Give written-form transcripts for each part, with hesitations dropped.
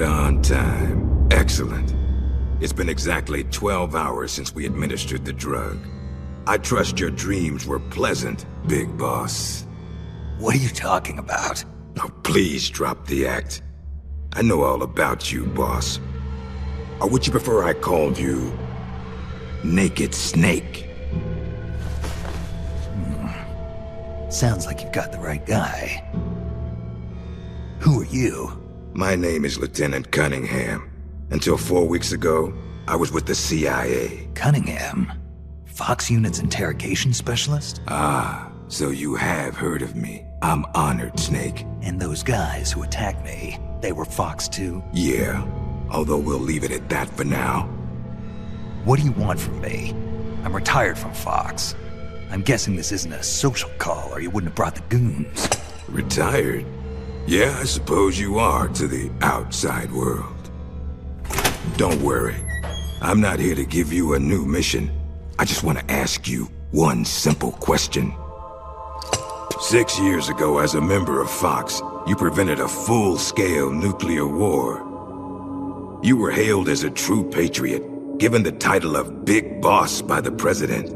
Right on time. Excellent. It's been exactly 12 hours since we administered the drug. I trust your dreams were pleasant, Big Boss. What are you talking about? Oh, please drop the act. I know all about you, boss. Or would you prefer I called you Naked Snake? Sounds like you've got the right guy. Who are you? My name is Lieutenant Cunningham. Until 4 weeks ago, I was with the CIA. Cunningham? Fox Unit's interrogation specialist? Ah, so you have heard of me. I'm honored, Snake. And those guys who attacked me, they were Fox too? Yeah, although we'll leave it at that for now. What do you want from me? I'm retired from Fox. I'm guessing this isn't a social call, or you wouldn't have brought the goons. Retired? Yeah, I suppose you are to the outside world. Don't worry. I'm not here to give you a new mission. I just want to ask you one simple question. 6 years ago, as a member of Fox, you prevented a full-scale nuclear war. You were hailed as a true patriot, given the title of Big Boss by the President.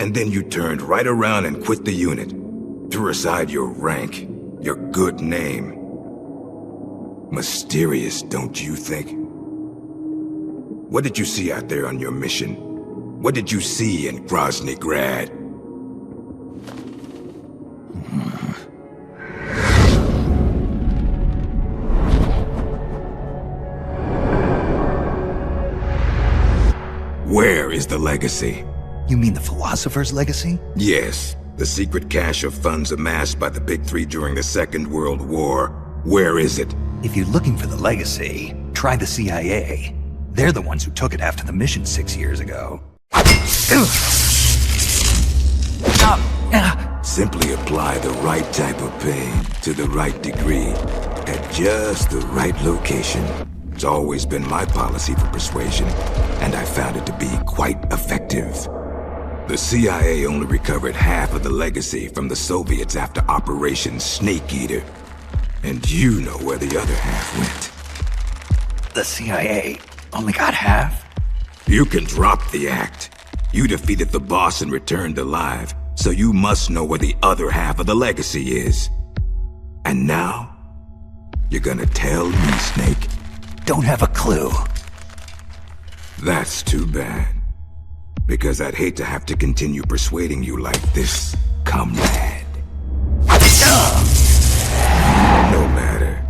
And then you turned right around and quit the unit, threw aside your rank, your good name. Mysterious, don't you think? What did you see out there on your mission? What did you see in Grozny Grad? Where is the legacy? You mean the Philosopher's Legacy? Yes, the secret cache of funds amassed by the Big Three during the Second World War. Where is it? If you're looking for the legacy, try the CIA. They're the ones who took it after the mission 6 years ago. Simply apply the right type of pain to the right degree at just the right location. It's always been my policy for persuasion, and I found it to be quite effective. The CIA only recovered half of the legacy from the Soviets after Operation Snake Eater. And you know where the other half went. The CIA only got half? You can drop the act. You defeated the boss and returned alive, so you must know where the other half of the legacy is. And now, you're gonna tell me, Snake? Don't have a clue. That's too bad. Because I'd hate to have to continue persuading you like this, comrade. No matter.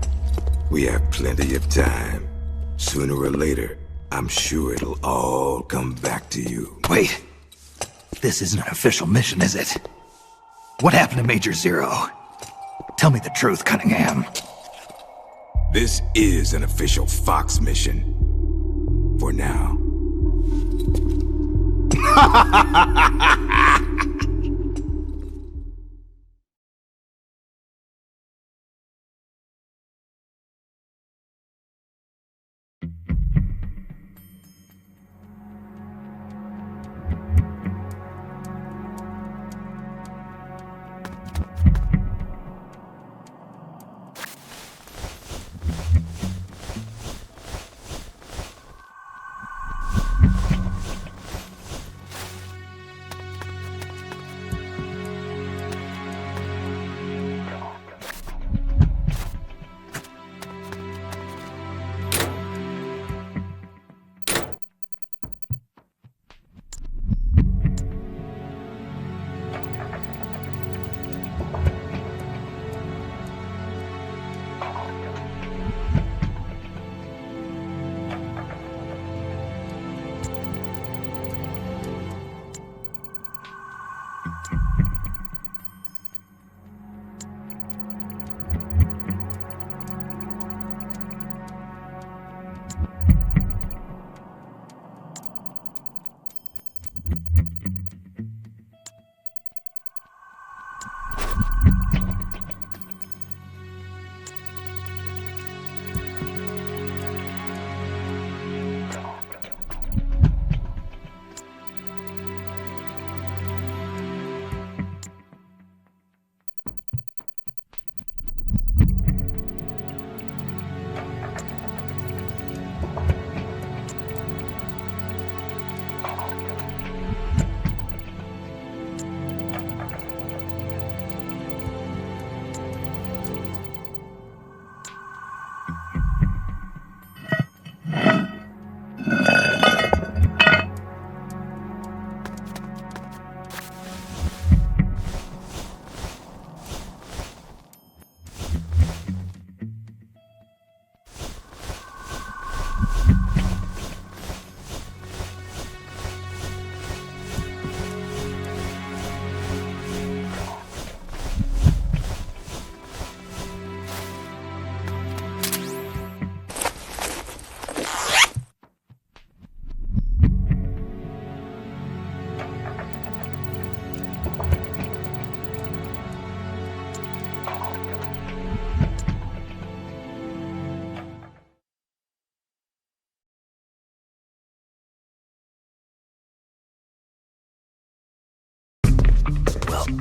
We have plenty of time. Sooner or later, I'm sure it'll all come back to you. Wait. This isn't an official mission, is it? What happened to Major Zero? Tell me the truth, Cunningham. This is an official Fox mission. For now.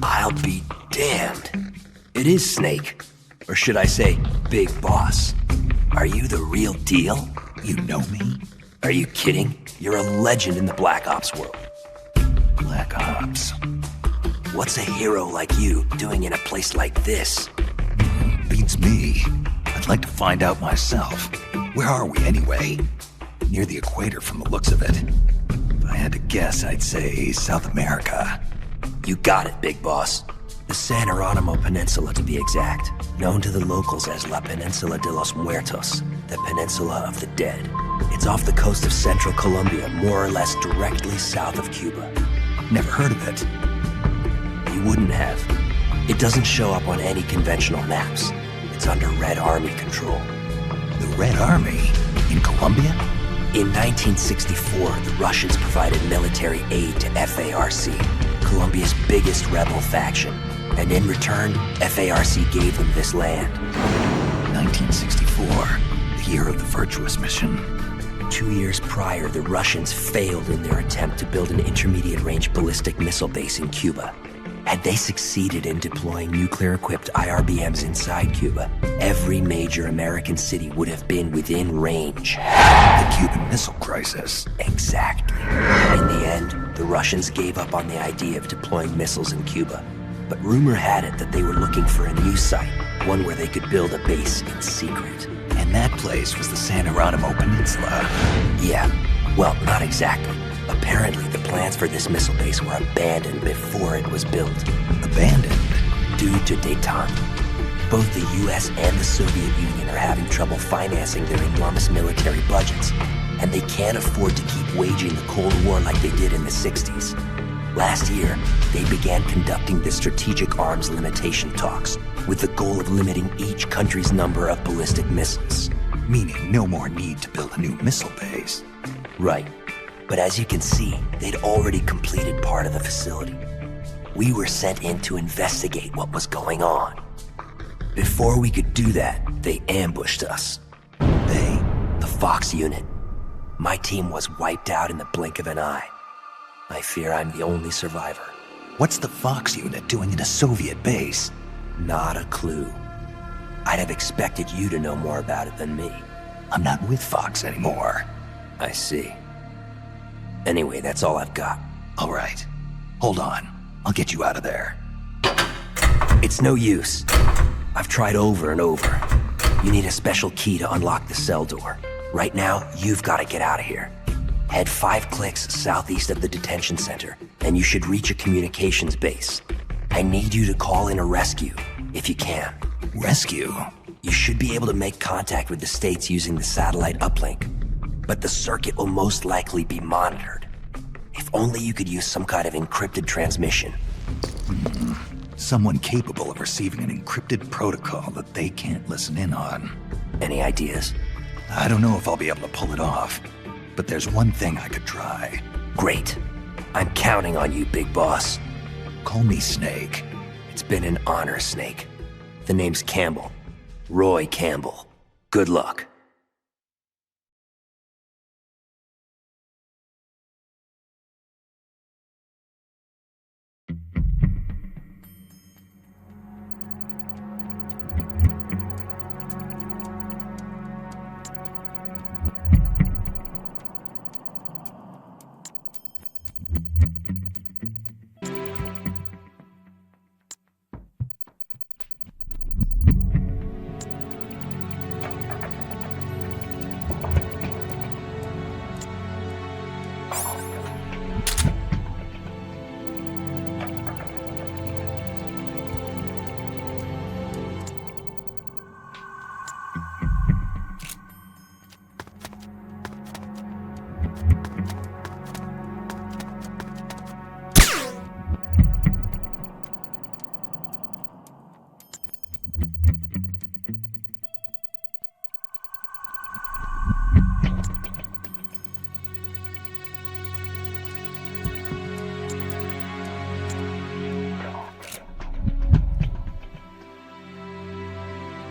I'll be damned. It is Snake. Or should I say, Big Boss. Are you the real deal? You know me? Are you kidding? You're a legend in the Black Ops world. Black Ops. What's a hero like you doing in a place like this? Beats me. I'd like to find out myself. Where are we anyway? Near the equator from the looks of it. If I had to guess, I'd say South America. You got it, Big Boss. The San Geronimo Peninsula, to be exact. Known to the locals as La Peninsula de los Muertos, the Peninsula of the Dead. It's off the coast of central Colombia, more or less directly south of Cuba. Never heard of it. You wouldn't have. It doesn't show up on any conventional maps. It's under Red Army control. The Red Army? In Colombia? In 1964, the Russians provided military aid to FARC, Colombia's biggest rebel faction. And in return, FARC gave them this land. 1964, the year of the Virtuous Mission. 2 years prior, the Russians failed in their attempt to build an intermediate-range ballistic missile base in Cuba. Had they succeeded in deploying nuclear-equipped IRBMs inside Cuba, every major American city would have been within range. The Cuban Missile Crisis. Exactly. In the end, the Russians gave up on the idea of deploying missiles in Cuba. But rumor had it that they were looking for a new site, one where they could build a base in secret. And that place was the San Geronimo Peninsula. Yeah, well, not exactly. Apparently, the plans for this missile base were abandoned before it was built. Abandoned? Due to détente. Both the US and the Soviet Union are having trouble financing their enormous military budgets, and they can't afford to keep waging the Cold War like they did in the 60s. Last year, they began conducting the strategic arms limitation talks with the goal of limiting each country's number of ballistic missiles. Meaning no more need to build a new missile base. Right. But as you can see, they'd already completed part of the facility. We were sent in to investigate what was going on. Before we could do that, they ambushed us. They? The Fox unit. My team was wiped out in the blink of an eye. I fear I'm the only survivor. What's the Fox unit doing in a Soviet base? Not a clue. I'd have expected you to know more about it than me. I'm not with Fox anymore. I see. Anyway, that's all I've got. All right. Hold on. I'll get you out of there. It's no use. I've tried over and over. You need a special key to unlock the cell door. Right now, you've got to get out of here. Head 5 clicks southeast of the detention center, and you should reach a communications base. I need you to call in a rescue, if you can. Rescue? You should be able to make contact with the States using the satellite uplink, but the circuit will most likely be monitored. If only you could use some kind of encrypted transmission. Someone capable of receiving an encrypted protocol that they can't listen in on. Any ideas? I don't know if I'll be able to pull it off, but there's one thing I could try. Great. I'm counting on you, Big Boss. Call me Snake. It's been an honor, Snake. The name's Campbell. Roy Campbell. Good luck.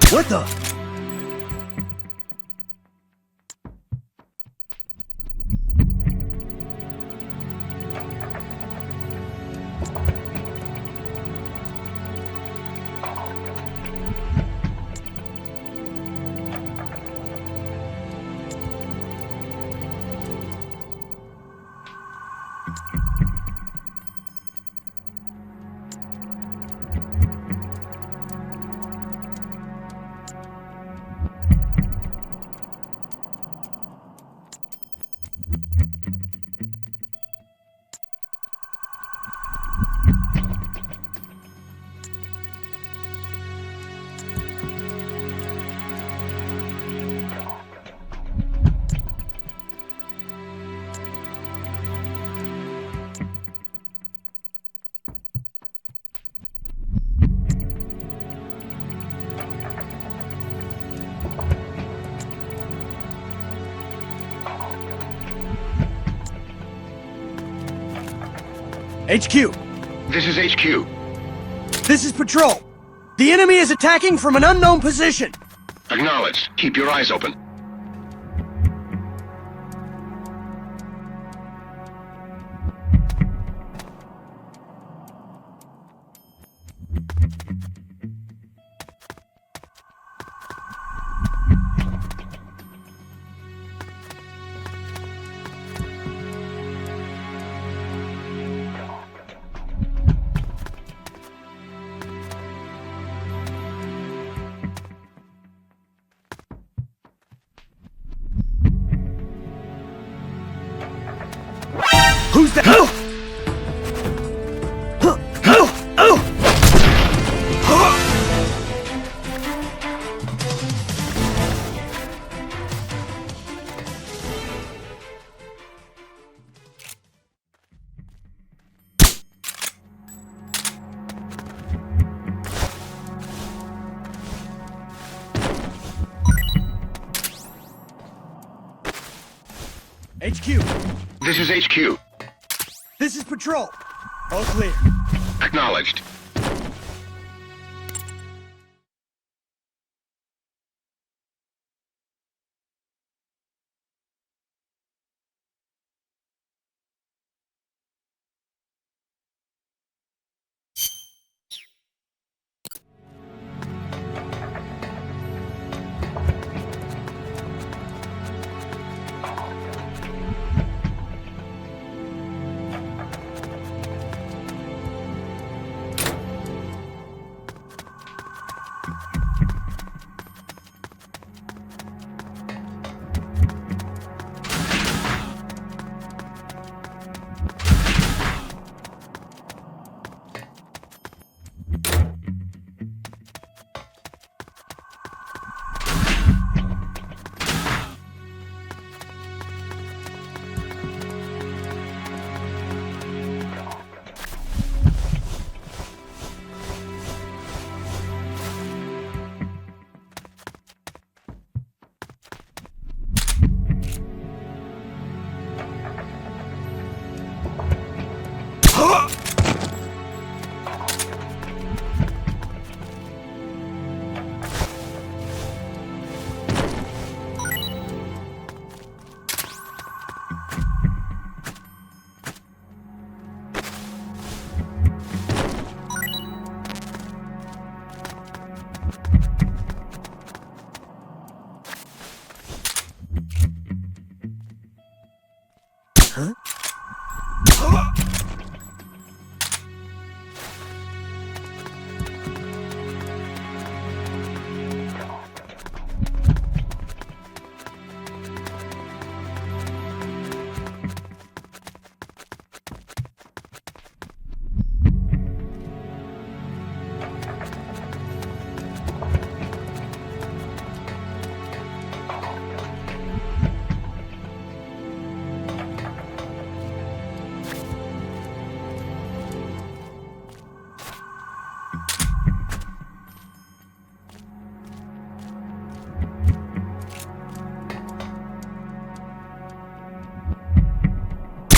What the? HQ. This is HQ. This is Patrol. The enemy is attacking from an unknown position. Acknowledged. Keep your eyes open. Who's that? HQ. This is HQ. This is Patrol. All clear. Acknowledged.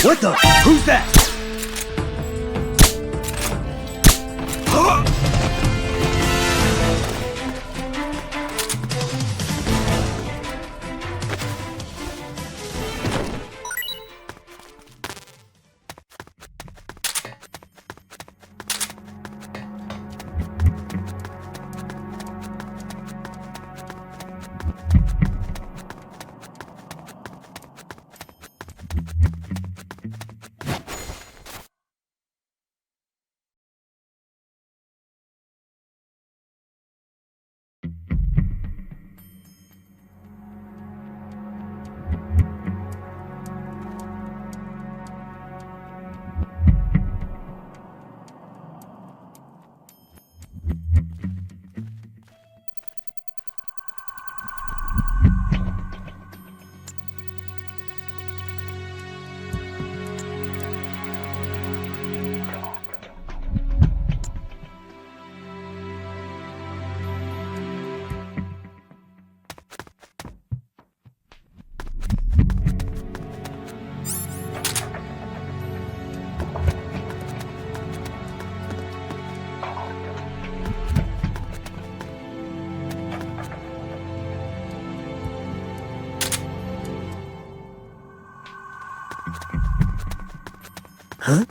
What the? Who's that? Huh?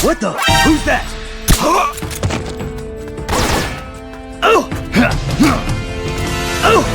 What the? Who's that? Oh! Oh! Oh!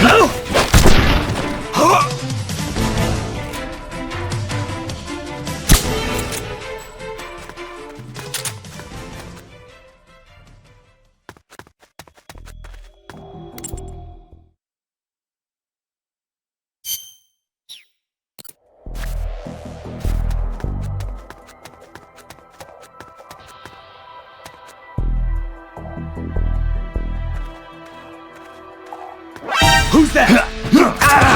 Who's that? Ah!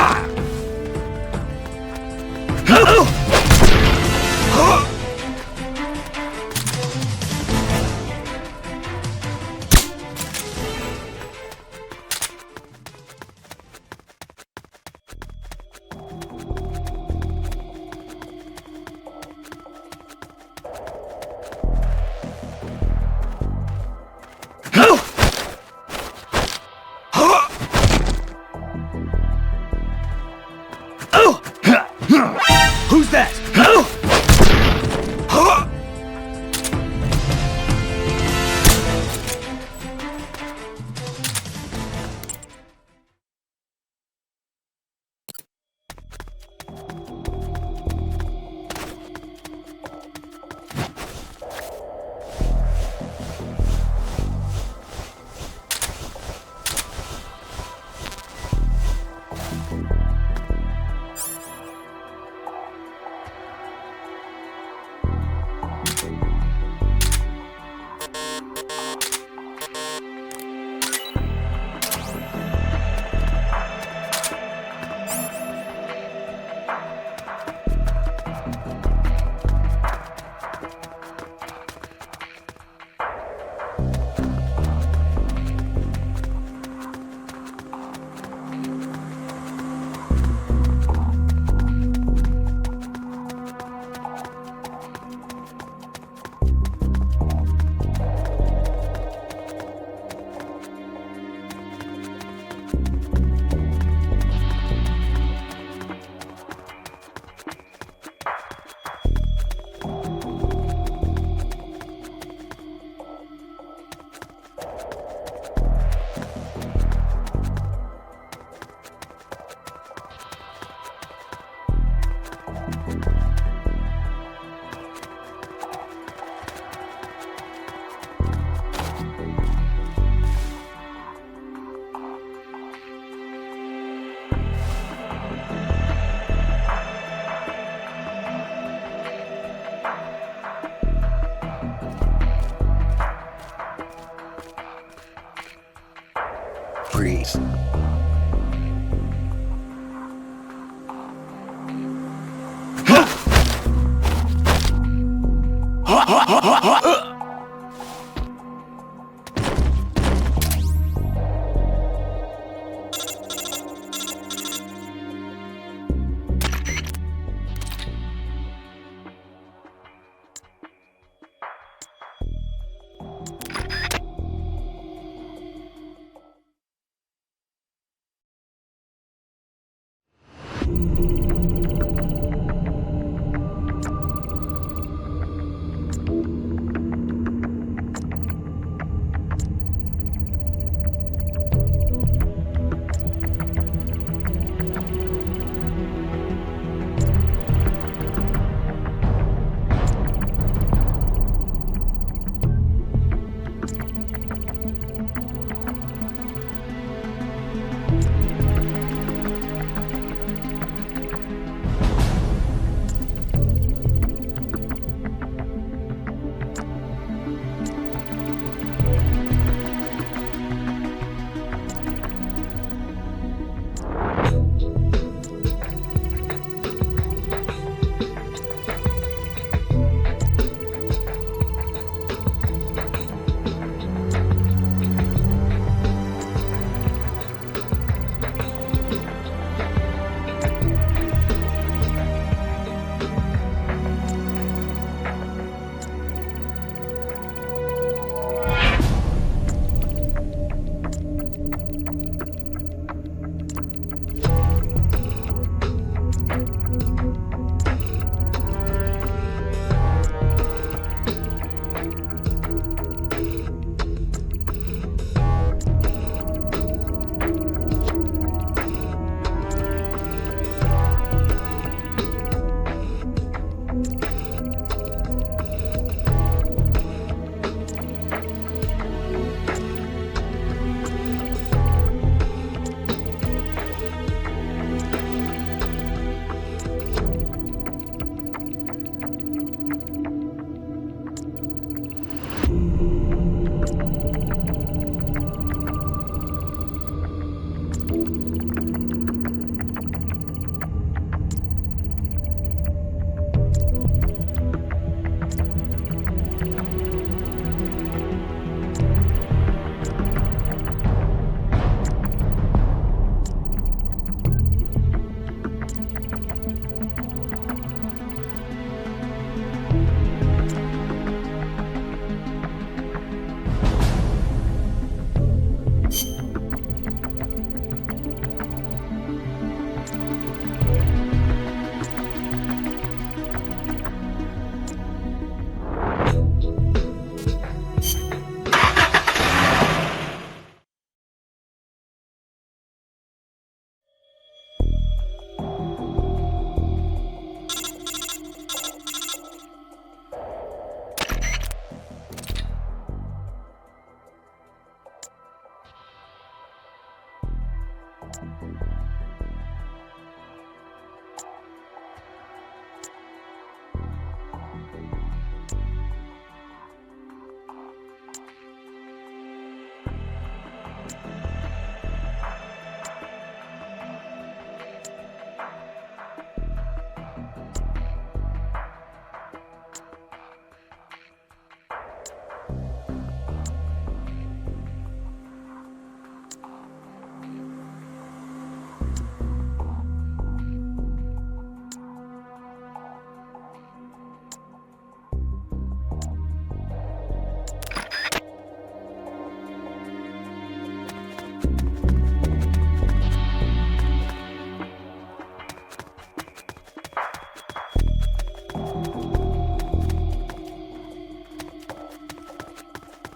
freeze.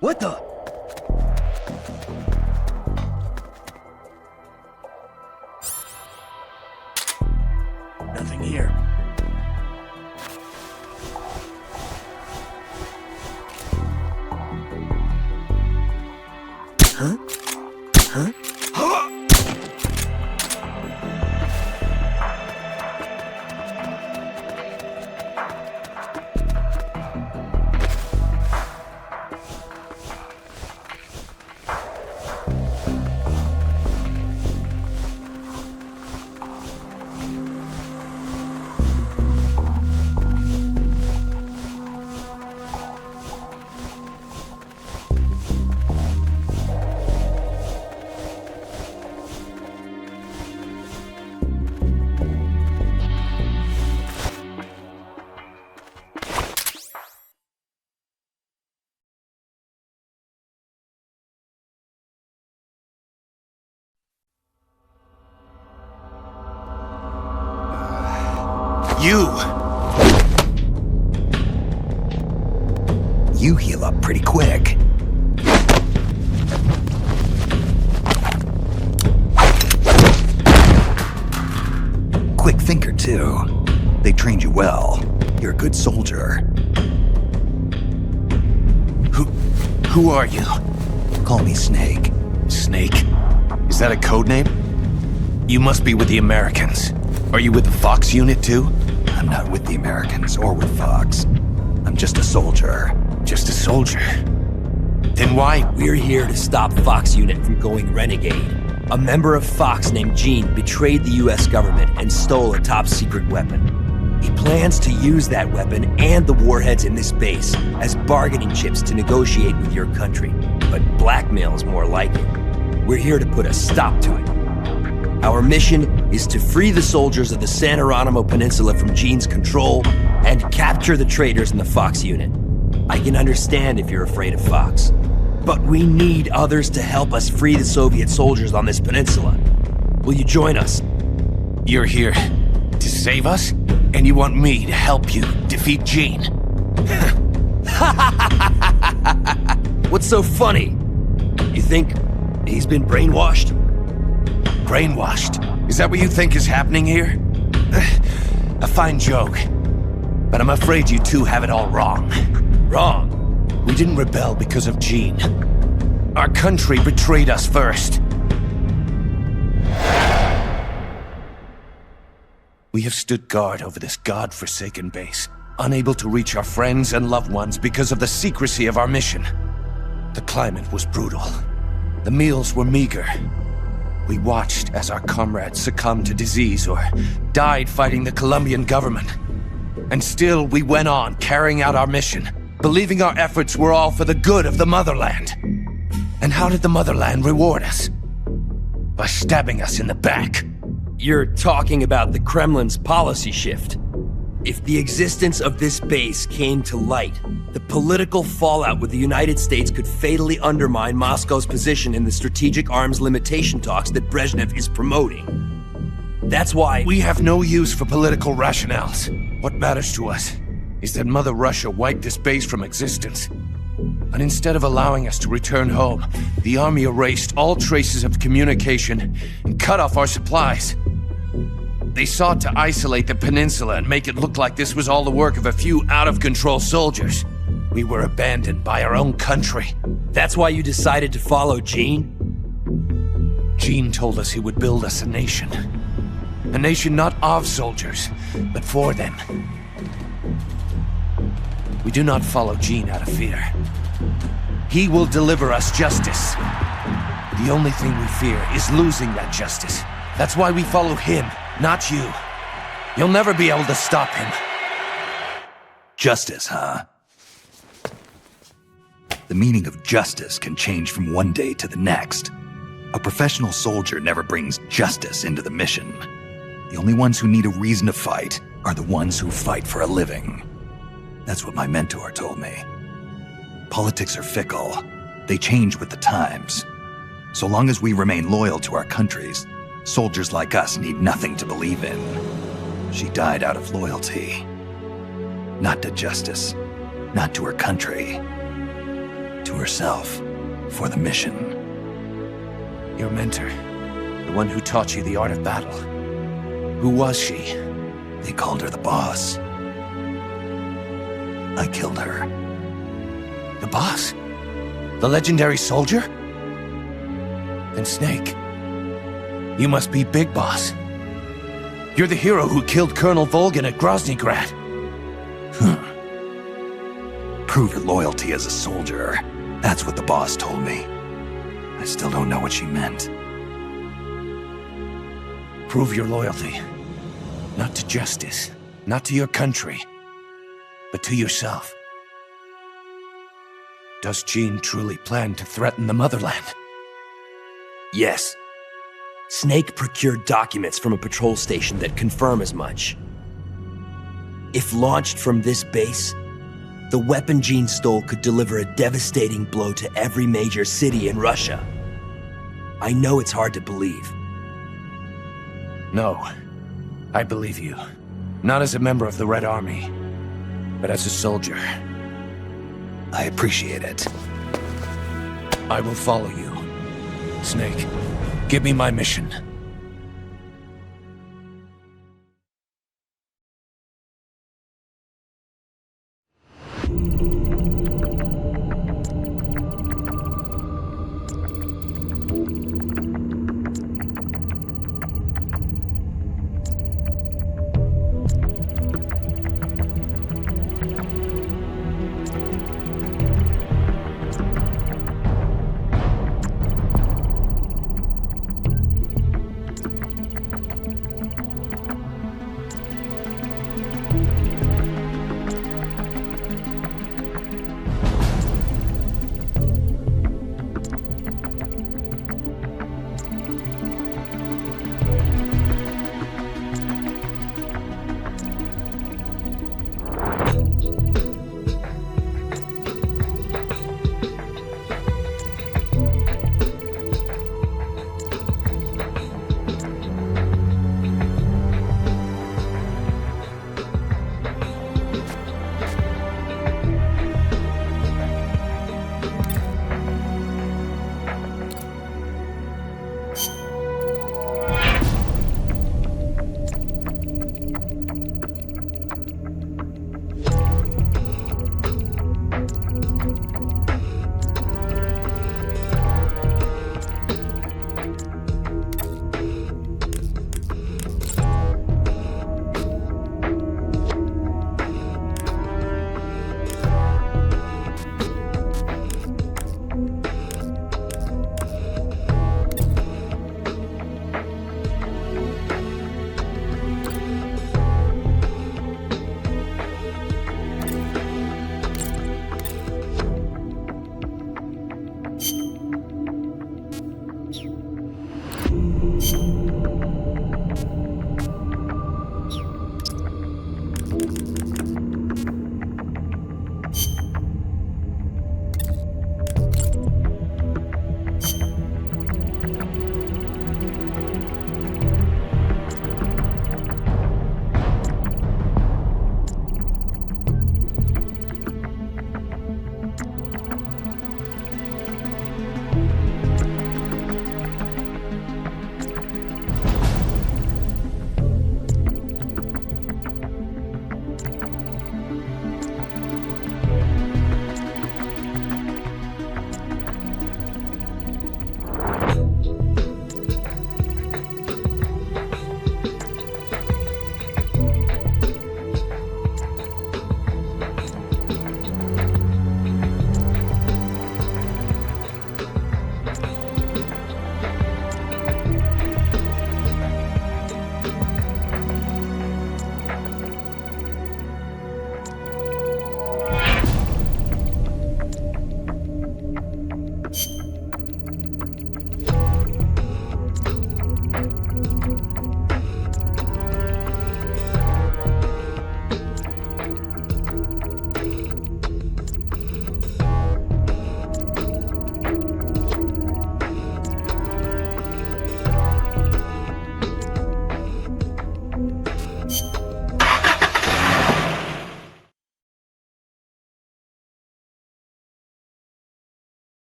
What the? Nothing here. Huh? Huh? You heal up pretty quick. Quick thinker, too. They trained you well. You're a good soldier. Who are you? Call me Snake. Snake? Is that a code name? You must be with the Americans. Are you with the Fox unit too? I'm not with the Americans or with Fox. I'm just a soldier. Just a soldier? Then why? We're here to stop Fox unit from going renegade. A member of Fox named Gene betrayed the US government and stole a top-secret weapon. He plans to use that weapon and the warheads in this base as bargaining chips to negotiate with your country. But blackmail is more like it. We're here to put a stop to it. Our mission is to free the soldiers of the San Geronimo Peninsula from Gene's control and capture the traitors in the Fox unit. I can understand if you're afraid of Fox, but we need others to help us free the Soviet soldiers on this peninsula. Will you join us? You're here to save us? And you want me to help you defeat Gene? What's so funny? You think he's been brainwashed? Brainwashed? Is that what you think is happening here? A fine joke. But I'm afraid you two have it all wrong. Wrong? We didn't rebel because of Gene. Our country betrayed us first. We have stood guard over this god-forsaken base, unable to reach our friends and loved ones because of the secrecy of our mission. The climate was brutal. The meals were meager. We watched as our comrades succumbed to disease or died fighting the Colombian government. And still we went on carrying out our mission, believing our efforts were all for the good of the motherland. And how did the motherland reward us? By stabbing us in the back. You're talking about the Kremlin's policy shift. If the existence of this base came to light, the political fallout with the United States could fatally undermine Moscow's position in the strategic arms limitation talks that Brezhnev is promoting. That's why we have no use for political rationales. What matters to us is that Mother Russia wiped this base from existence. And instead of allowing us to return home, the army erased all traces of communication and cut off our supplies. They sought to isolate the peninsula and make it look like this was all the work of a few out-of-control soldiers. We were abandoned by our own country. That's why you decided to follow Gene? Gene told us he would build us a nation. A nation not of soldiers, but for them. We do not follow Gene out of fear. He will deliver us justice. The only thing we fear is losing that justice. That's why we follow him, not you. You'll never be able to stop him. Justice, huh? The meaning of justice can change from one day to the next. A professional soldier never brings justice into the mission. The only ones who need a reason to fight are the ones who fight for a living. That's what my mentor told me. Politics are fickle. They change with the times. So long as we remain loyal to our countries, soldiers like us need nothing to believe in. She died out of loyalty. Not to justice, not to her country. To herself, for the mission. Your mentor, the one who taught you the art of battle. Who was she? They called her the boss. I killed her. The boss? The legendary soldier? Then Snake, you must be Big Boss. You're the hero who killed Colonel Volgin at Groznygrad. Prove your loyalty as a soldier. That's what the boss told me. I still don't know what she meant. Prove your loyalty. Not to justice, not to your country, but to yourself. Does Gene truly plan to threaten the motherland? Yes. Snake procured documents from a patrol station that confirm as much. If launched from this base, the weapon Gene stole could deliver a devastating blow to every major city in Russia. I know it's hard to believe. No, I believe you. Not as a member of the Red Army, but as a soldier. I appreciate it. I will follow you. Snake, give me my mission.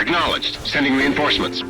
Acknowledged. Sending reinforcements.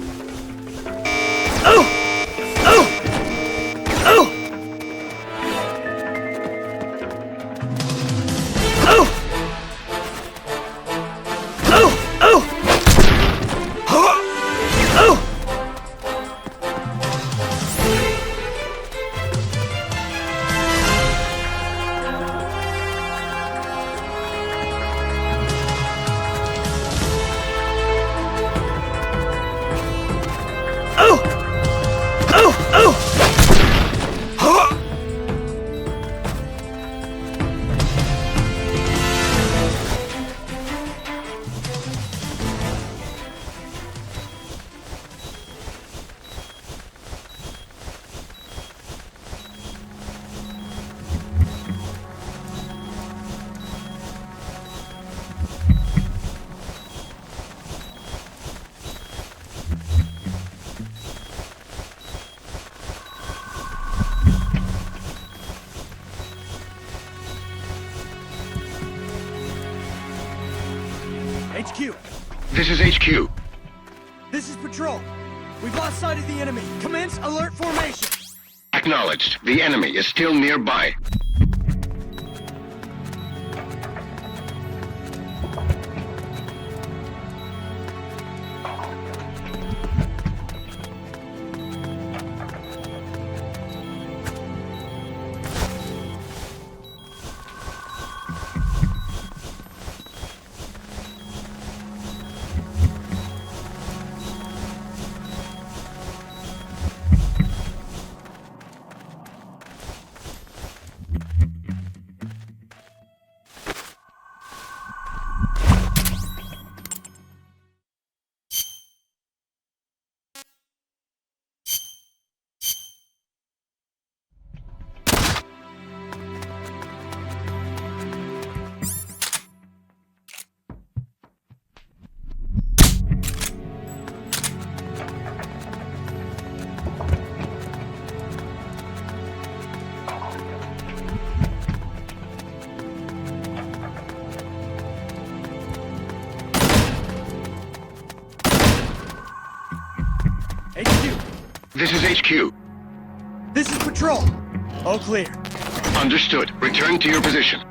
HQ, This is HQ. this is Patrol. We've lost sight of the enemy. Commence alert formation. Acknowledged. The enemy is still nearby. HQ, This is HQ. this is Patrol. All clear. Understood. Return to your position.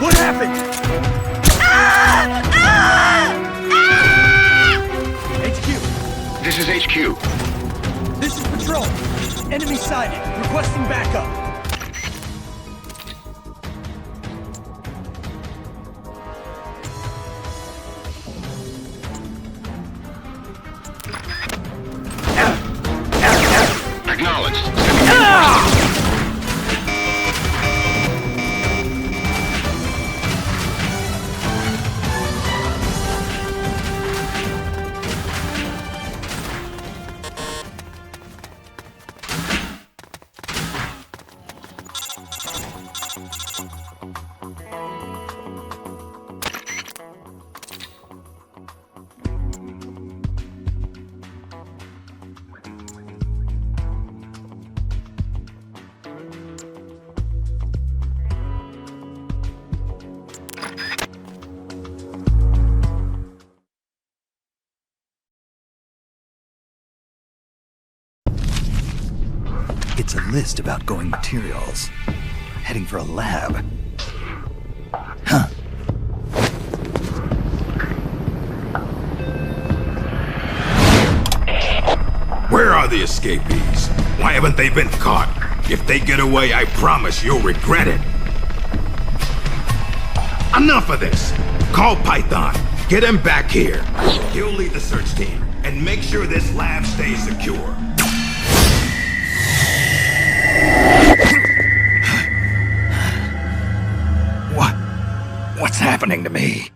What happened? HQ. This is HQ. This is Patrol. Enemy sighted. Requesting backup. Acknowledged. It's a list of outgoing materials. Heading for a lab. Huh. Where are the escapees? Why haven't they been caught? If they get away, I promise you'll regret it. Enough of this! Call Python. Get him back here. He'll lead the search team, and make sure this lab stays secure. What's happening to me?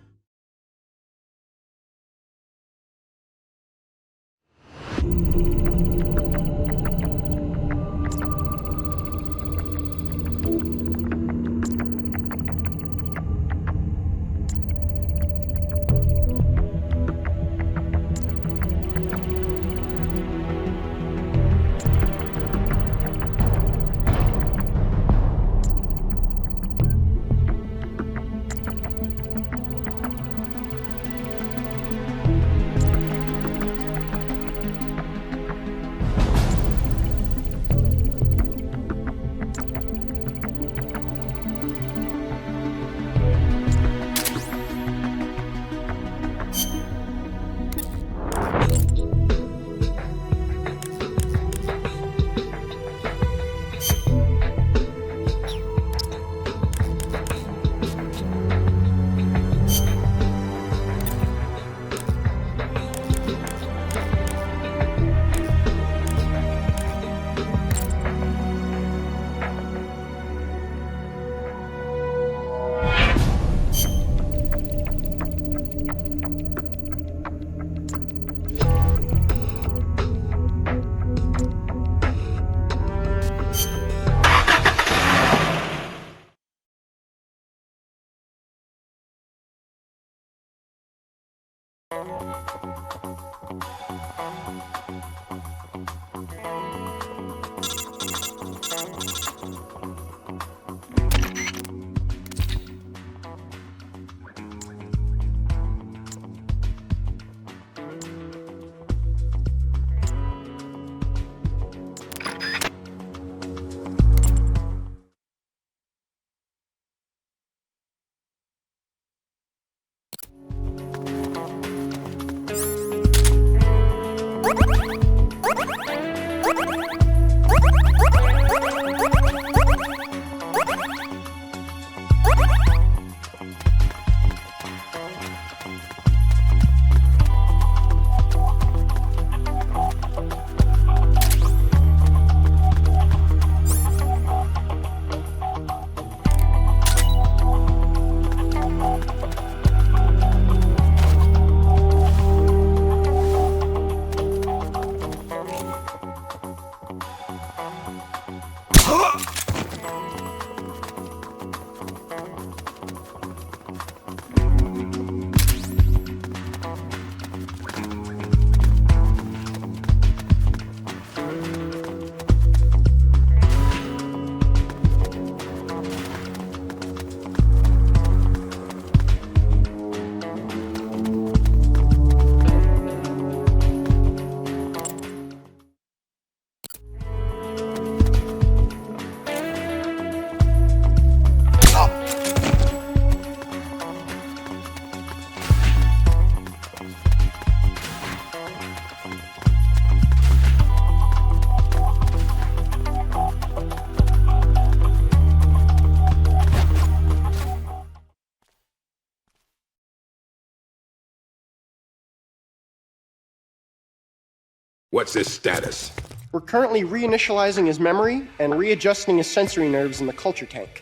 What's his status? We're currently reinitializing his memory and readjusting his sensory nerves in the culture tank.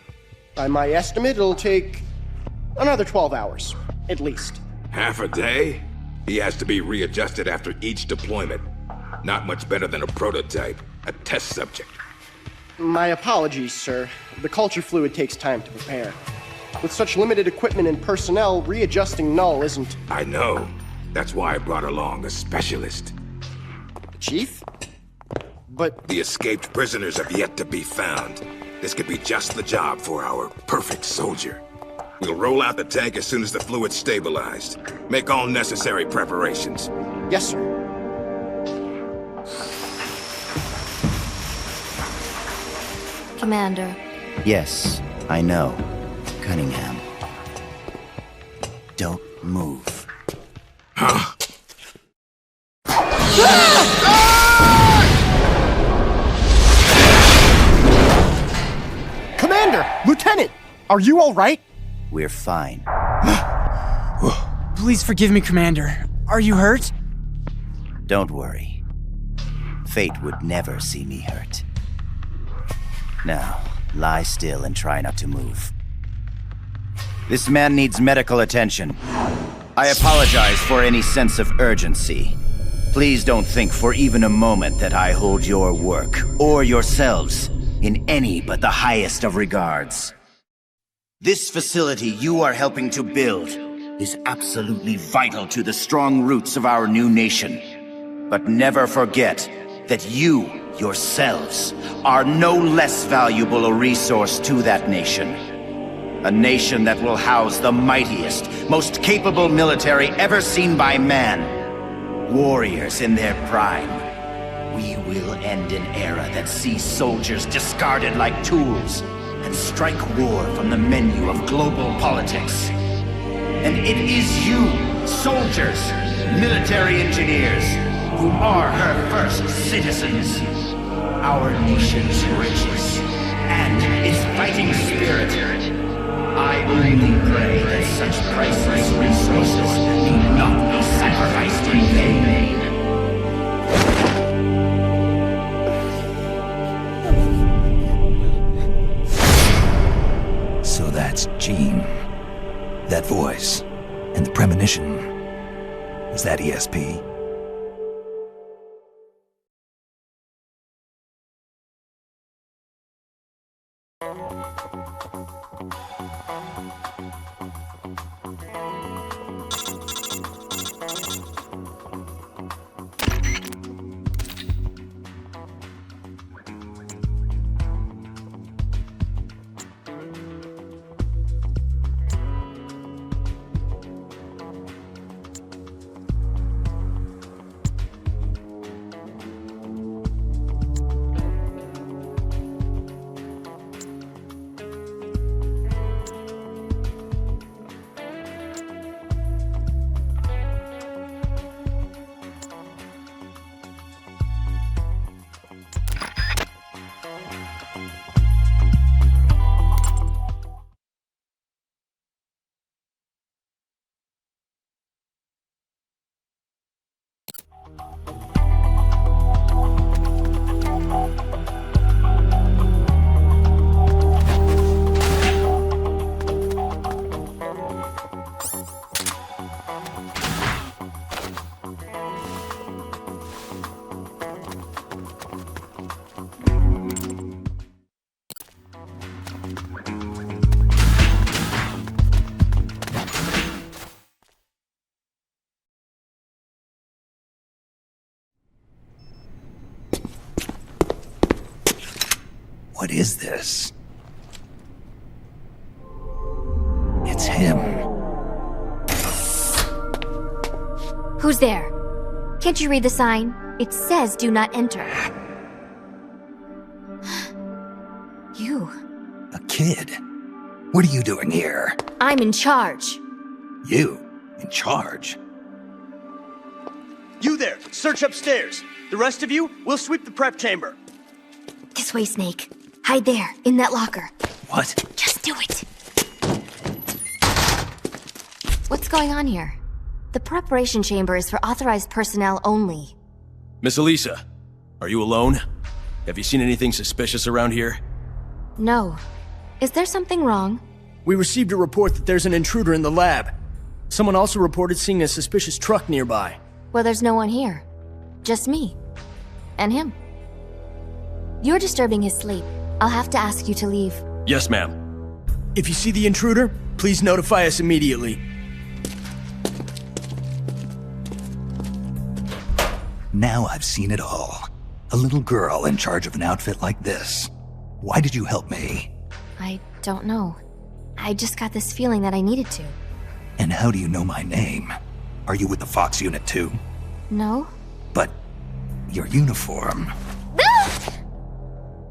By my estimate, it'll take another 12 hours, at least. Half a day? He has to be readjusted after each deployment. Not much better than a prototype, a test subject. My apologies, sir. The culture fluid takes time to prepare. With such limited equipment and personnel, readjusting Null isn't... I know. That's why I brought along a specialist. Chief? But... The escaped prisoners have yet to be found. This could be just the job for our perfect soldier. We'll roll out the tank as soon as the fluid's stabilized. Make all necessary preparations. Yes, sir. Commander. Yes, I know. Cunningham. Don't move. Huh? Commander! Lieutenant! Are you alright? We're fine. Please forgive me, Commander. Are you hurt? Don't worry. Fate would never see me hurt. Now, lie still and try not to move. This man needs medical attention. I apologize for any sense of urgency. Please don't think for even a moment that I hold your work, or yourselves, in any but the highest of regards. This facility you are helping to build is absolutely vital to the strong roots of our new nation. But never forget that you, yourselves, are no less valuable a resource to that nation. A nation that will house the mightiest, most capable military ever seen by man. Warriors in their prime. We will end an era that sees soldiers discarded like tools and strike war from the menu of global politics. And it is you, soldiers, military engineers, who are her first citizens. Our nation's riches and its fighting spirit. I only pray that such priceless resources need not be sacrificed in vain. So that's Jean. That voice. And the premonition. Is that ESP? What is this? It's him. Who's there? Can't you read the sign? It says do not enter. You. A kid? What are you doing here? I'm in charge. You? In charge? You there, search upstairs. The rest of you, we'll sweep the prep chamber. This way, Snake. Hide there, in that locker. What? Just do it. What's going on here? The preparation chamber is for authorized personnel only. Miss Elisa, are you alone? Have you seen anything suspicious around here? No. Is there something wrong? We received a report that there's an intruder in the lab. Someone also reported seeing a suspicious truck nearby. Well, there's no one here. Just me. And him. You're disturbing his sleep. I'll have to ask you to leave. Yes, ma'am. If you see the intruder, please notify us immediately. Now I've seen it all. A little girl in charge of an outfit like this. Why did you help me? I don't know. I just got this feeling that I needed to. And how do you know my name? Are you with the Fox unit too? No? But your uniform...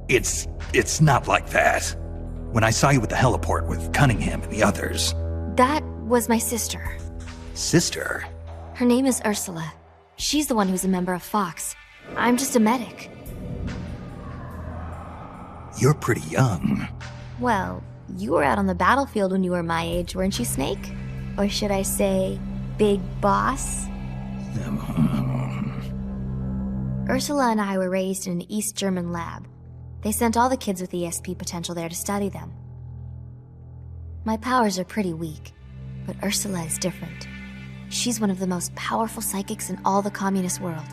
It's not like that. When I saw you at the heliport with Cunningham and the others... That was my sister. Sister? Her name is Ursula. She's the one who's a member of Fox. I'm just a medic. You're pretty young. Well, you were out on the battlefield when you were my age, weren't you, Snake? Or should I say, Big Boss? Ursula and I were raised in an East German lab. They sent all the kids with ESP potential there to study them. My powers are pretty weak, but Ursula is different. She's one of the most powerful psychics in all the communist world.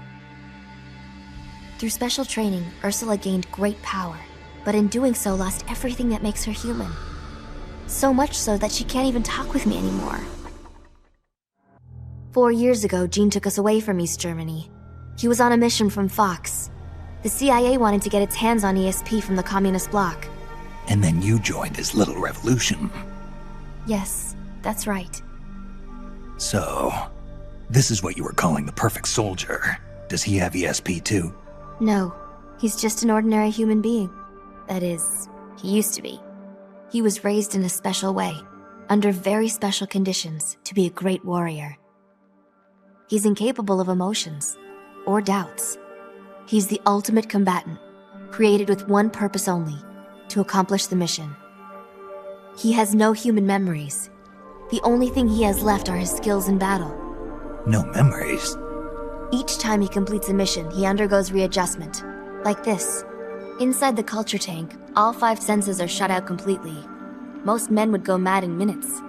Through special training, Ursula gained great power, but in doing so lost everything that makes her human. So much so that she can't even talk with me anymore. 4 years ago, Gene took us away from East Germany. He was on a mission from Fox. The CIA wanted to get its hands on ESP from the communist bloc. And then you joined this little revolution. Yes, that's right. So, this is what you were calling the perfect soldier. Does he have ESP too? No, he's just an ordinary human being. That is, he used to be. He was raised in a special way, under very special conditions, to be a great warrior. He's incapable of emotions, or doubts. He's the ultimate combatant, created with one purpose only, to accomplish the mission. He has no human memories. The only thing he has left are his skills in battle. No memories? Each time he completes a mission, he undergoes readjustment. Like this. Inside the culture tank, all 5 senses are shut out completely. Most men would go mad in minutes.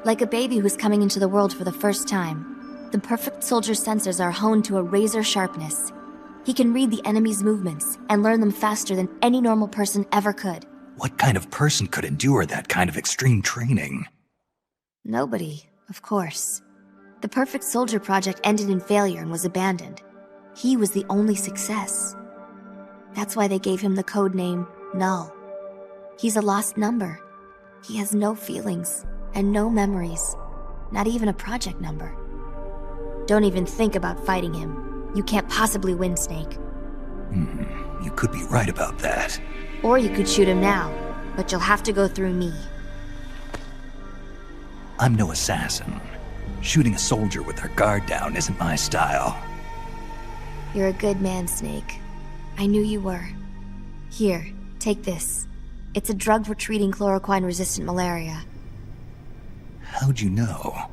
Like a baby who's coming into the world for the first time, the perfect soldier's sensors are honed to a razor sharpness. He can read the enemy's movements and learn them faster than any normal person ever could. What kind of person could endure that kind of extreme training? Nobody, of course. The Perfect Soldier project ended in failure and was abandoned. He was the only success. That's why they gave him the code name Null. He's a lost number. He has no feelings and no memories, not even a project number. Don't even think about fighting him. You can't possibly win, Snake. You could be right about that. Or you could shoot him now, but you'll have to go through me. I'm no assassin. Shooting a soldier with their guard down isn't my style. You're a good man, Snake. I knew you were. Here, take this. It's a drug for treating chloroquine-resistant malaria. How'd you know?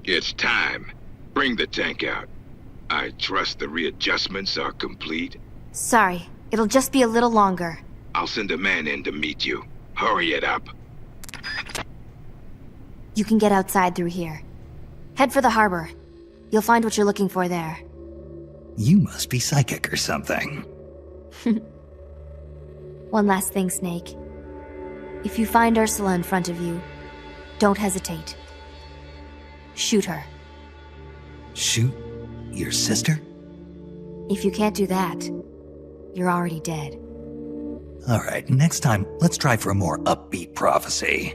It's time. Bring the tank out. I trust the readjustments are complete. Sorry, it'll just be a little longer. I'll send a man in to meet you. Hurry it up. You can get outside through here. Head for the harbor. You'll find what you're looking for there. You must be psychic or something. One last thing, Snake. If you find Ursula in front of you, don't hesitate. Shoot her. Shoot your sister? If you can't do that, you're already dead. Alright, next time, let's try for a more upbeat prophecy.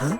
Huh?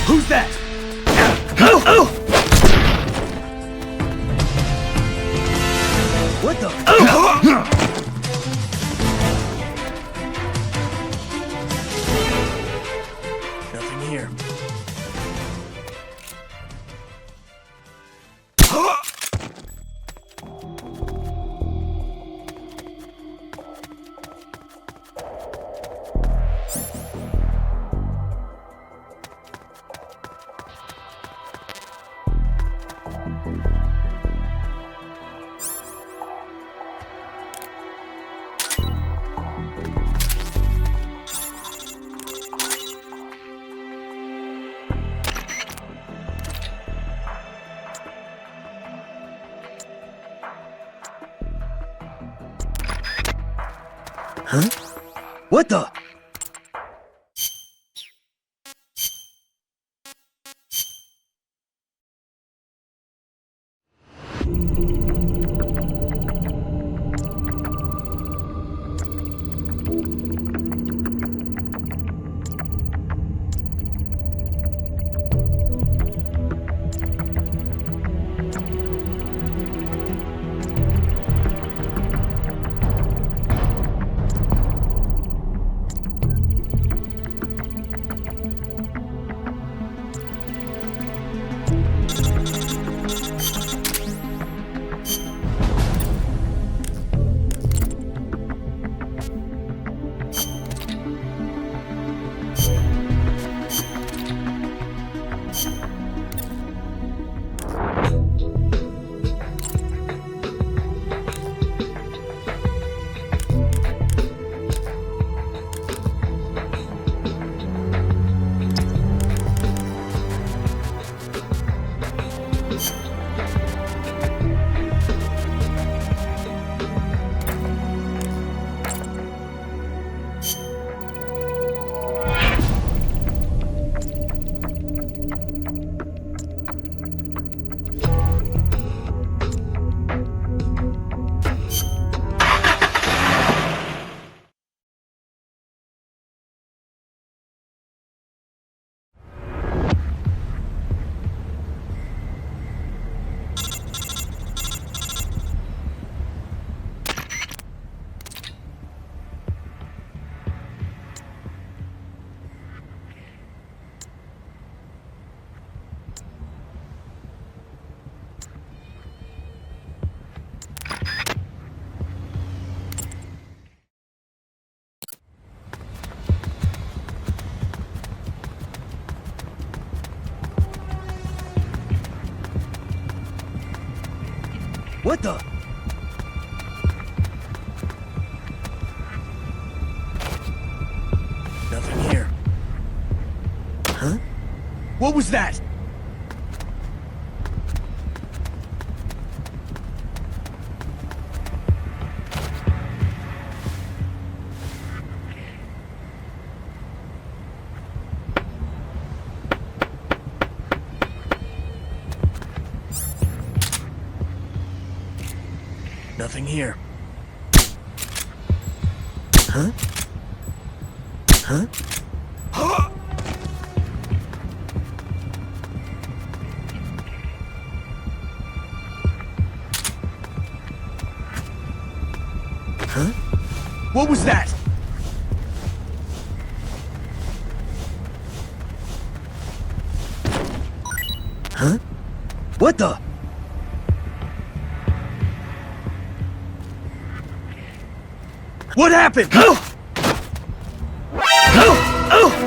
Who's that? What the? What the? What the? Nothing here. Huh? What was that? Nothing here. Huh? Huh? Huh? Huh? What was that? Huh? What the? What happened? Oh! Oh! Oh!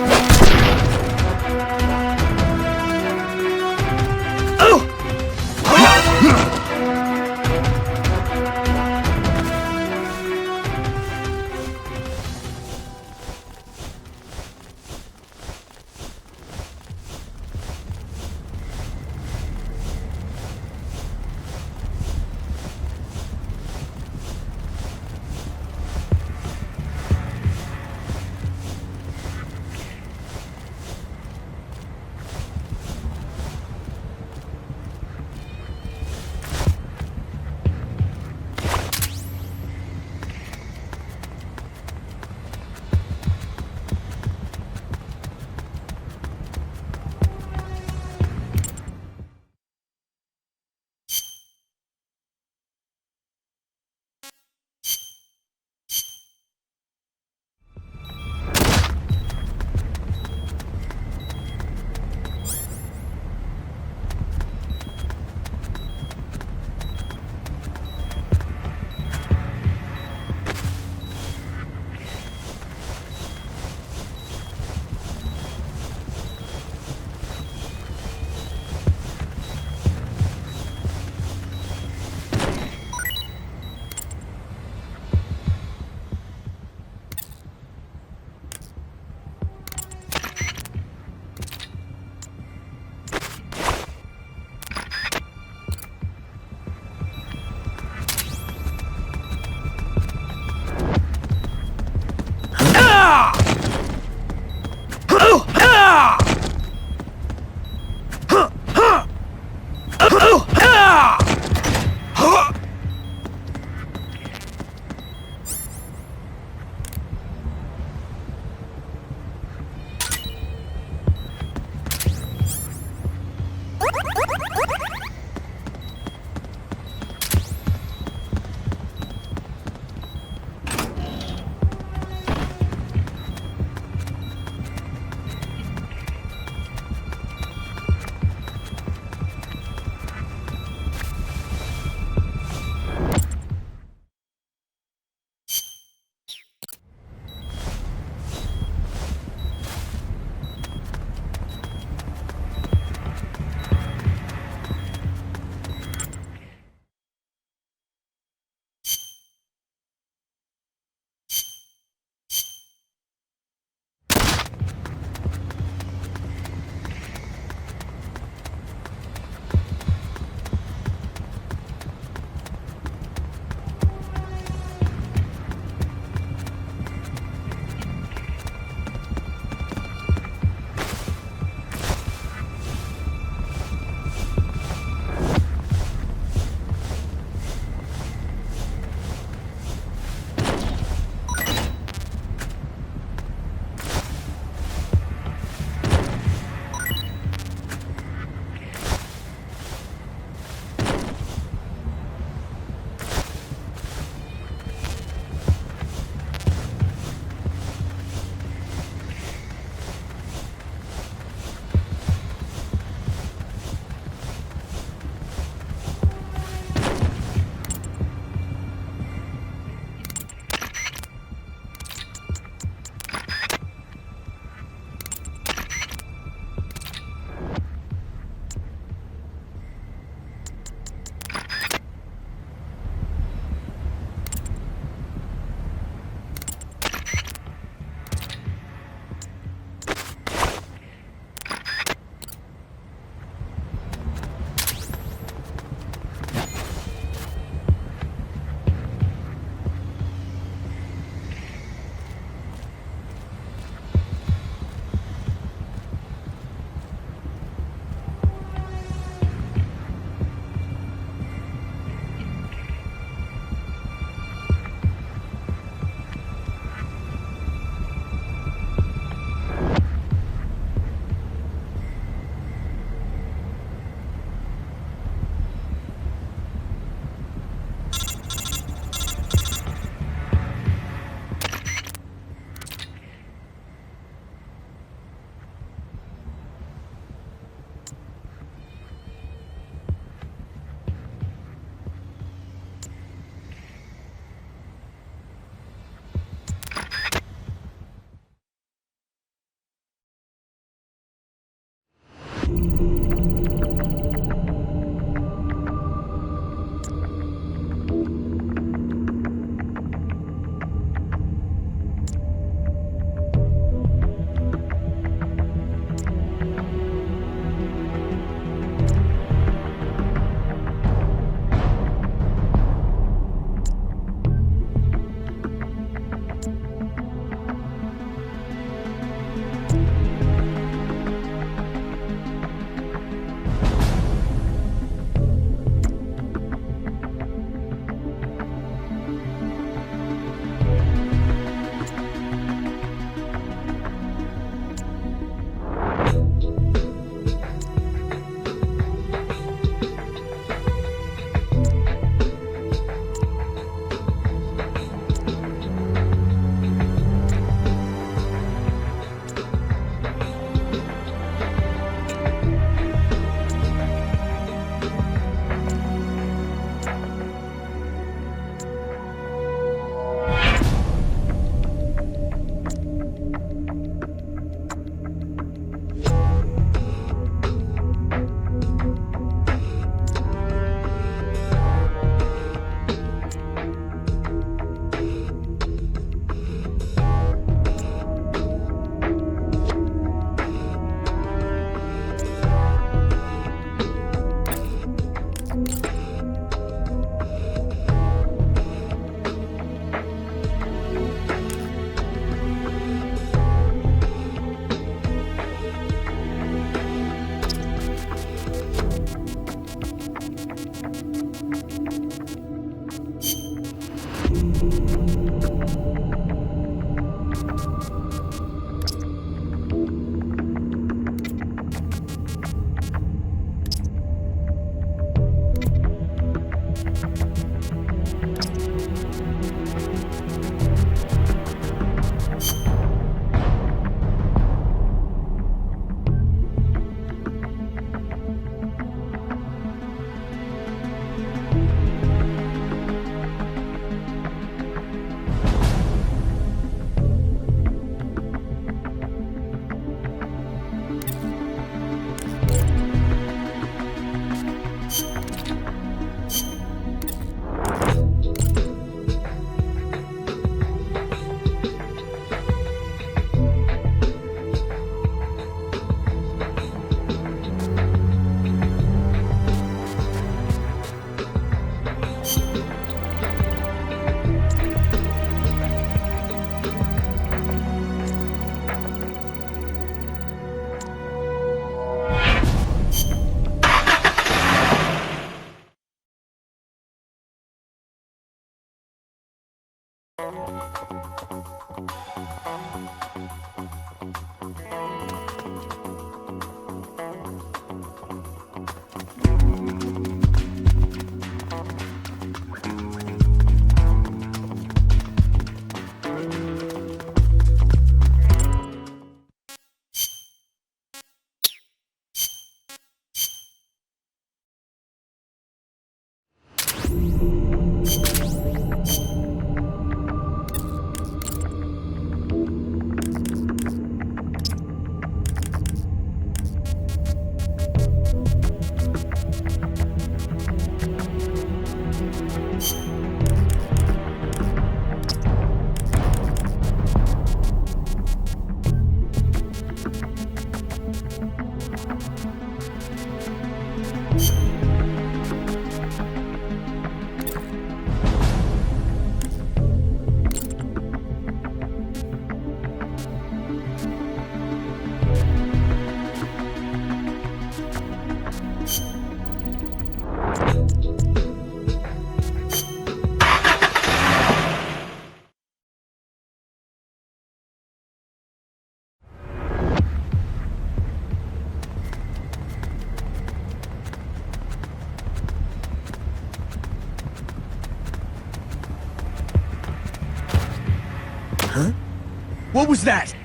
What was that?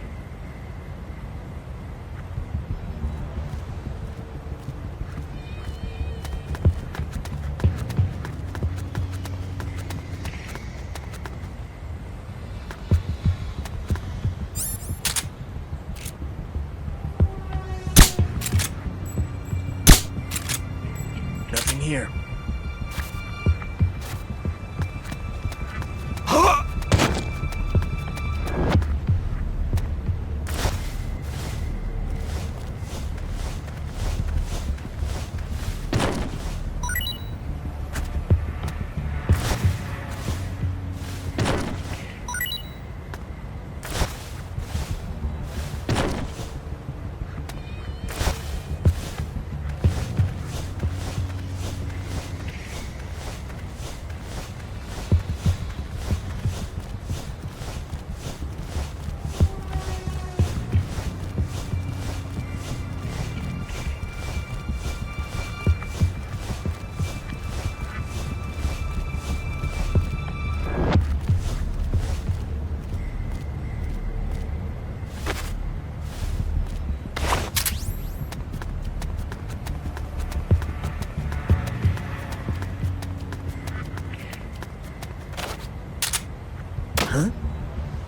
Nothing here.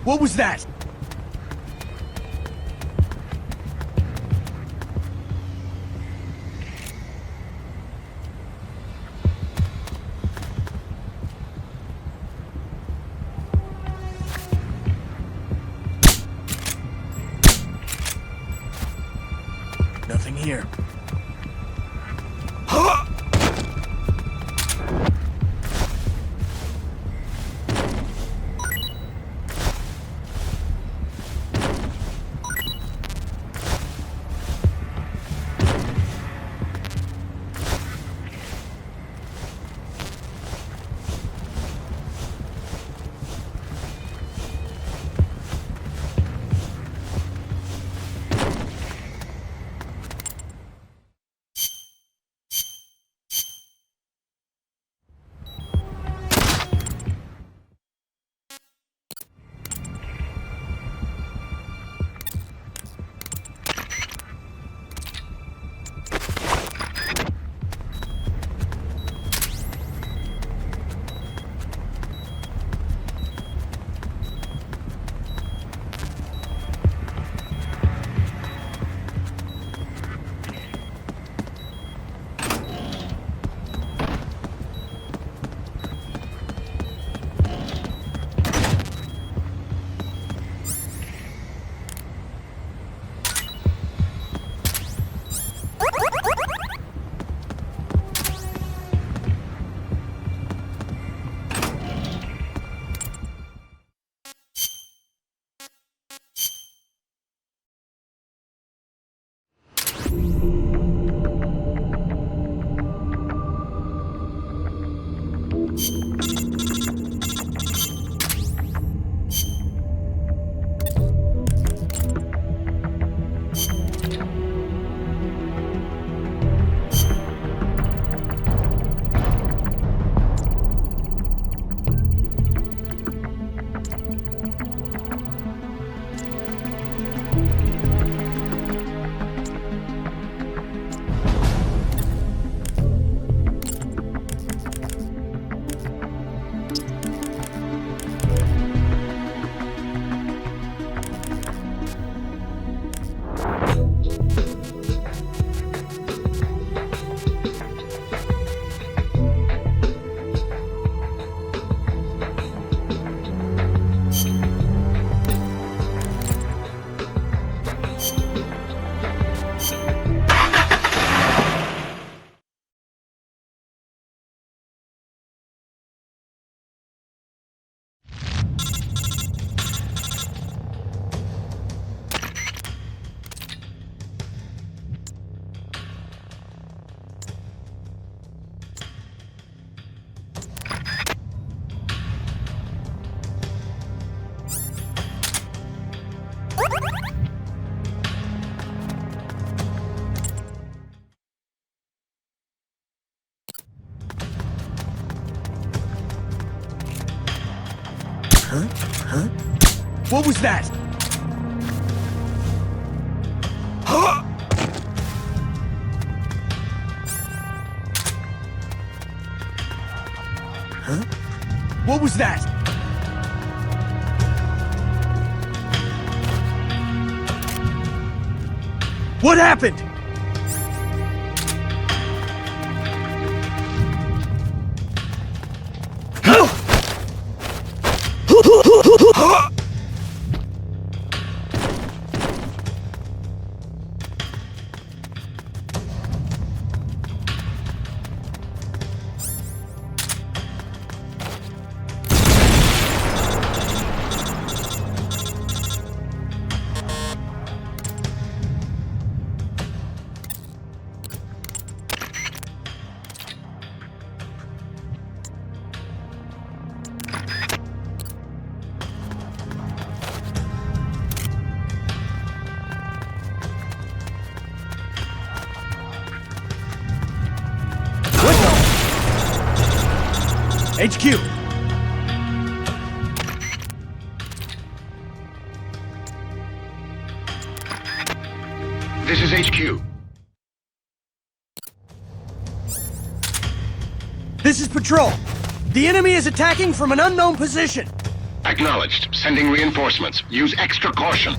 What was that? Nothing here. What was that? What was that? What happened? HQ! This is HQ. This is Patrol. The enemy is attacking from an unknown position. Acknowledged. Sending reinforcements. Use extra caution.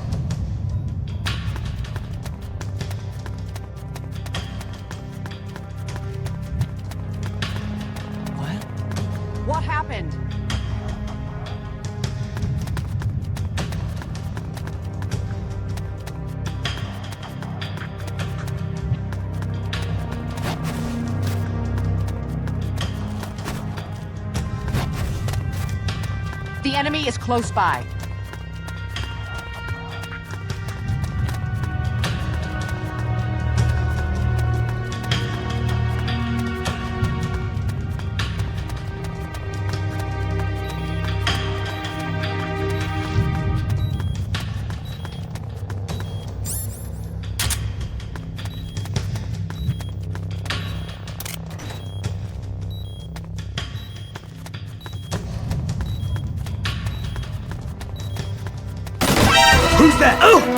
What happened? The enemy is close by. Who's that? Oh!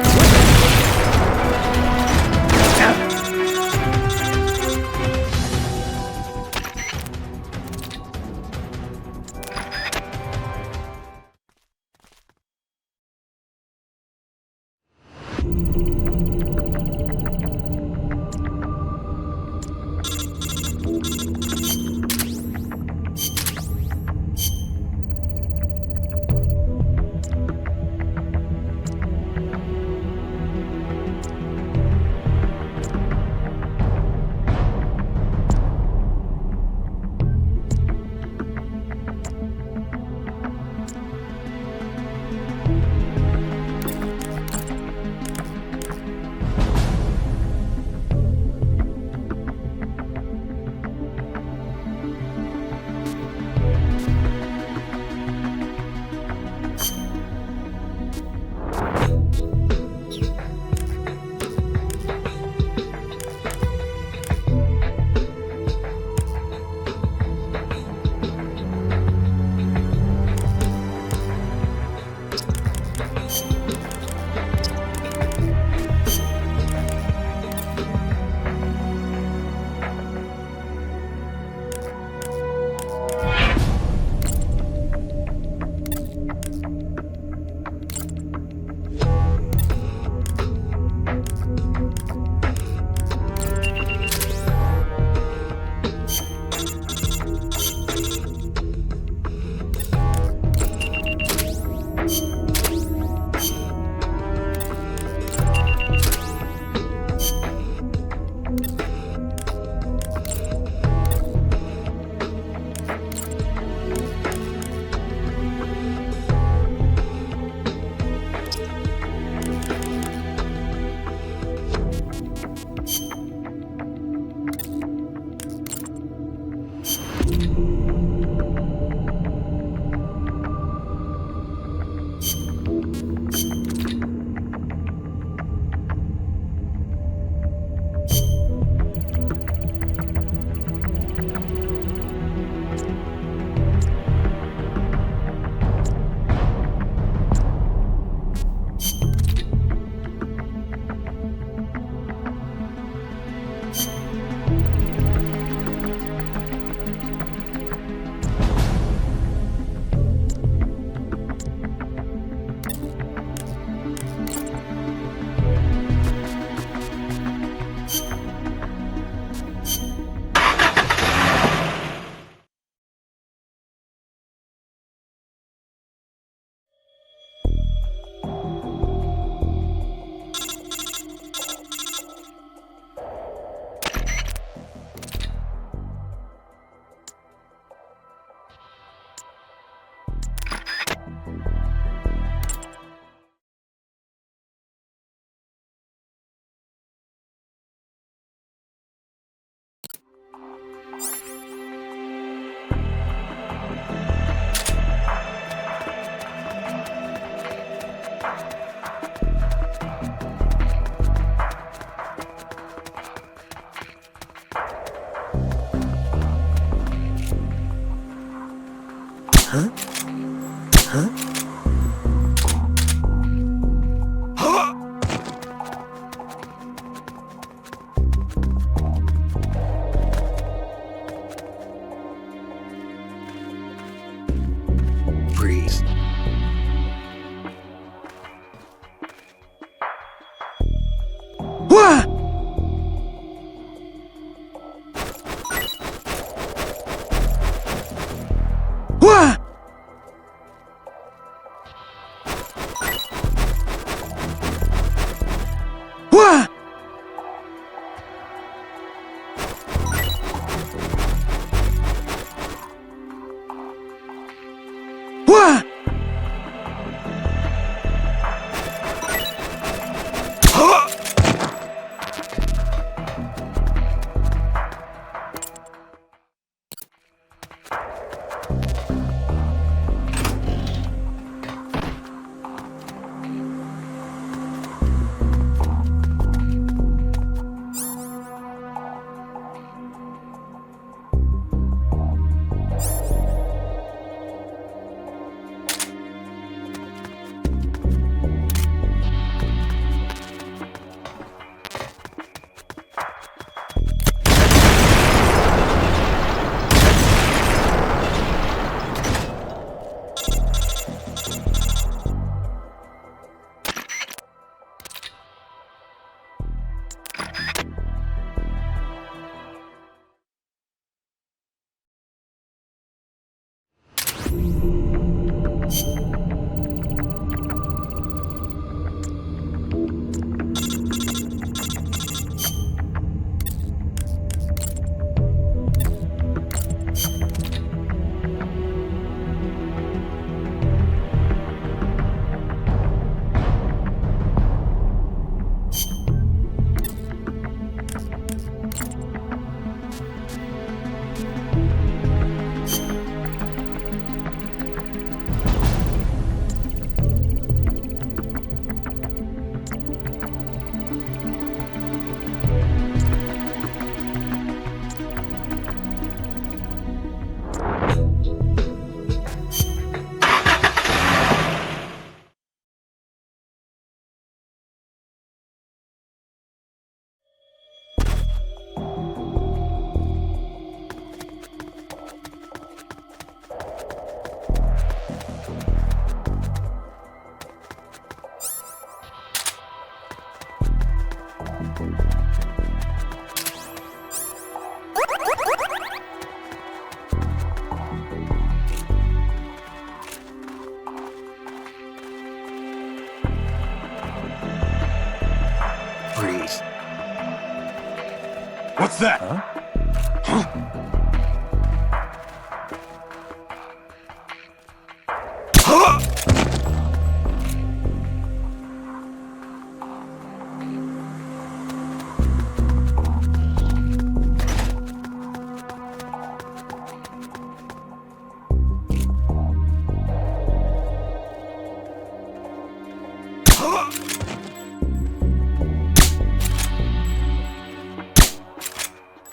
What's that?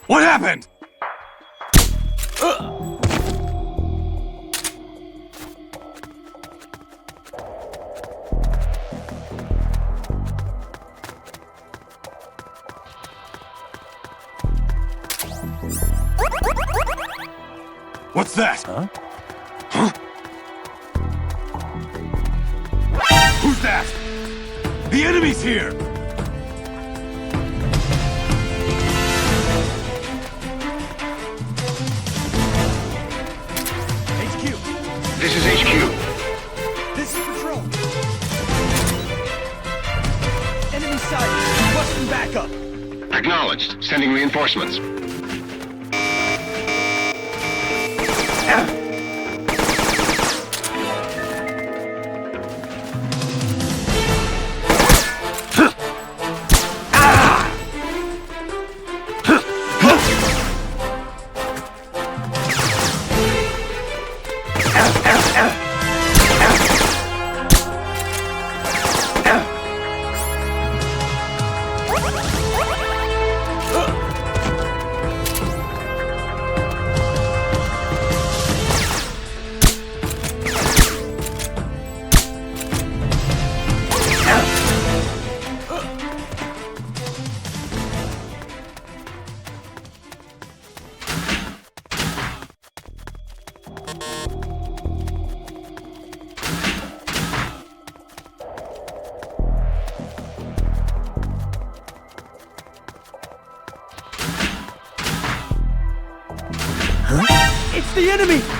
What happened? What's that? Huh? Who's that? The enemy's here! This is HQ. This is Patrol. Enemy side, requesting backup. Acknowledged. Sending reinforcements. The enemy!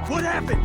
What happened?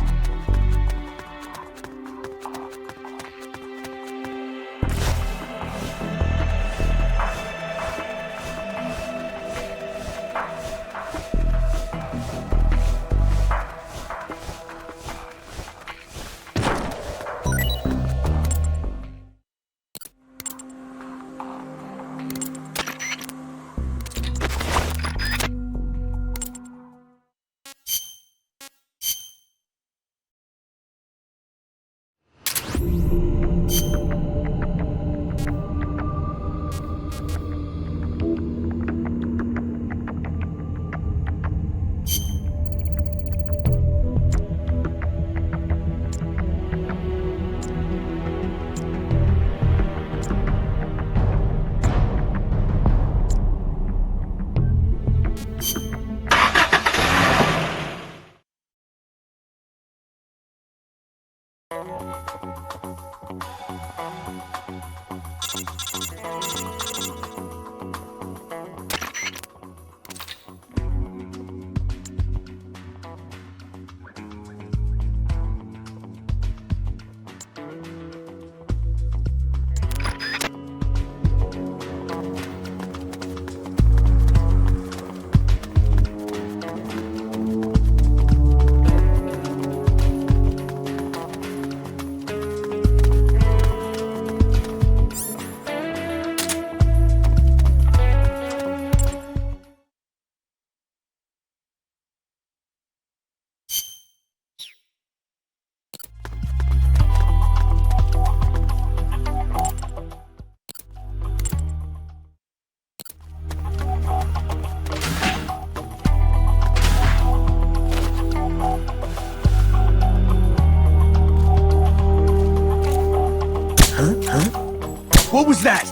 What was that?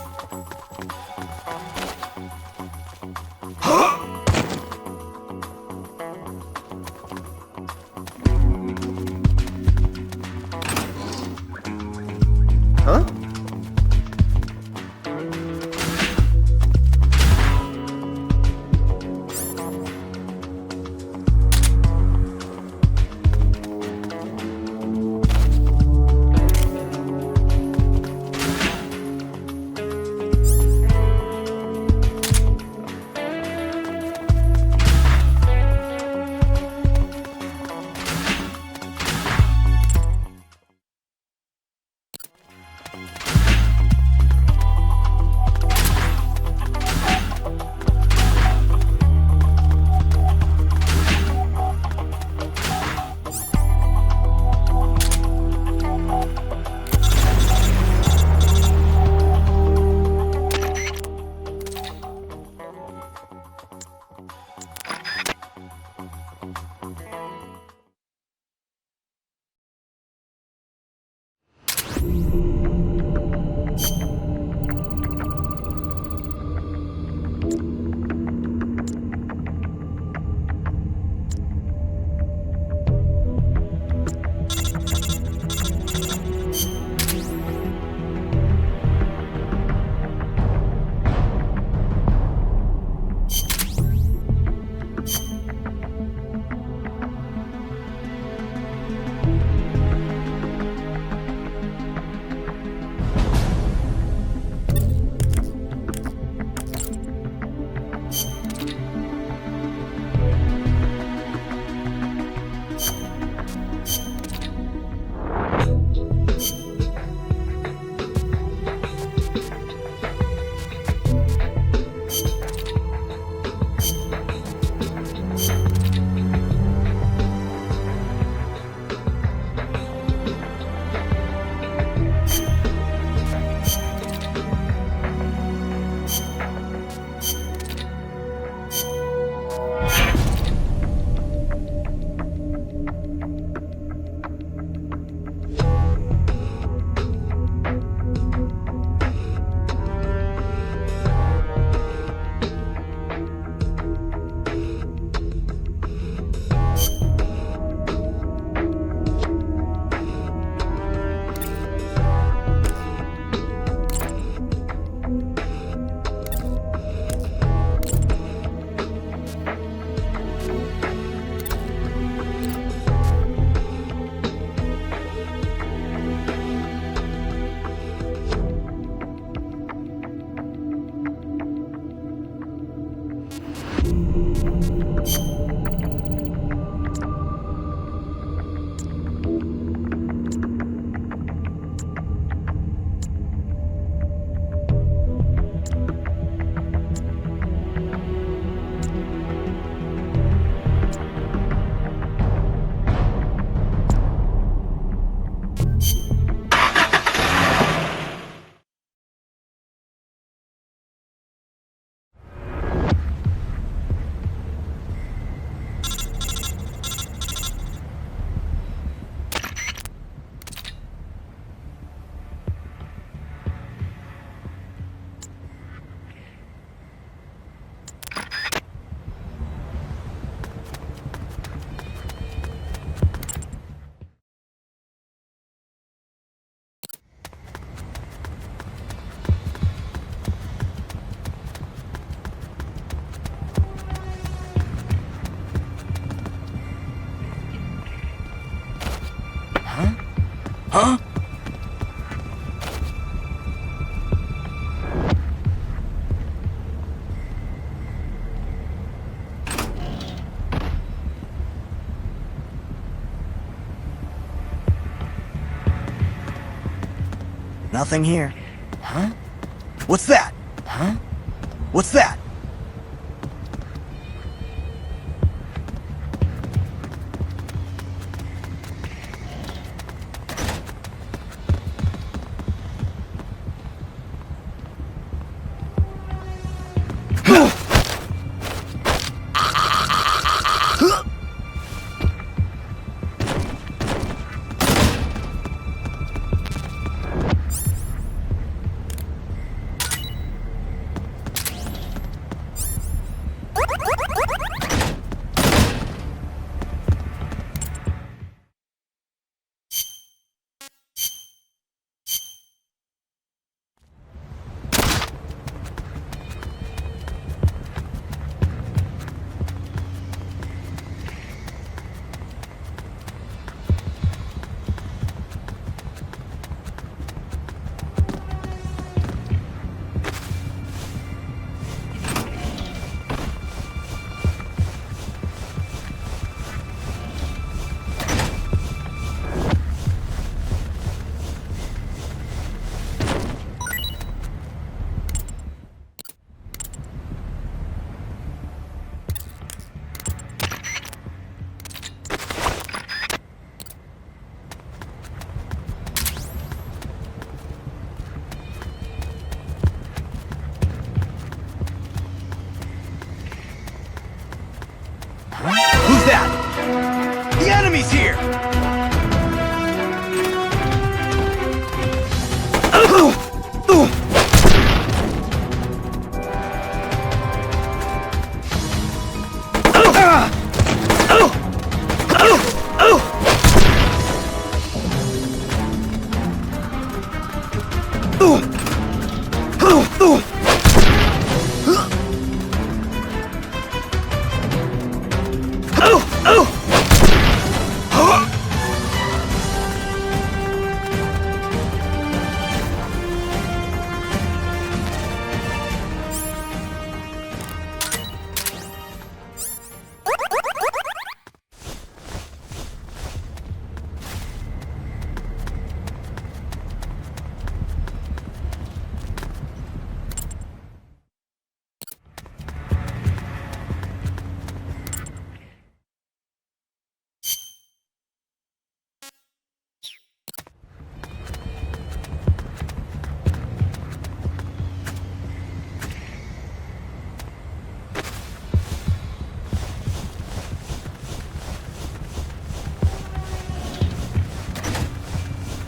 Huh? Huh? Nothing here. Huh? What's that? Huh? What's that? here!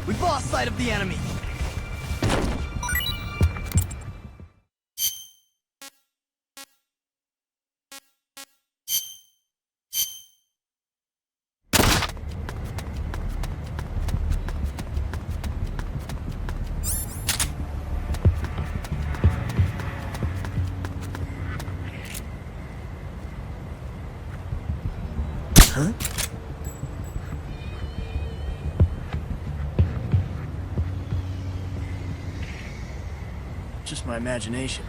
We've lost sight of the enemy. Huh? Just my imagination.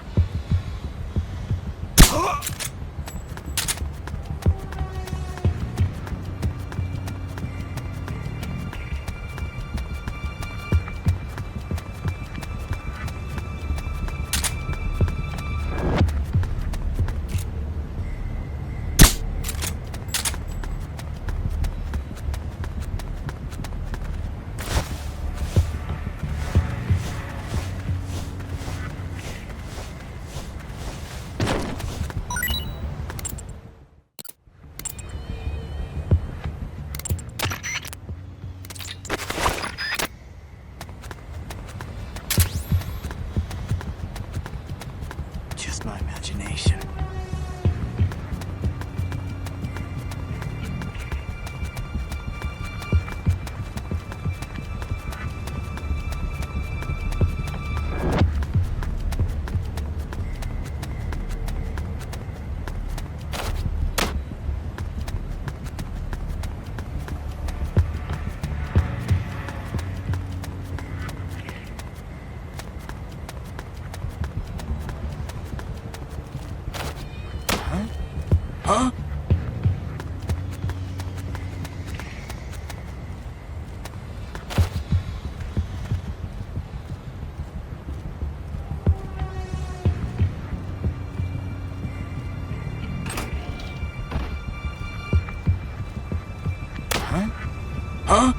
Just my imagination. Huh? Huh? Huh?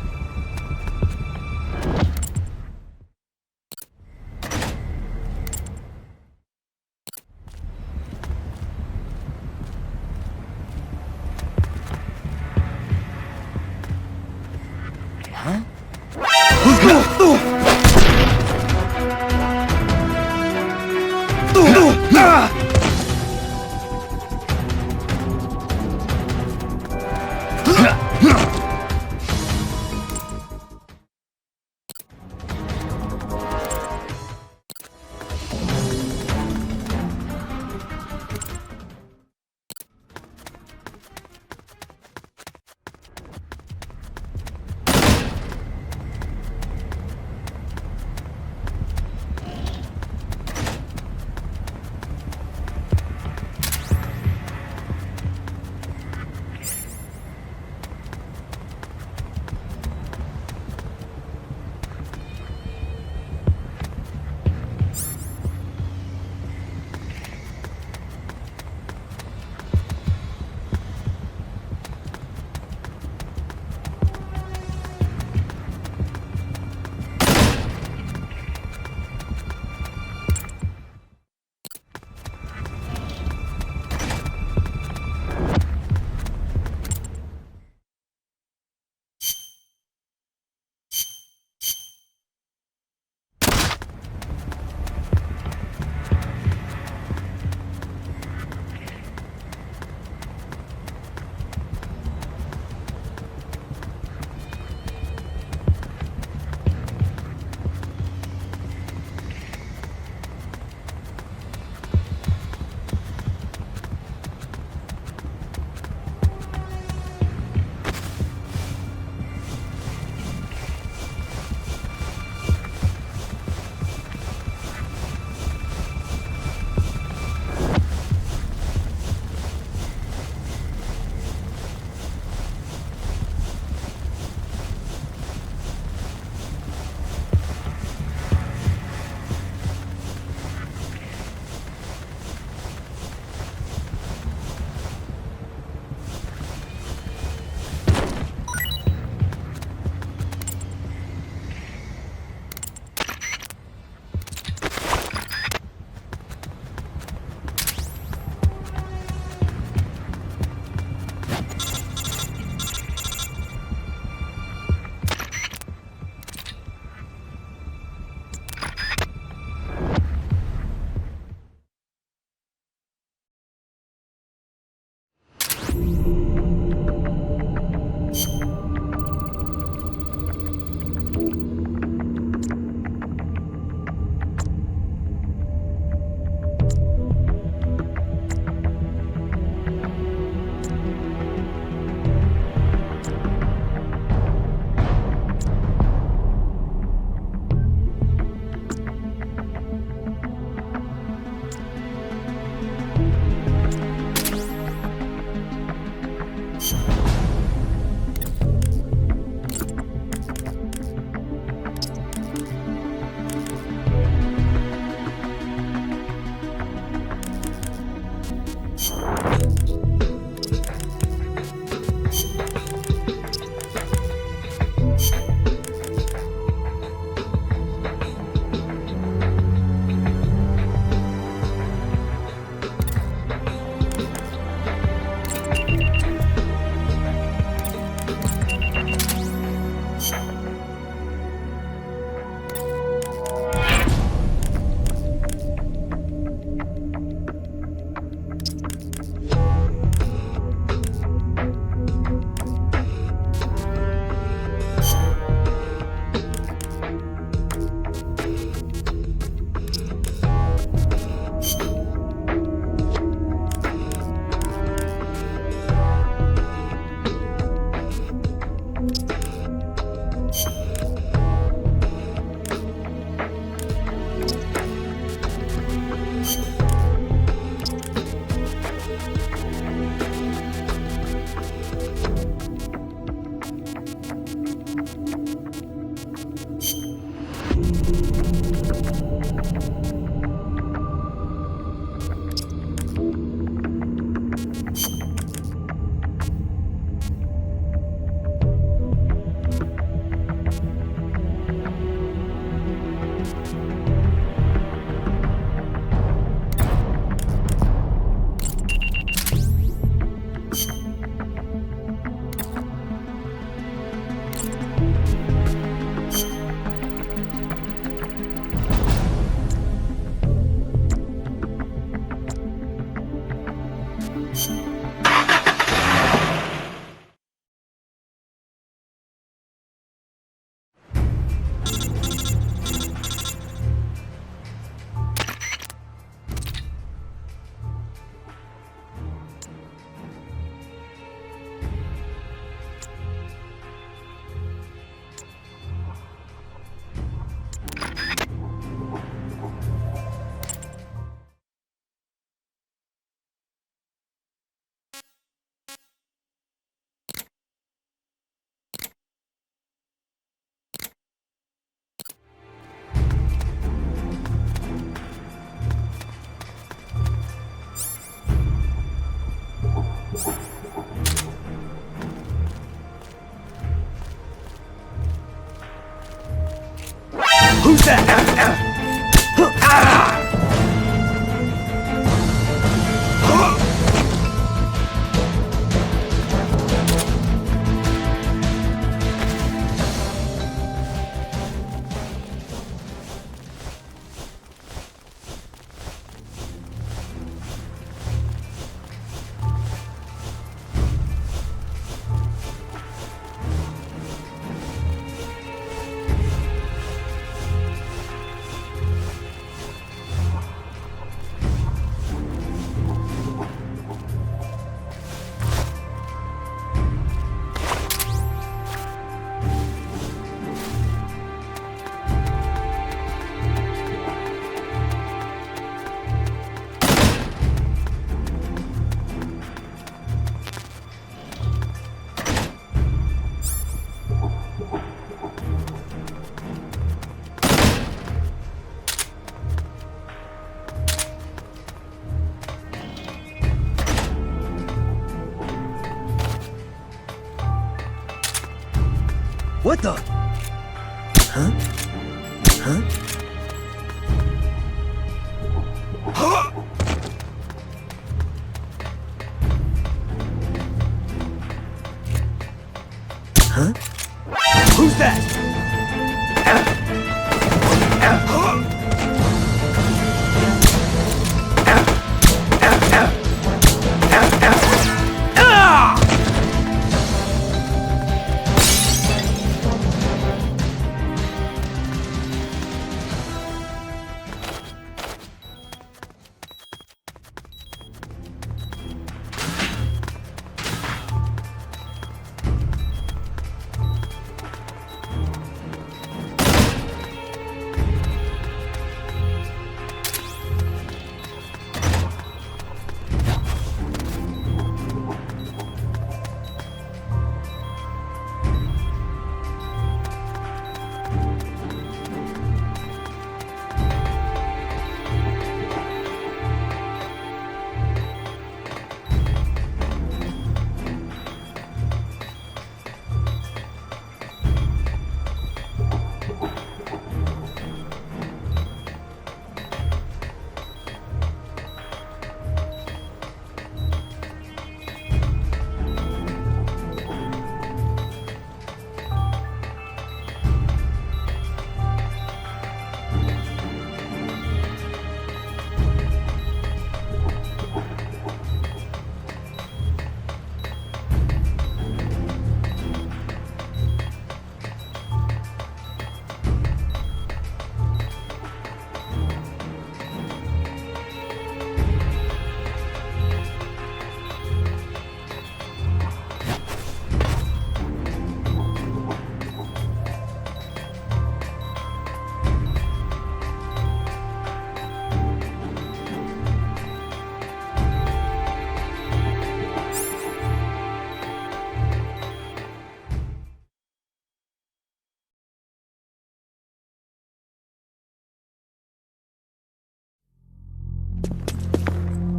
Who's that? What the? Huh? Huh? Huh? Huh? Who's that?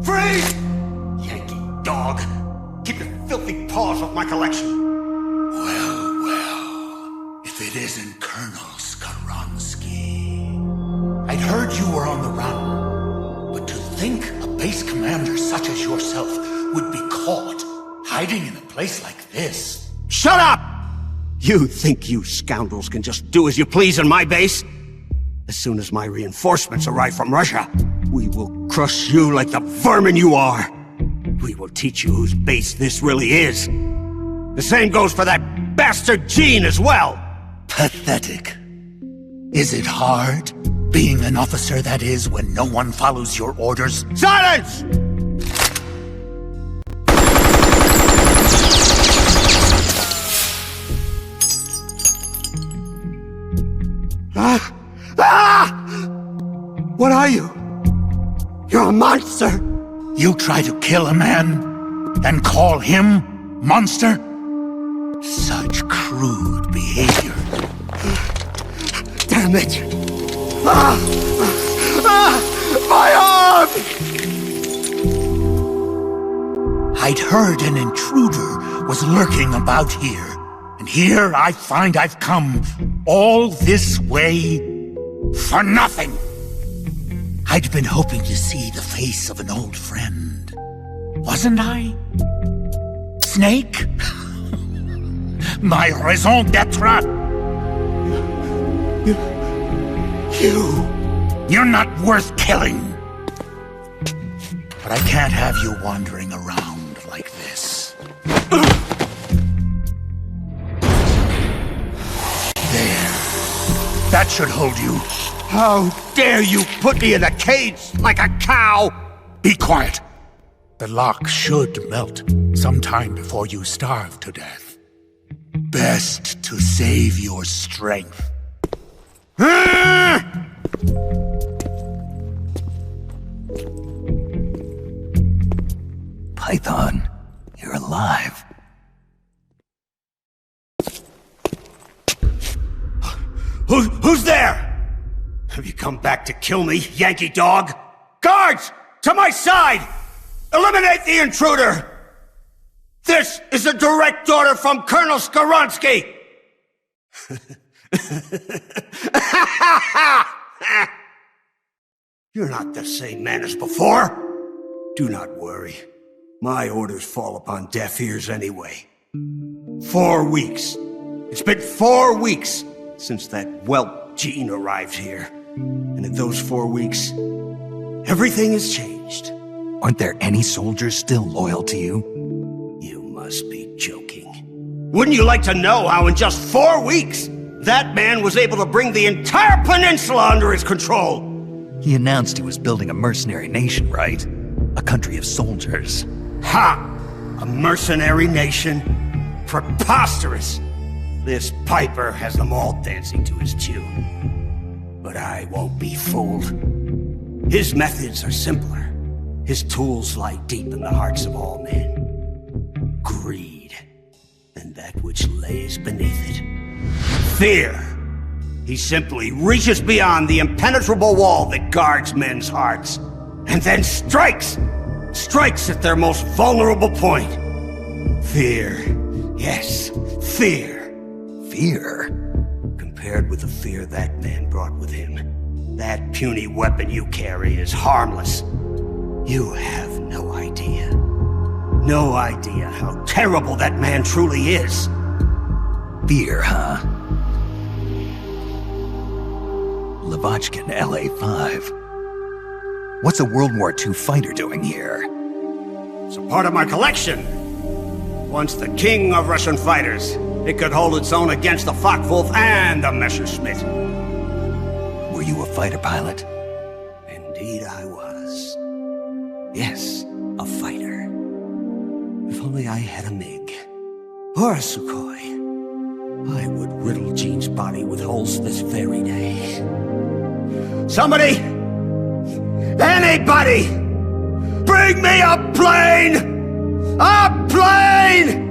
Freeze! Yankee dog! Keep your filthy paws off my collection! Well, if it isn't Colonel Skaronsky. I'd heard you were on the run, but to think a base commander such as yourself would be caught hiding in a place like this. Shut up! You think you scoundrels can just do as you please on my base? As soon as my reinforcements arrive from Russia, we will crush you like the vermin you are. We will teach you whose base this really is. The same goes for that bastard Gene as well. Pathetic. Is it hard, being an officer that is when no one follows your orders? Silence! What are you? You're a monster! You try to kill a man, and call him monster? Such crude behavior. Damn it! My arm! I'd heard an intruder was lurking about here, and here I find I've come all this way for nothing. I'd been hoping to see the face of an old friend. Wasn't I? Snake? My raison d'etre? You're not worth killing. But I can't have you wandering around like this. There. That should hold you. How dare you put me in a cage like a cow! Be quiet. The lock should melt sometime before you starve to death. Best to save your strength. Python, you're alive. Who's there? Have you come back to kill me, Yankee dog? Guards! To my side! Eliminate the intruder! This is a direct order from Colonel Skoronsky! You're not the same man as before. Do not worry. My orders fall upon deaf ears anyway. 4 weeks. It's been 4 weeks since that whelp Gene arrived here. And in those 4 weeks, everything has changed. Aren't there any soldiers still loyal to you? You must be joking. Wouldn't you like to know how in just 4 weeks, that man was able to bring the entire peninsula under his control? He announced he was building a mercenary nation, right? A country of soldiers. Ha! A mercenary nation? Preposterous! This Piper has them all dancing to his tune. But I won't be fooled. His methods are simpler. His tools lie deep in the hearts of all men. Greed, and that which lays beneath it. Fear. He simply reaches beyond the impenetrable wall that guards men's hearts, and then strikes! Strikes at their most vulnerable point. Fear. Yes, fear. Fear? Compared with the fear that man brought with him, that puny weapon you carry is harmless. You have no idea. No idea how terrible that man truly is. Fear, huh? Lavochkin, LA-5. What's a World War II fighter doing here? It's a part of my collection. Once the king of Russian fighters, it could hold its own against the Focke-Wulf and the Messerschmitt. Were you a fighter pilot? Indeed I was. Yes, a fighter. If only I had a MiG. Or a Sukhoi. I would riddle Gene's body with holes this very day. Somebody! Anybody! Bring me a plane! A plane!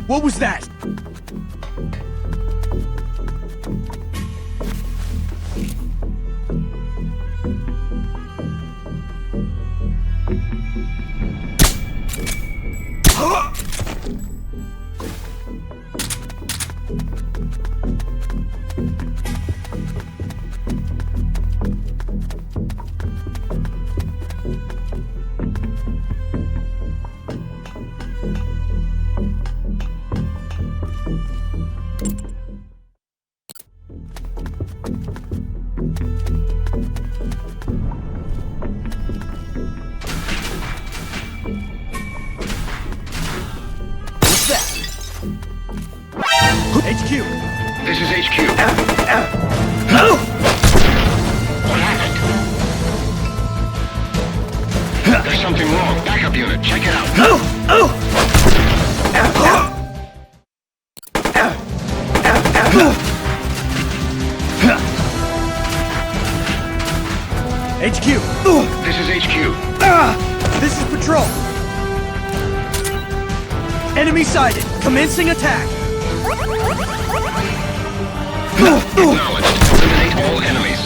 What was that? HQ! This is HQ. What happened? There's something wrong. Backup unit, check it out. HQ! This is HQ. This is Patrol. Enemy sighted. Commencing attack. Acknowledged. Eliminate all enemies.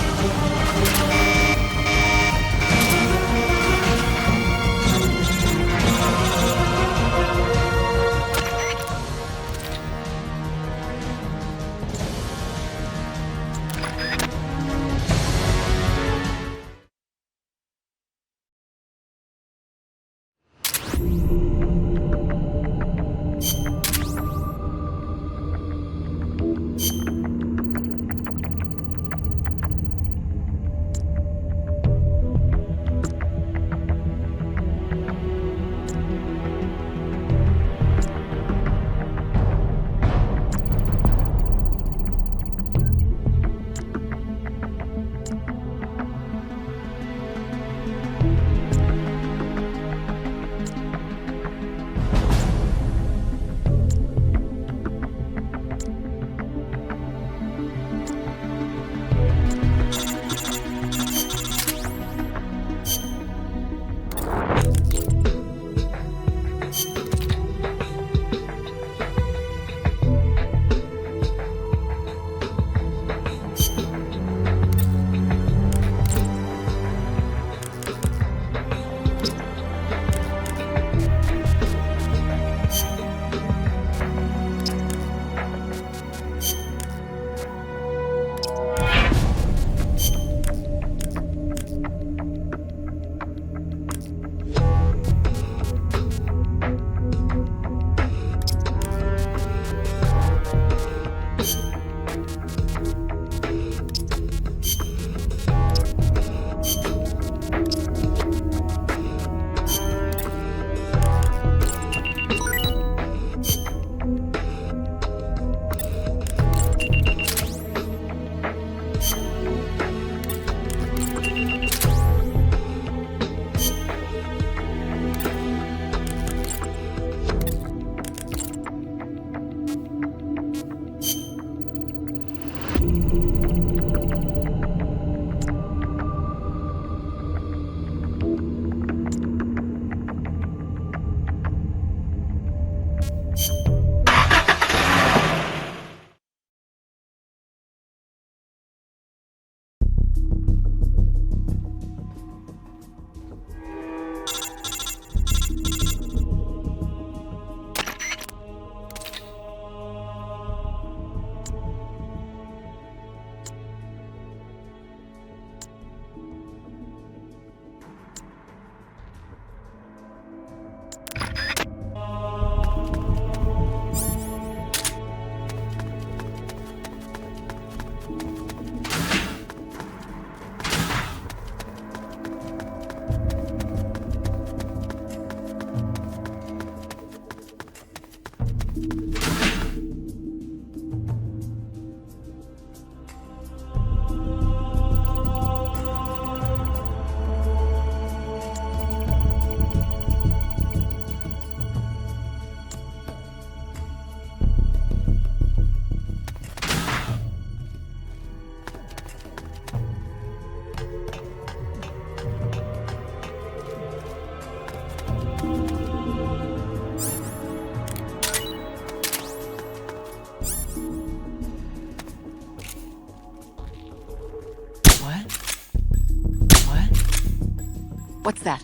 What's that?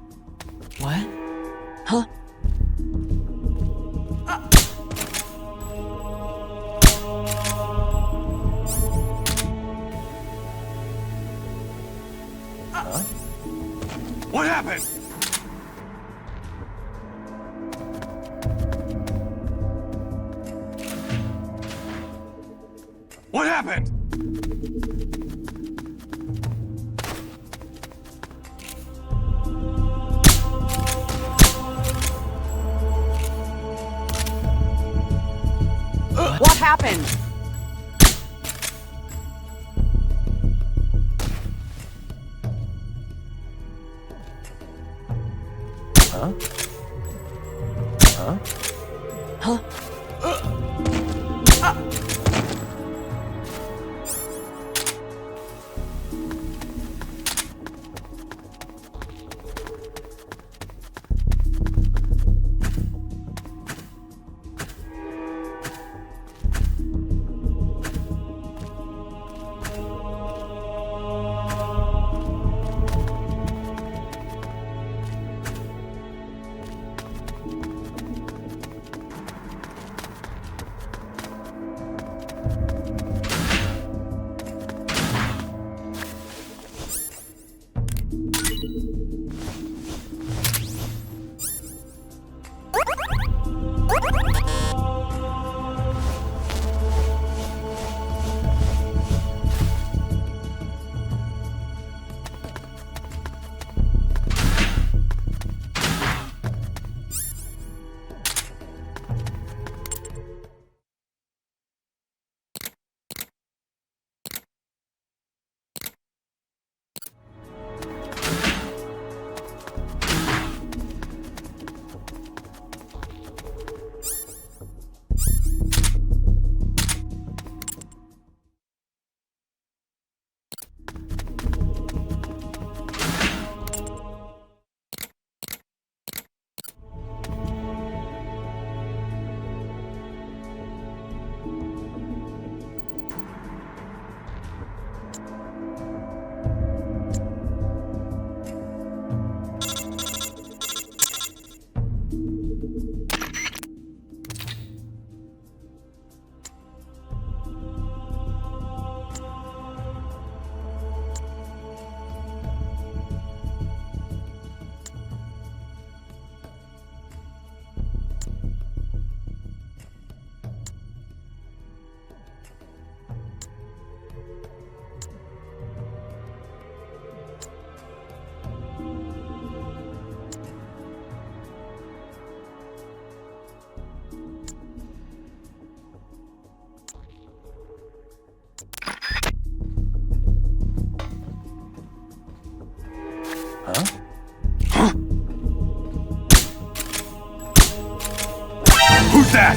What? Huh? What happened? What happened? What happened? Huh? Huh? Huh? Who's that?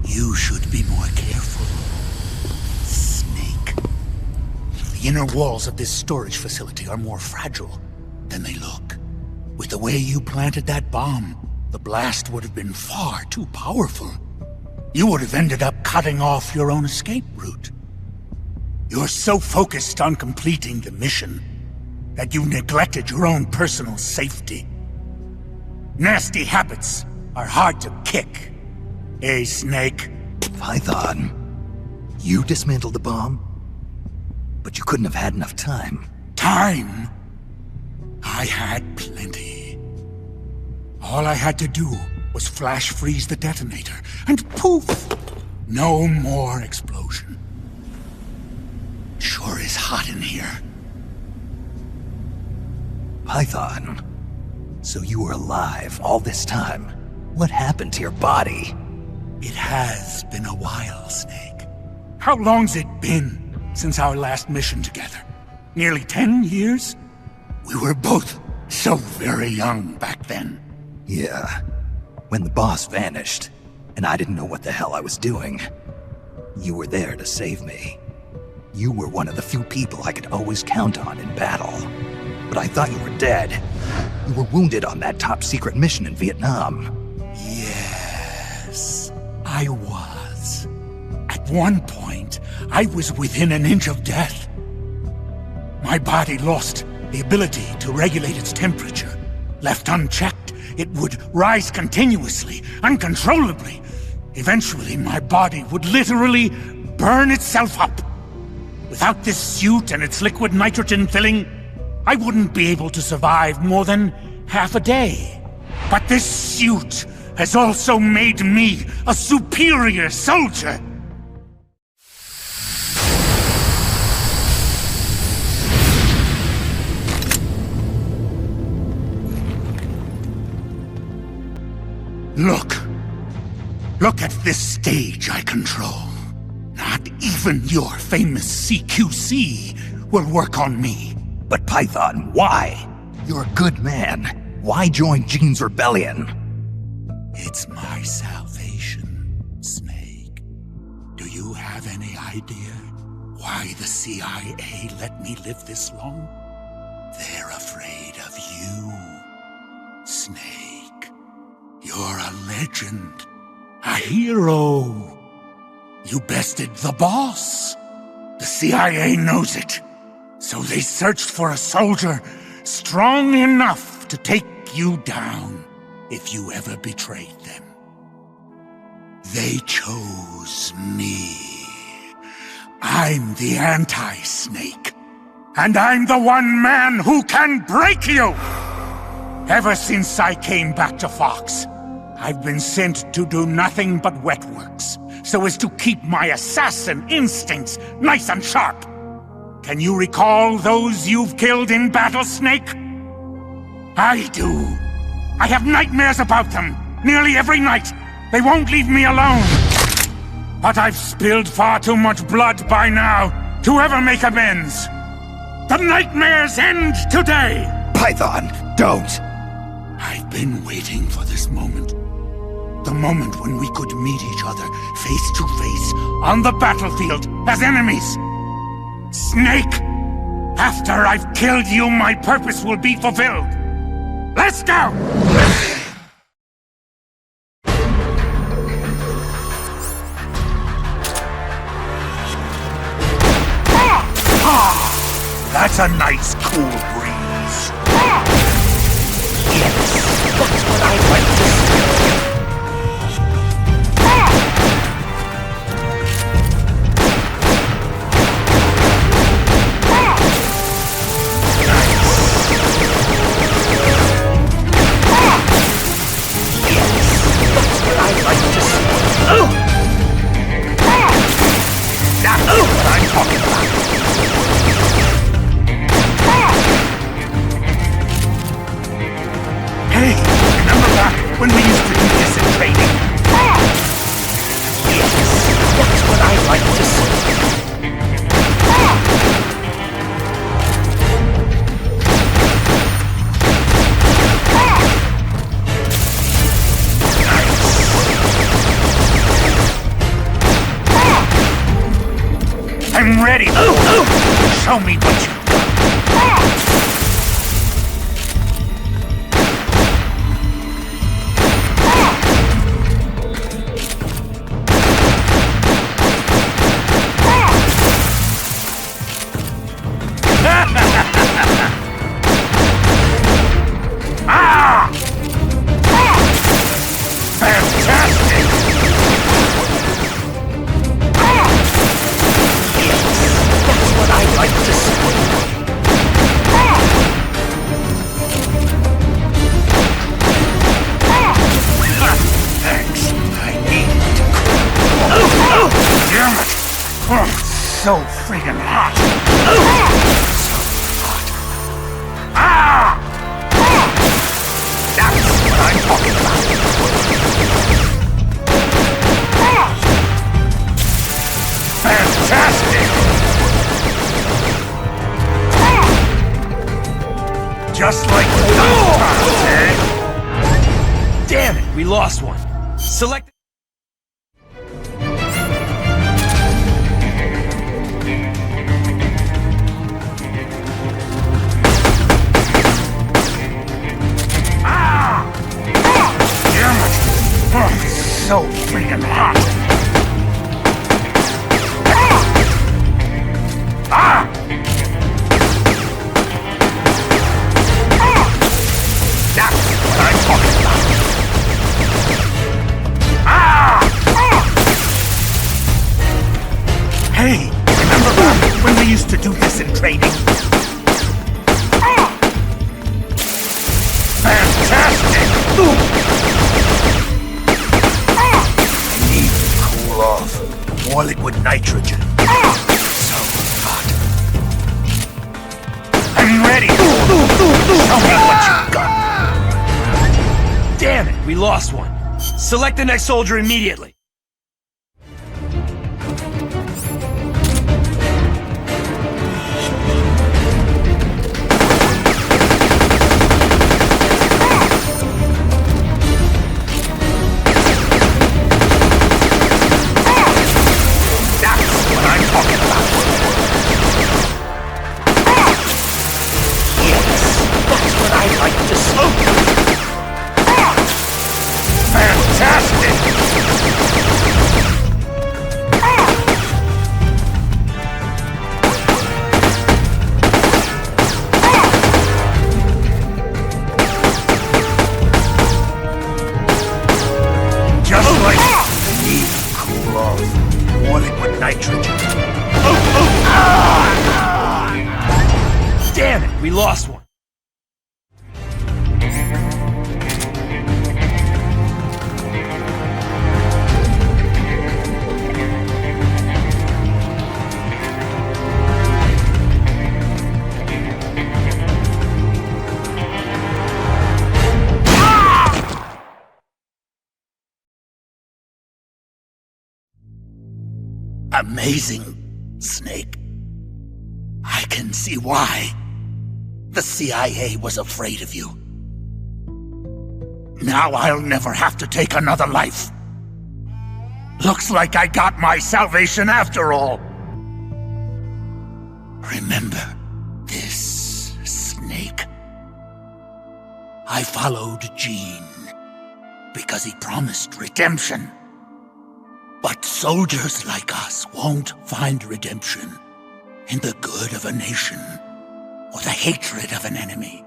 You should be more careful, Snake. The inner walls of this storage facility are more fragile than they look. With the way you planted that bomb, the blast would have been far too powerful. You would have ended up cutting off your own escape route. You're so focused on completing the mission that you neglected your own personal safety. Nasty habits are hard to kick. Eh, Snake? Python, you dismantled the bomb, but you couldn't have had enough time. Time? I had plenty. All I had to do was flash freeze the detonator, and poof! No more explosion. Sure is hot in here. Python, so you were alive all this time. What happened to your body? It has been a while, Snake. How long's it been since our last mission together? Nearly 10 years? We were both so very young back then. Yeah. When the boss vanished, and I didn't know what the hell I was doing, you were there to save me. You were one of the few people I could always count on in battle. But I thought you were dead. You were wounded on that top-secret mission in Vietnam. Yes, I was. At one point, I was within an inch of death. My body lost the ability to regulate its temperature. Left unchecked, it would rise continuously, uncontrollably. Eventually, my body would literally burn itself up. Without this suit and its liquid nitrogen filling, I wouldn't be able to survive more than half a day. But this suit has also made me a superior soldier. Look at this stage I control. Not even your famous CQC will work on me. But Python, why? You're a good man. Why join Gene's rebellion? It's my salvation, Snake. Do you have any idea why the CIA let me live this long? They're afraid of you, Snake. You're a legend, a hero, You bested the boss. The CIA knows it. So they searched for a soldier strong enough to take you down if you ever betrayed them. They chose me. I'm the anti-Snake. And I'm the one man who can break you! Ever since I came back to Fox, I've been sent to do nothing but wet works, so as to keep my assassin instincts nice and sharp. Can you recall those you've killed in battle, Snake? I do. I have nightmares about them, nearly every night. They won't leave me alone. But I've spilled far too much blood by now to ever make amends. The nightmares end today! Python, don't! I've been waiting for this moment. The moment when we could meet each other face to face on the battlefield as enemies. Snake! After I've killed you, my purpose will be fulfilled. Let's go! That's a nice cool breeze. Yes, that's what I'd like to see. When we used to do this in training. Yes, that's what I'd like to see. Nice. I'm ready. Show me what you got. So friggin' hot! So hot! Ah! That's what I'm talking about! Fantastic! Just like those times, eh? Damn it, we lost one. Select. So freaking hot! Ah! That's what I'm talking about! Ah! Hey, remember back when we used to do this in training? Fantastic! Off. More liquid nitrogen. So hot. I'm ready. Show me what you got. Damn it, we lost one. Select the next soldier immediately. Fantastic! nitrogen. Damn it, we lost one. Amazing, Snake. I can see why the CIA was afraid of you. Now I'll never have to take another life. Looks like I got my salvation after all. Remember this, Snake. I followed Gene because he promised redemption. But soldiers like us won't find redemption in the good of a nation or the hatred of an enemy.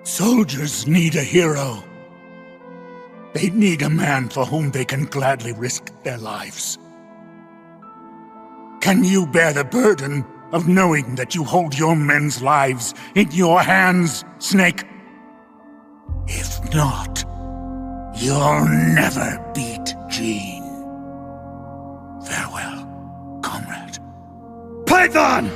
Soldiers need a hero. They need a man for whom they can gladly risk their lives. Can you bear the burden of knowing that you hold your men's lives in your hands, Snake? If not, you'll never beat Gene. Farewell, comrade. Python!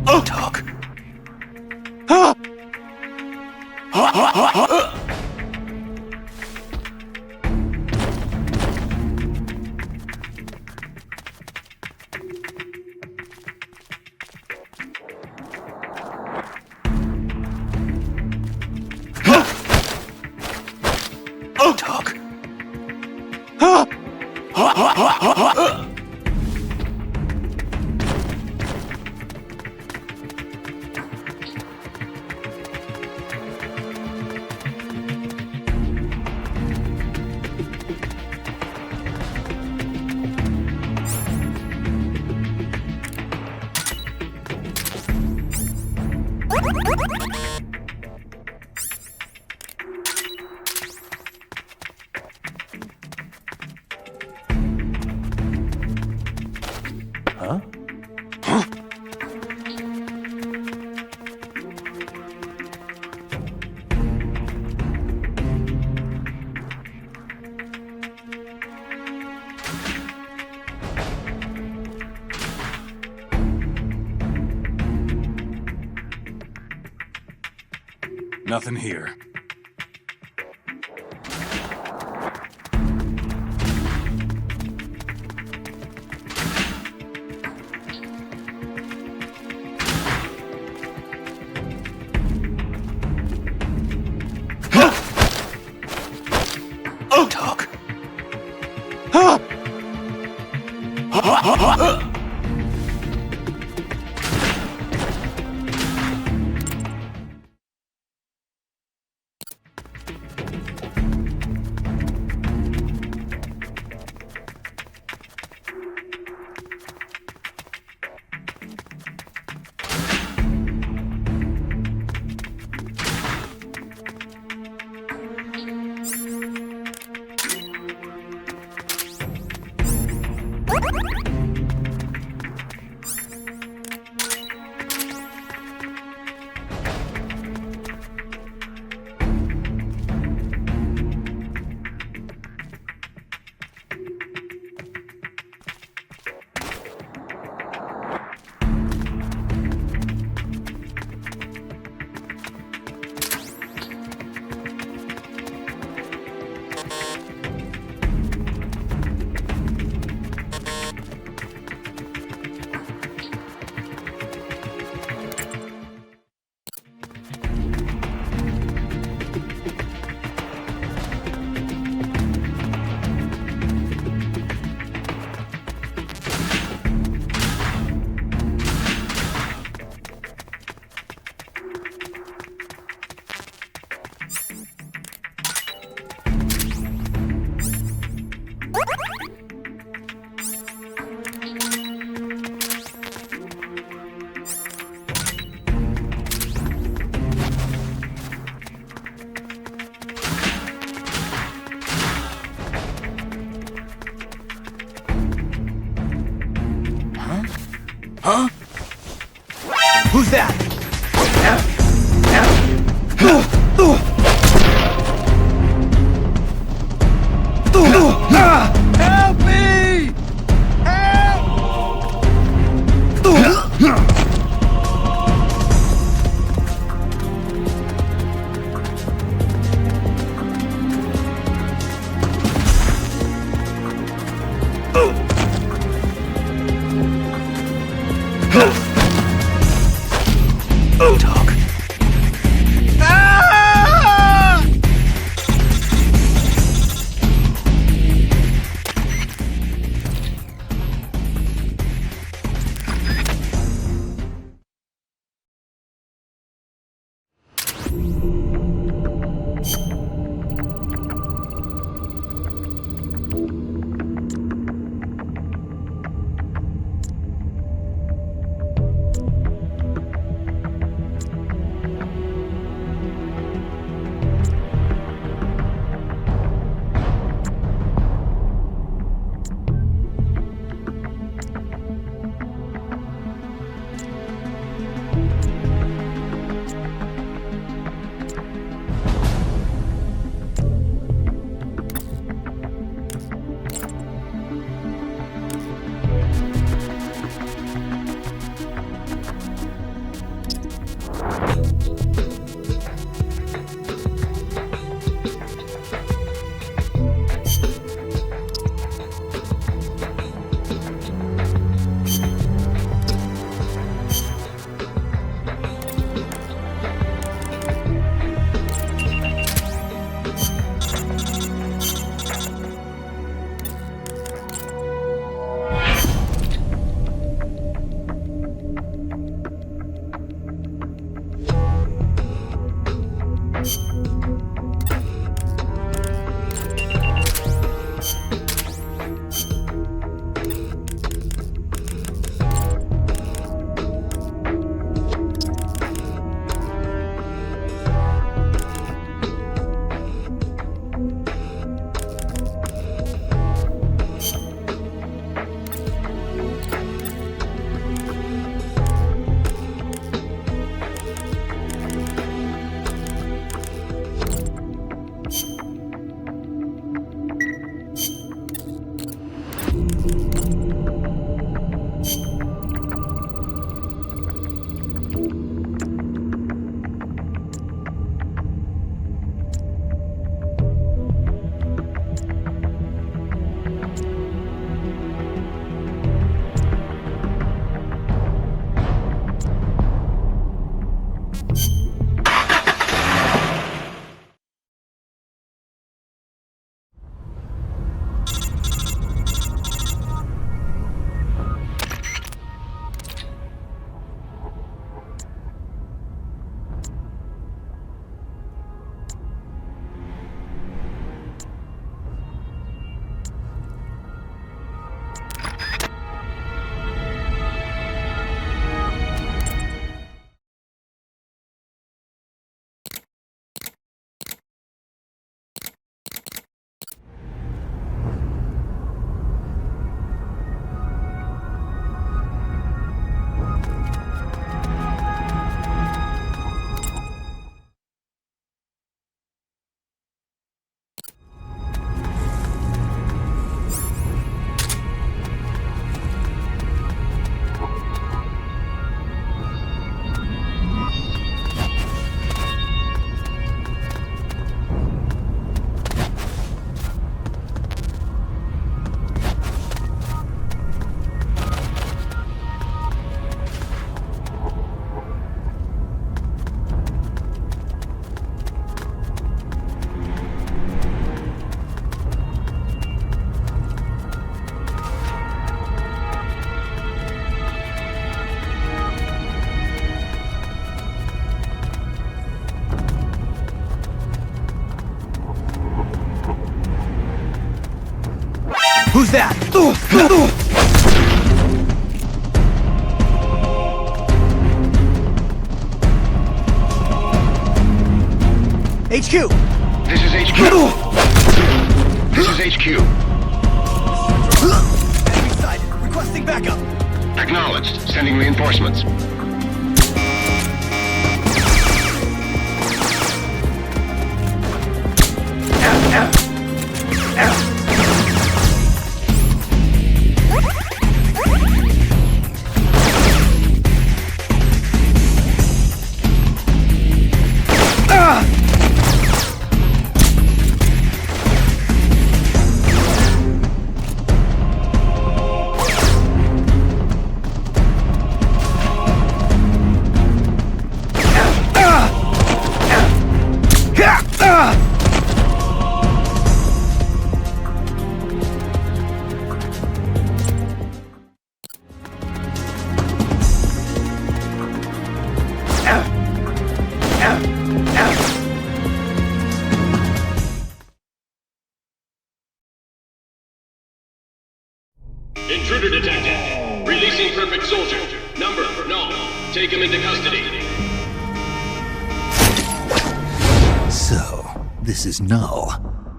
Talk. Talk. Huh? Nothing here. Talk. Huh? Who's that? Help me! Talk. that! HQ! This is HQ. This is HQ. Enemy sighted. Requesting backup. Acknowledged. Sending reinforcements. Intruder detected. Releasing perfect soldier. Number, Null. Take him into custody. So, this is Null,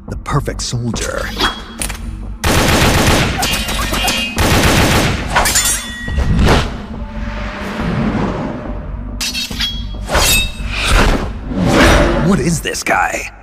the perfect soldier. What is this guy?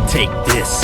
Take this.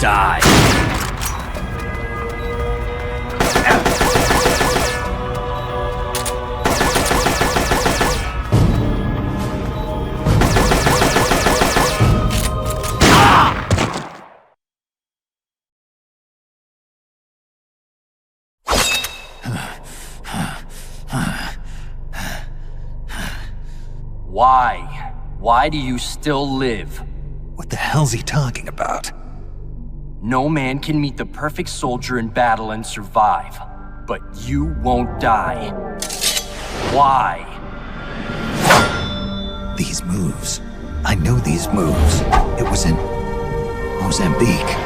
Die. Why? Why do you still live? What the hell's he talking about? No man can meet the perfect soldier in battle and survive. But you won't die. Why? These moves. I know these moves. It was in Mozambique.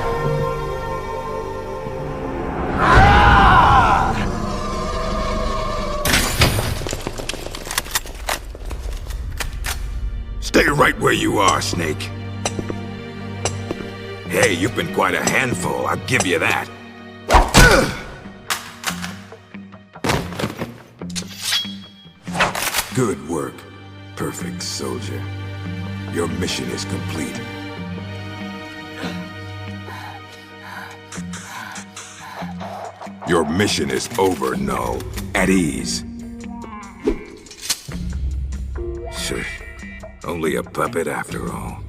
Stay right where you are, Snake. Hey, you've been quite a handful, I'll give you that. Good work, perfect soldier. Your mission is complete. Your mission is over, Null. At ease. Sure. Only a puppet after all.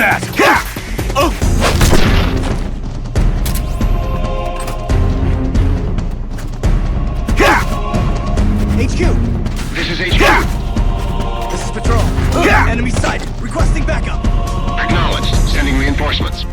that? HQ! This is HQ. This is Patrol. Enemy sighted. Requesting backup. Acknowledged. Sending reinforcements.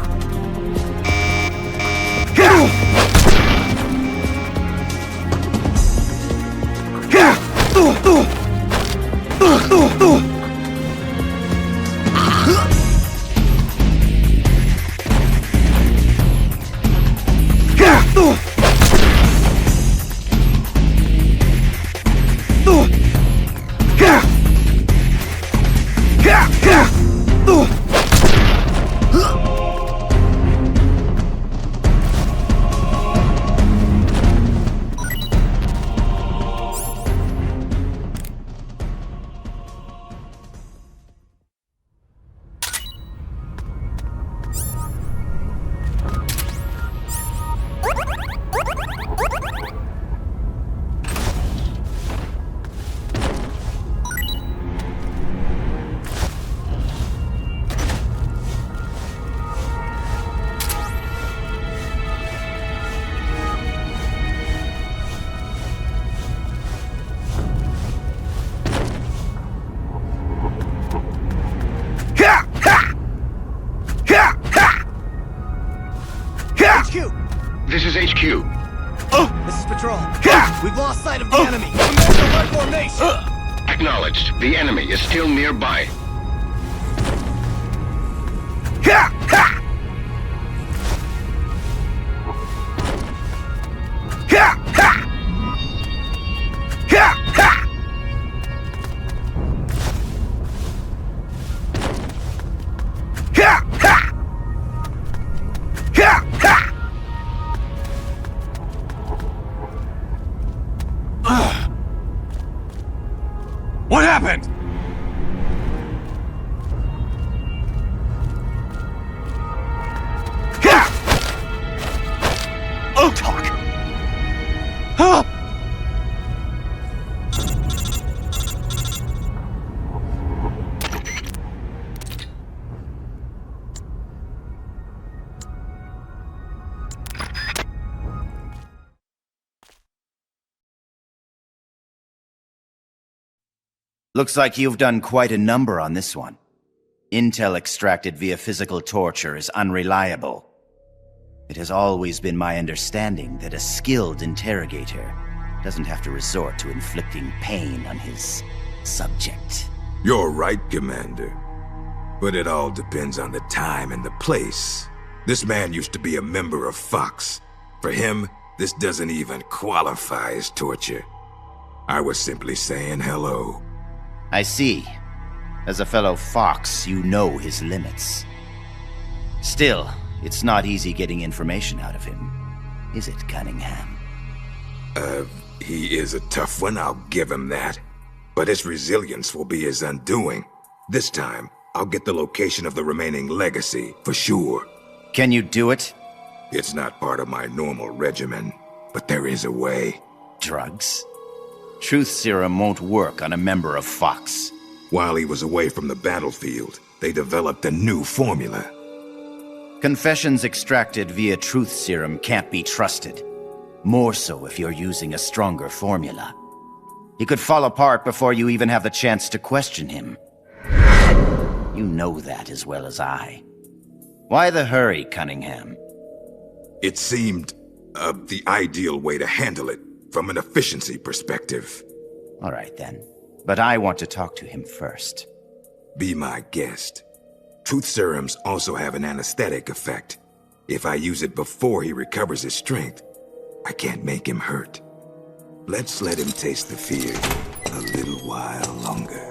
This is HQ. This is Patrol. We've lost sight of the enemy. Command alert formation. Acknowledged. The enemy is still nearby. What happened? Oh, talk. Huh? Looks like you've done quite a number on this one. Intel extracted via physical torture is unreliable. It has always been my understanding that a skilled interrogator doesn't have to resort to inflicting pain on his subject. You're right, Commander. But it all depends on the time and the place. This man used to be a member of Fox. For him, this doesn't even qualify as torture. I was simply saying hello. I see. As a fellow Fox, you know his limits. Still, it's not easy getting information out of him, is it, Cunningham? He is a tough one, I'll give him that. But his resilience will be his undoing. This time, I'll get the location of the remaining legacy, for sure. Can you do it? It's not part of my normal regimen, but there is a way. Drugs? Truth serum won't work on a member of Fox. While he was away from the battlefield, they developed a new formula. Confessions extracted via truth serum can't be trusted. More so if you're using a stronger formula. He could fall apart before you even have the chance to question him. You know that as well as I. Why the hurry, Cunningham? It seemed the ideal way to handle it, from an efficiency perspective. All right, then. But I want to talk to him first. Be my guest. Truth serums also have an anesthetic effect. If I use it before he recovers his strength, I can't make him hurt. Let's let him taste the fear a little while longer.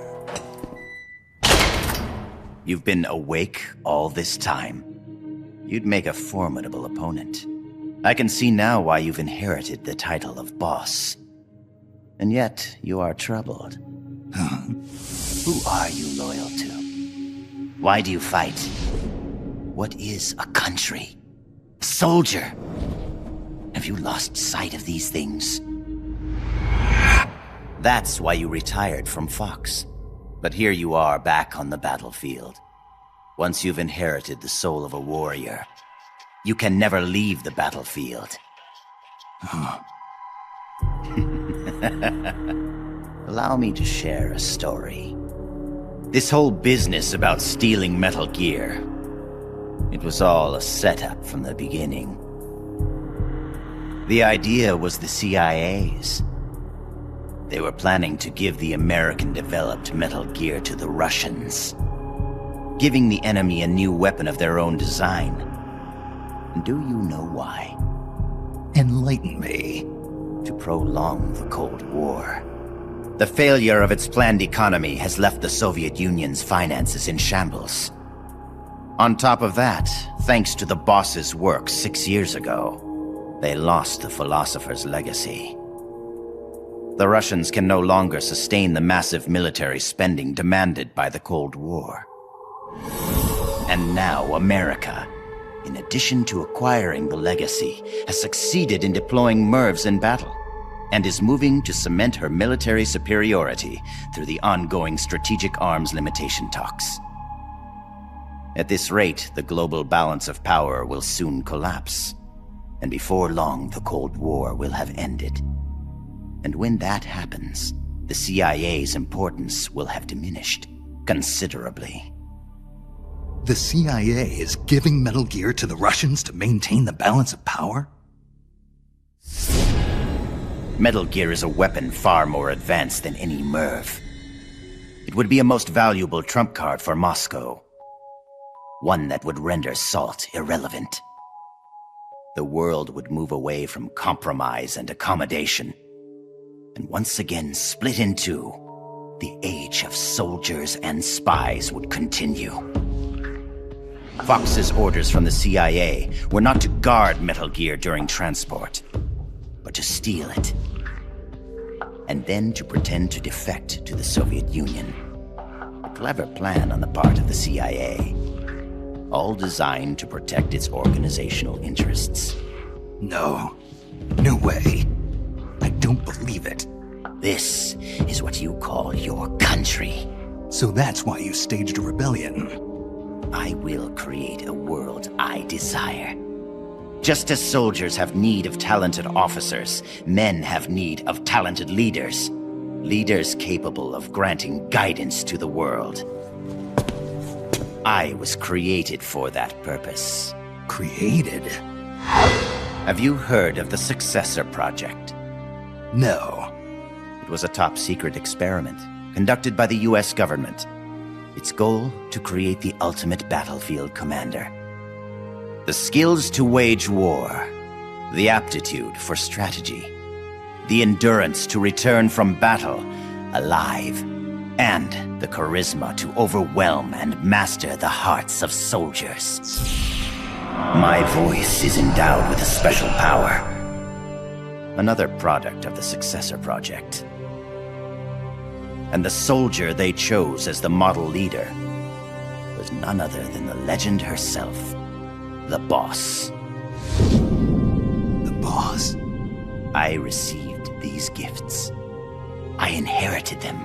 You've been awake all this time. You'd make a formidable opponent. I can see now why you've inherited the title of boss. And yet, you are troubled. Who are you loyal to? Why do you fight? What is a country? A soldier? Have you lost sight of these things? That's why you retired from Fox. But here you are back on the battlefield. Once you've inherited the soul of a warrior, you can never leave the battlefield. Allow me to share a story. This whole business about stealing Metal Gear, it was all a setup from the beginning. The idea was the CIA's. They were planning to give the American-developed Metal Gear to the Russians, giving the enemy a new weapon of their own design. And do you know why? Enlighten me. To prolong the Cold War. The failure of its planned economy has left the Soviet Union's finances in shambles. On top of that, thanks to the boss's work 6 years ago, they lost the philosopher's legacy. The Russians can no longer sustain the massive military spending demanded by the Cold War. And now America, in addition to acquiring the legacy, has succeeded in deploying MIRVs in battle, and is moving to cement her military superiority through the ongoing strategic arms limitation talks. At this rate, the global balance of power will soon collapse, and before long the Cold War will have ended. And when that happens, the CIA's importance will have diminished considerably. The CIA is giving Metal Gear to the Russians to maintain the balance of power? Metal Gear is a weapon far more advanced than any MIRV. It would be a most valuable trump card for Moscow. One that would render SALT irrelevant. The world would move away from compromise and accommodation, and once again split in two. The age of soldiers and spies would continue. Fox's orders from the CIA were not to guard Metal Gear during transport, but to steal it, and then to pretend to defect to the Soviet Union. A clever plan on the part of the CIA, all designed to protect its organizational interests. No. No way. I don't believe it. This is what you call your country. So that's why you staged a rebellion. I will create a world I desire. Just as soldiers have need of talented officers, men have need of talented leaders. Leaders capable of granting guidance to the world. I was created for that purpose. Created? Have you heard of the Successor Project? No. It was a top-secret experiment conducted by the US government. Its goal, to create the ultimate battlefield commander. The skills to wage war, the aptitude for strategy, the endurance to return from battle alive, and the charisma to overwhelm and master the hearts of soldiers. My voice is endowed with a special power. Another product of the Successor Project. And the soldier they chose as the model leader was none other than the legend herself. The Boss. The Boss? I received these gifts. I inherited them.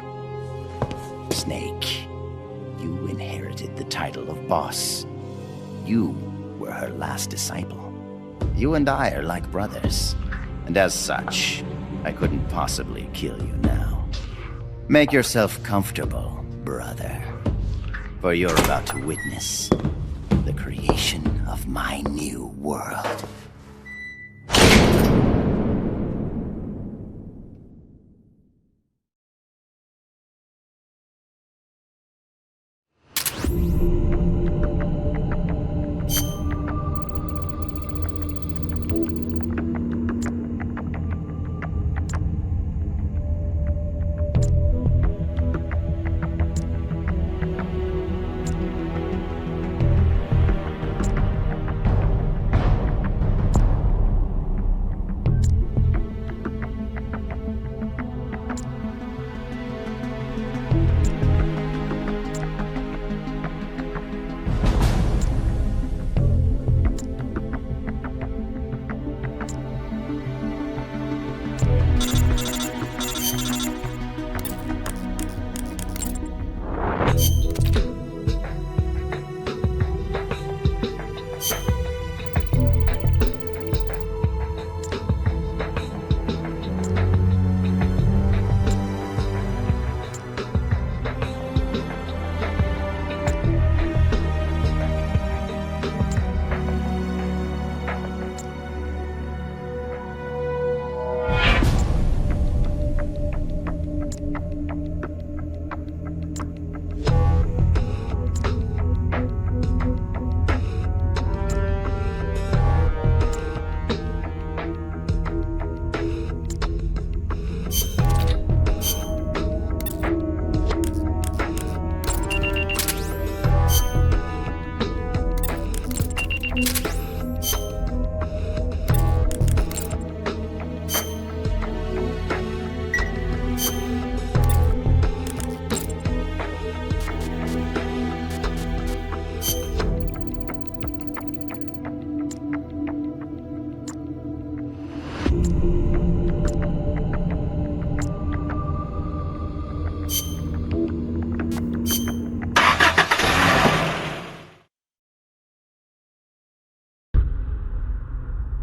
Snake, you inherited the title of Boss. You were her last disciple. You and I are like brothers, and as such, I couldn't possibly kill you now. Make yourself comfortable, brother, for you're about to witness the creation of my new world.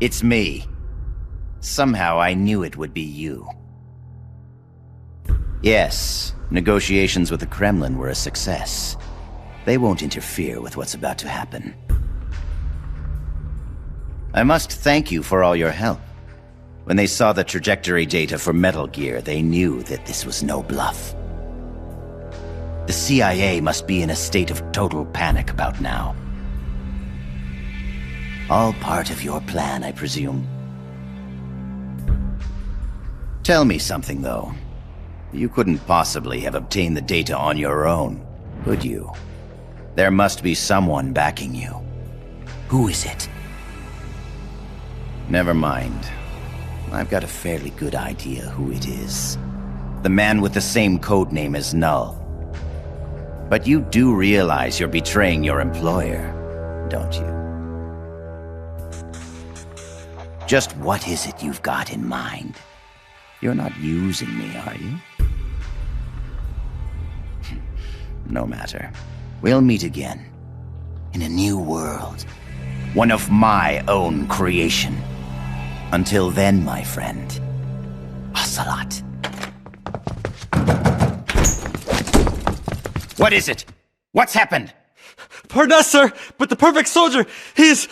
It's me. Somehow I knew it would be you. Yes, negotiations with the Kremlin were a success. They won't interfere with what's about to happen. I must thank you for all your help. When they saw the trajectory data for Metal Gear, they knew that this was no bluff. The CIA must be in a state of total panic about now. All part of your plan, I presume. Tell me something, though. You couldn't possibly have obtained the data on your own, could you? There must be someone backing you. Who is it? Never mind. I've got a fairly good idea who it is. The man with the same codename as Null. But you do realize you're betraying your employer, don't you? Just what is it you've got in mind? You're not using me, are you? No matter. We'll meet again. In a new world. One of my own creation. Until then, my friend. Ocelot. What is it? What's happened? Pardon us, sir, but the perfect soldier, he's...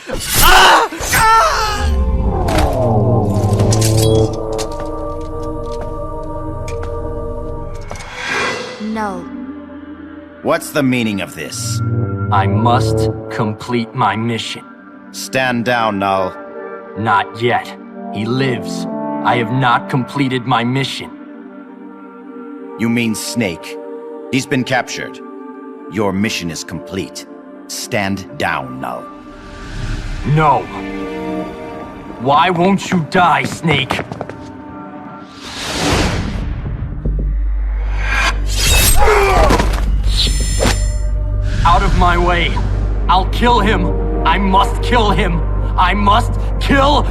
No. What's the meaning of this? I must complete my mission. Stand down, Null. Not yet. He lives. I have not completed my mission. You mean Snake? He's been captured. Your mission is complete. Stand down, Null. No. Why won't you die, Snake? Out of my way. I'll kill him. I must kill him. I must kill...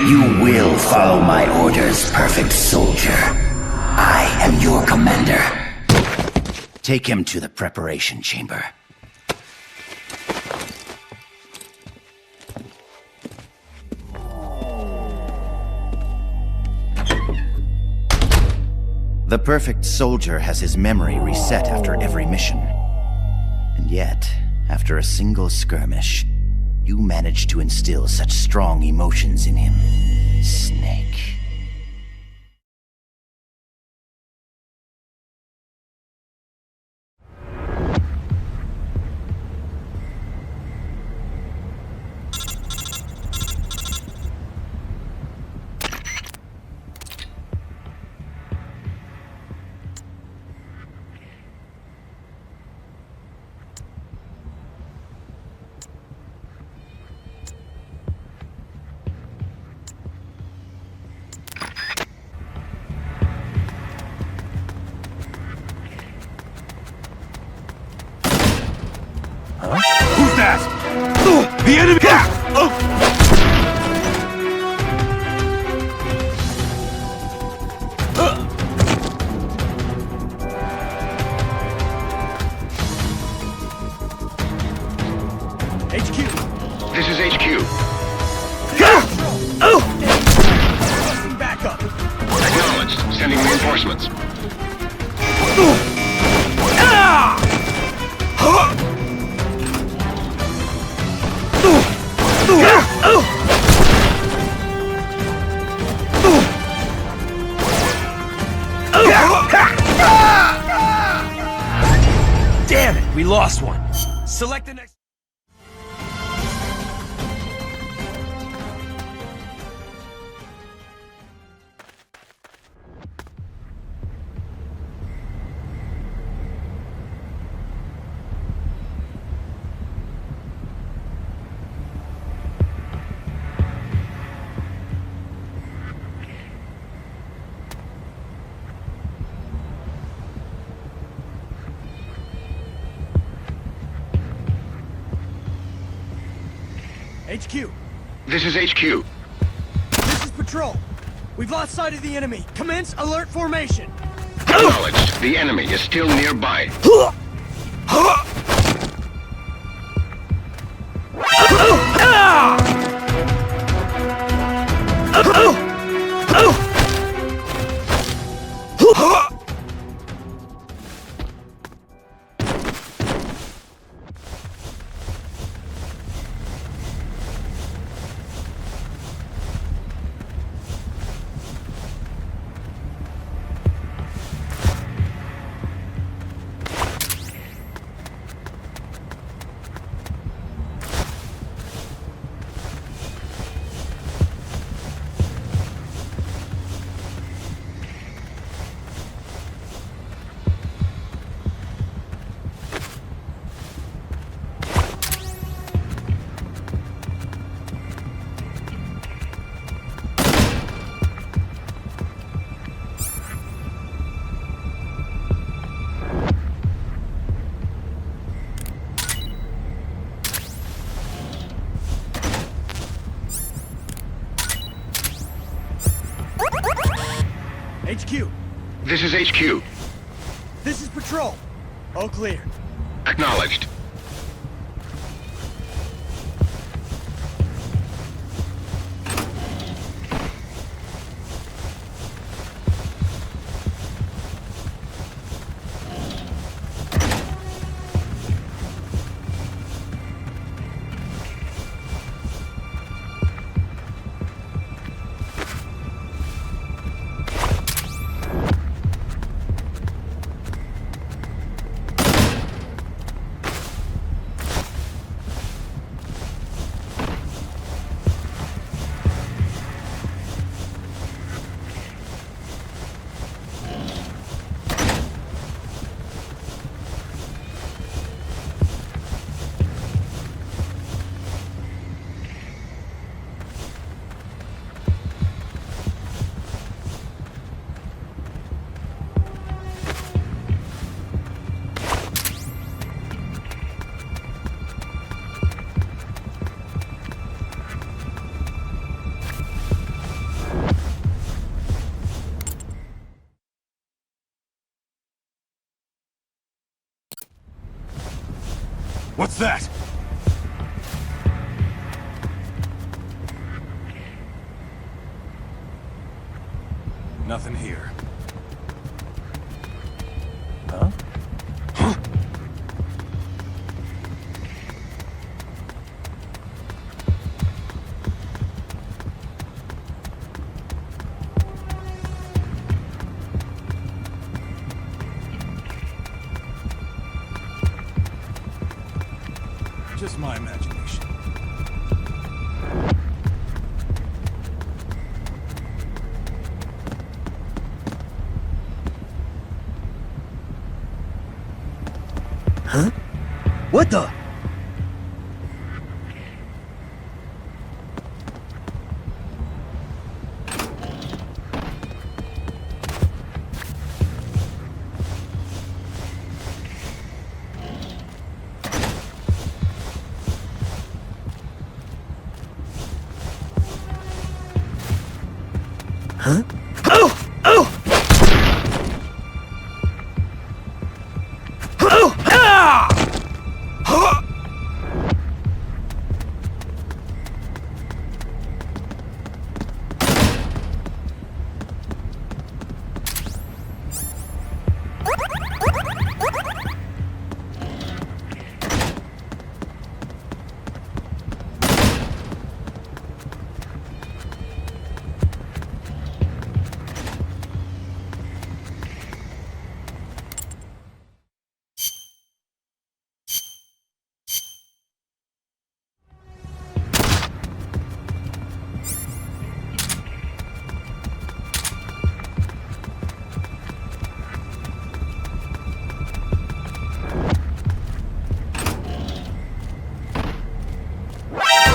You will follow my orders, perfect soldier. I am your commander. Take him to the preparation chamber. The perfect soldier has his memory reset after every mission. And yet, after a single skirmish, you managed to instill such strong emotions in him, Snake. Who's that? The enemy! HQ. This is HQ. Back up. Acknowledged. Sending reinforcements. Damn it, we lost one. Select the next... HQ. This is HQ. This is Patrol. We've lost sight of the enemy. Commence alert formation. Acknowledged. The enemy is still nearby. HQ. This is HQ. This is Patrol. All clear. Acknowledged. What's that? Nothing here. Huh? Just my imagination. Huh? What the? Huh? Oh! Oh! Oh! Ah! Huh?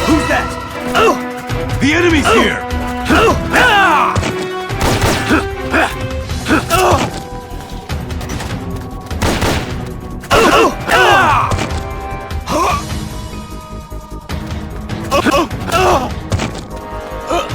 Who's that? Oh! The enemy's here! Oh! Ah! Oh! Oh! Ah! Oh! Oh!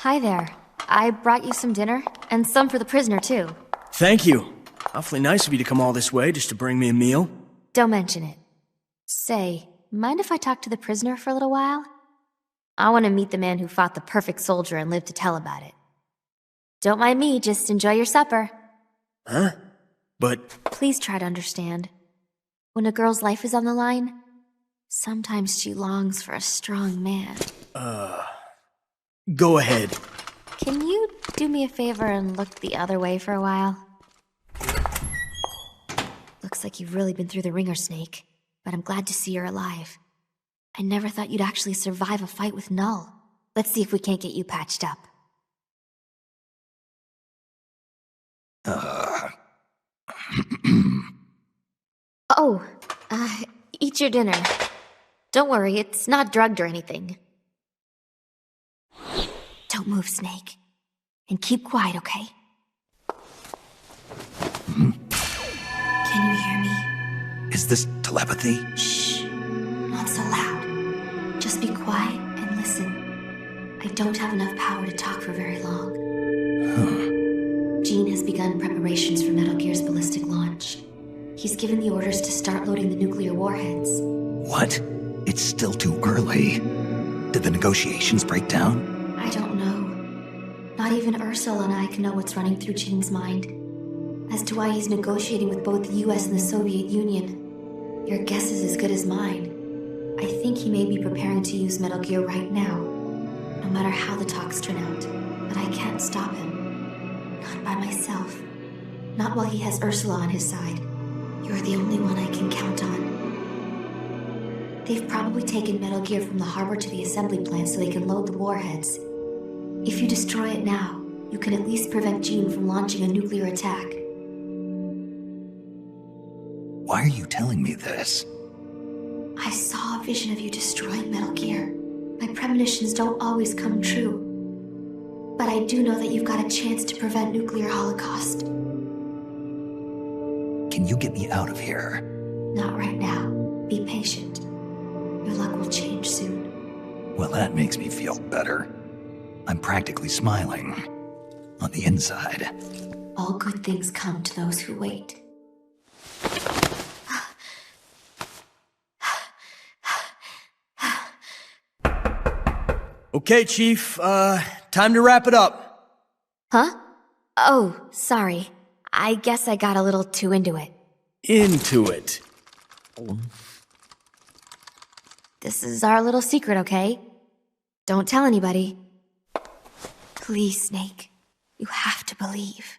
Hi there. I brought you some dinner, and some for the prisoner, too. Thank you. Awfully nice of you to come all this way just to bring me a meal. Don't mention it. Say, mind if I talk to the prisoner for a little while? I want to meet the man who fought the perfect soldier and live to tell about it. Don't mind me, just enjoy your supper. Huh? But... Please try to understand. When a girl's life is on the line, sometimes she longs for a strong man. Go ahead. Can you do me a favor and look the other way for a while? Looks like you've really been through the ringer, Snake, but I'm glad to see you're alive. I never thought you'd actually survive a fight with Null. Let's see if we can't get you patched up. Eat your dinner. Don't worry, it's not drugged or anything. Don't move, Snake. And keep quiet, okay? Can you hear me? Is this telepathy? Shh. Not so loud. Just be quiet and listen. I don't have enough power to talk for very long. Gene has begun preparations for Metal Gear's ballistic launch. He's given the orders to start loading the nuclear warheads. What? It's still too early. Did the negotiations break down? I don't know. Not even Ursula and I can know what's running through Gene's mind. As to why he's negotiating with both the US and the Soviet Union, your guess is as good as mine. I think he may be preparing to use Metal Gear right now, no matter how the talks turn out. But I can't stop him. Not by myself. Not while he has Ursula on his side. You're the only one I can count on. They've probably taken Metal Gear from the harbor to the assembly plant so they can load the warheads. If you destroy it now, you can at least prevent Gene from launching a nuclear attack. Why are you telling me this? I saw a vision of you destroying Metal Gear. My premonitions don't always come true. But I do know that you've got a chance to prevent nuclear holocaust. Can you get me out of here? Not right now. Be patient. Your luck will change soon. Well, that makes me feel better. I'm practically smiling. On the inside. All good things come to those who wait. Okay, Chief, time to wrap it up. Huh? Oh, sorry. I guess I got a little too into it. Into it. This is our little secret, okay? Don't tell anybody. Please, Snake. You have to believe.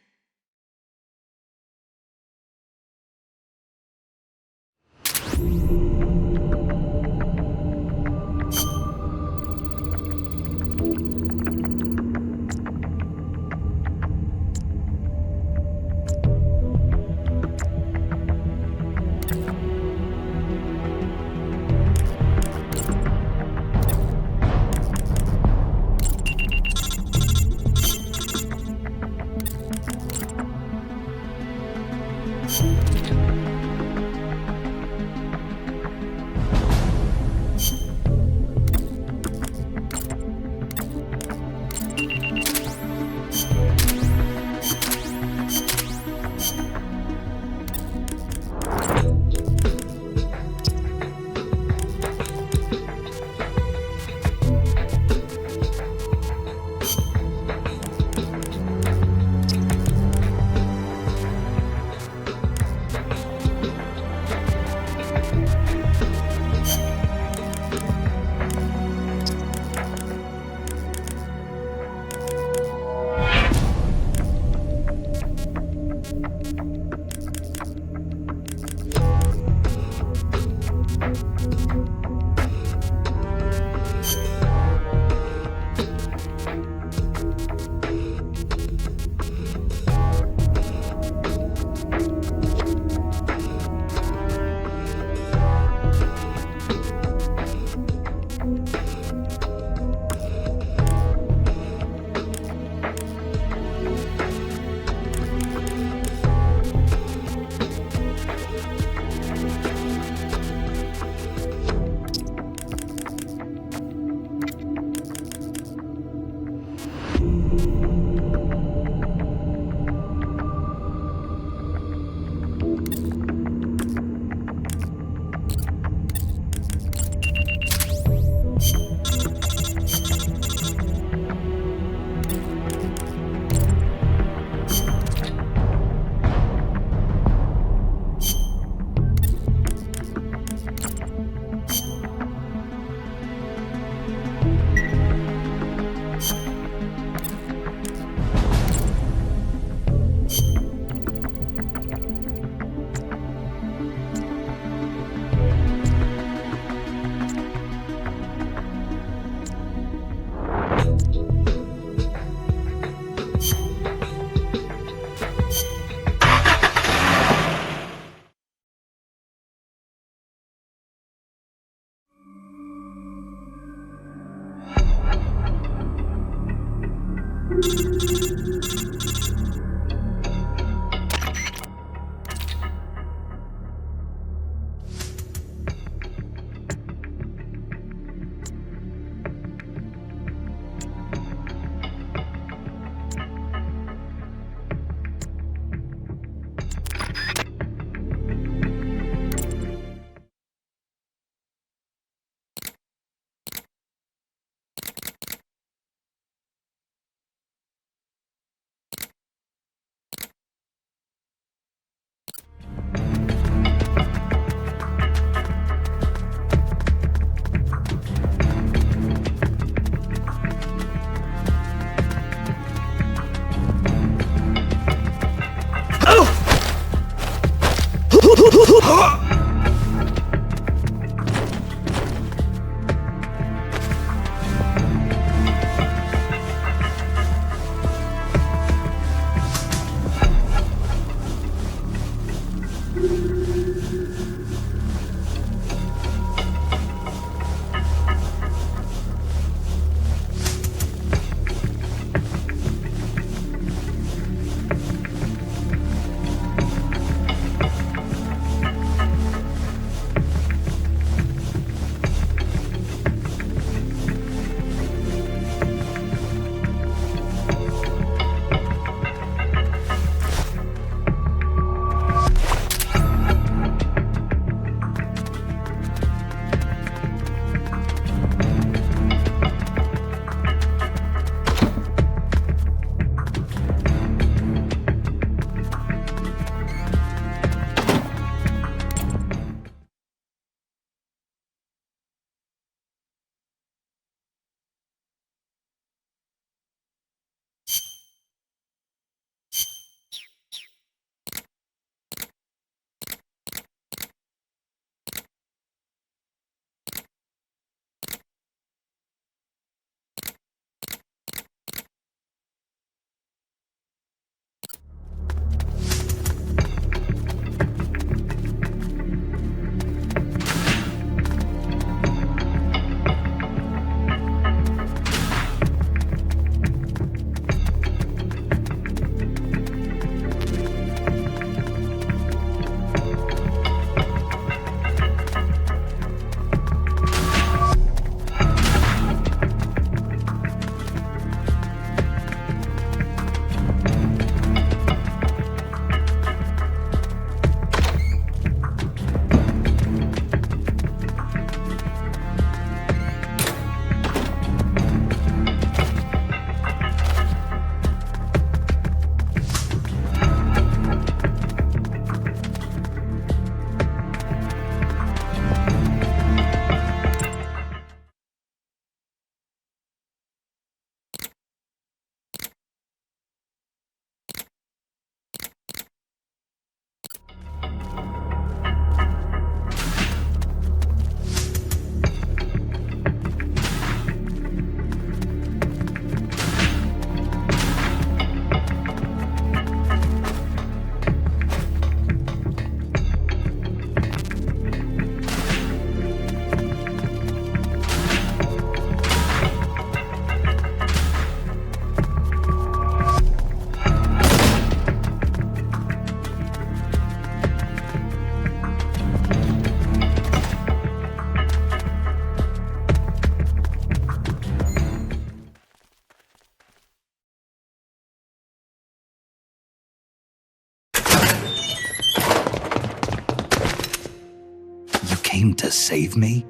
trained to save me?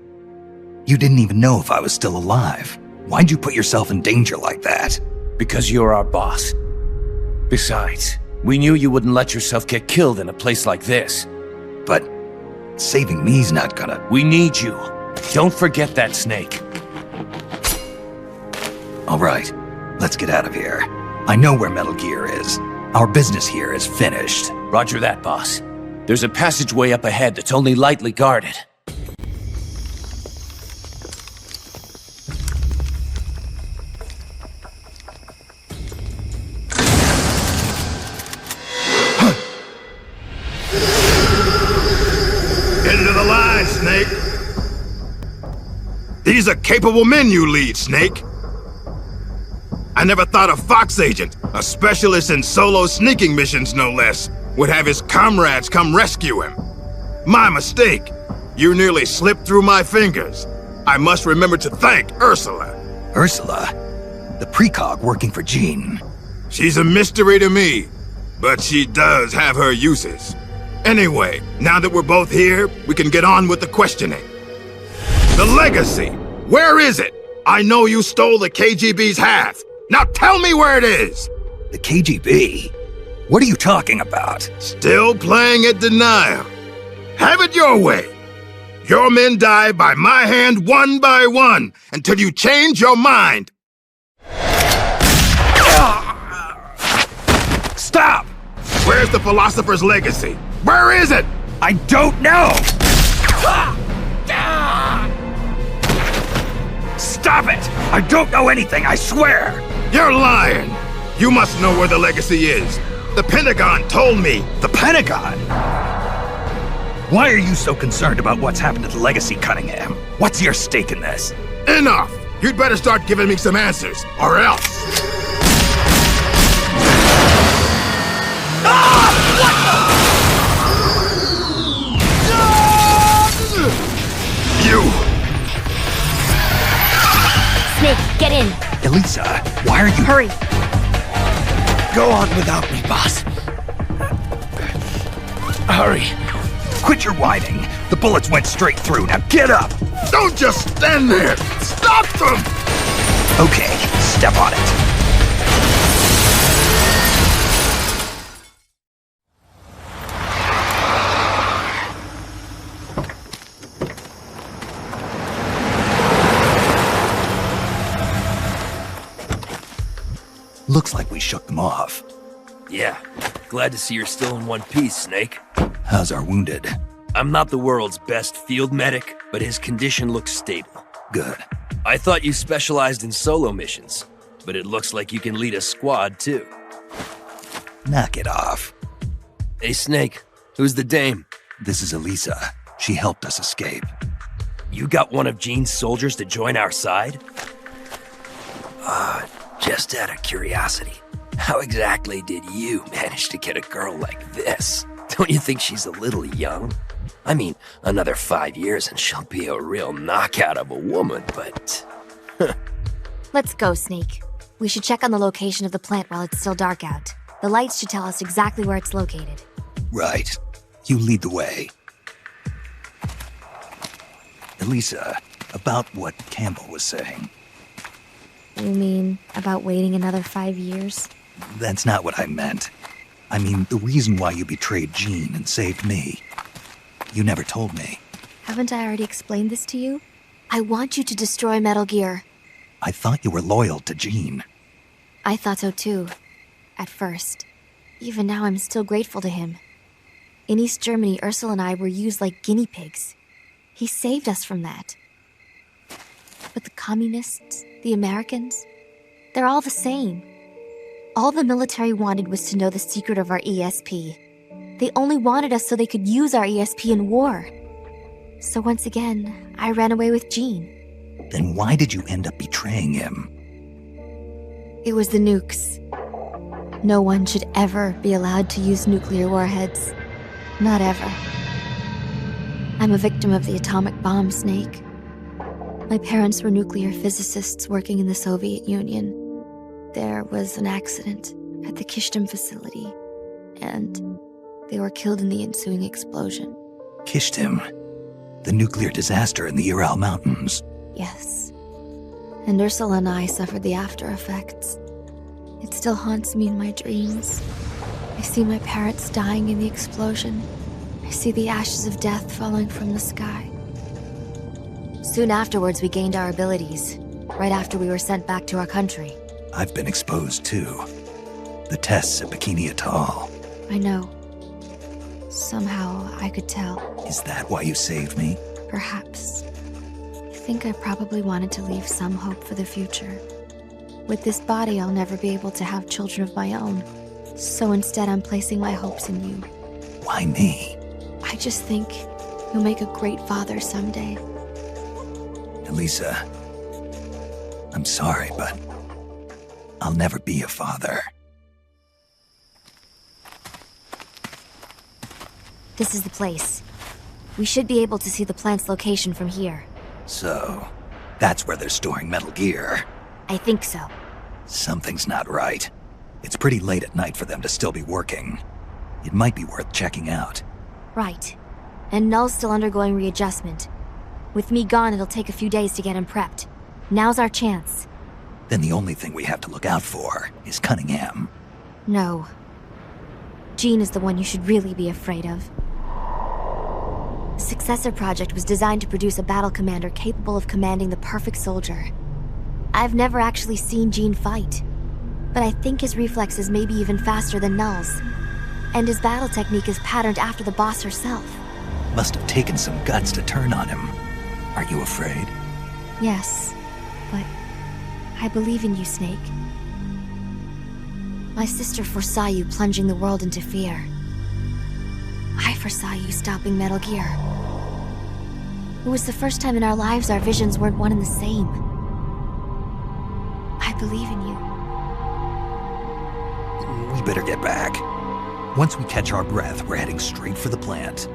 You didn't even know if I was still alive. Why'd you put yourself in danger like that? Because you're our boss. Besides, we knew you wouldn't let yourself get killed in a place like this. But saving me's not gonna... We need you. Don't forget that, Snake. All right, let's get out of here. I know where Metal Gear is. Our business here is finished. Roger that, boss. There's a passageway up ahead that's only lightly guarded. Into the line, Snake. These are capable men you lead, Snake. I never thought a Fox agent, a specialist in solo sneaking missions no less, would have his comrades come rescue him. My mistake. You nearly slipped through my fingers. I must remember to thank Ursula. Ursula? The precog working for Jean. She's a mystery to me, but she does have her uses. Anyway, now that we're both here, we can get on with the questioning. The legacy! Where is it? I know you stole the KGB's half. Now tell me where it is! The KGB? What are you talking about? Still playing at denial. Have it your way. Your men die by my hand one by one until you change your mind. Stop! Where's the philosopher's legacy? Where is it? I don't know! Stop it! I don't know anything, I swear! You're lying! You must know where the legacy is. The Pentagon told me. The Pentagon? Why are you so concerned about what's happened to the legacy, Cunningham? What's your stake in this? Enough! You'd better start giving me some answers, or else. You! Snake, get in! Elisa, why are you... Hurry! Go on without me, boss. Hurry. Quit your whining. The bullets went straight through. Now get up! Don't just stand there! Stop them! Okay, step on it. Looks like we shook them off. Yeah, glad to see you're still in one piece, Snake. How's our wounded? I'm not the world's best field medic, but his condition looks stable. Good. I thought you specialized in solo missions, but it looks like you can lead a squad, too. Knock it off. Hey, Snake, who's the dame? This is Elisa. She helped us escape. You got one of Jean's soldiers to join our side? Just out of curiosity, how exactly did you manage to get a girl like this? Don't you think she's a little young? I mean, another 5 years and she'll be a real knockout of a woman, but... Let's go, Snake. We should check on the location of the plant while it's still dark out. The lights should tell us exactly where it's located. Right. You lead the way. Elisa, about what Campbell was saying. You mean about waiting another 5 years? That's not what I meant. I mean, the reason why you betrayed Jean and saved me. You never told me. Haven't I already explained this to you? I want you to destroy Metal Gear. I thought you were loyal to Jean. I thought so too. At first. Even now, I'm still grateful to him. In East Germany, Ursula and I were used like guinea pigs. He saved us from that. But the communists, the Americans, they're all the same. All the military wanted was to know the secret of our ESP. They only wanted us so they could use our ESP in war. So once again, I ran away with Jean. Then why did you end up betraying him? It was the nukes. No one should ever be allowed to use nuclear warheads. Not ever. I'm a victim of the atomic bomb, Snake. My parents were nuclear physicists working in the Soviet Union. There was an accident at the Kishtim facility, and they were killed in the ensuing explosion. Kishtim? The nuclear disaster in the Ural Mountains. Yes. And Ursula and I suffered the after effects. It still haunts me in my dreams. I see my parents dying in the explosion. I see the ashes of death falling from the sky. Soon afterwards, we gained our abilities, right after we were sent back to our country. I've been exposed too. The tests at Bikini Atoll. I know. Somehow, I could tell. Is that why you saved me? Perhaps. I think I probably wanted to leave some hope for the future. With this body, I'll never be able to have children of my own. So instead, I'm placing my hopes in you. Why me? I just think you'll make a great father someday. Elisa, I'm sorry, but I'll never be a father. This is the place. We should be able to see the plant's location from here. So, that's where they're storing Metal Gear. I think so. Something's not right. It's pretty late at night for them to still be working. It might be worth checking out. Right. And Null's still undergoing readjustment. With me gone, it'll take a few days to get him prepped. Now's our chance. Then the only thing we have to look out for is Cunningham. No. Jean is the one you should really be afraid of. The Successor Project was designed to produce a battle commander capable of commanding the perfect soldier. I've never actually seen Jean fight, but I think his reflexes may be even faster than Null's. And his battle technique is patterned after the boss herself. Must have taken some guts to turn on him. Are you afraid? Yes, but I believe in you, Snake. My sister foresaw you plunging the world into fear. I foresaw you stopping Metal Gear. It was the first time in our lives our visions weren't one and the same. I believe in you. We better get back. Once we catch our breath, we're heading straight for the plant.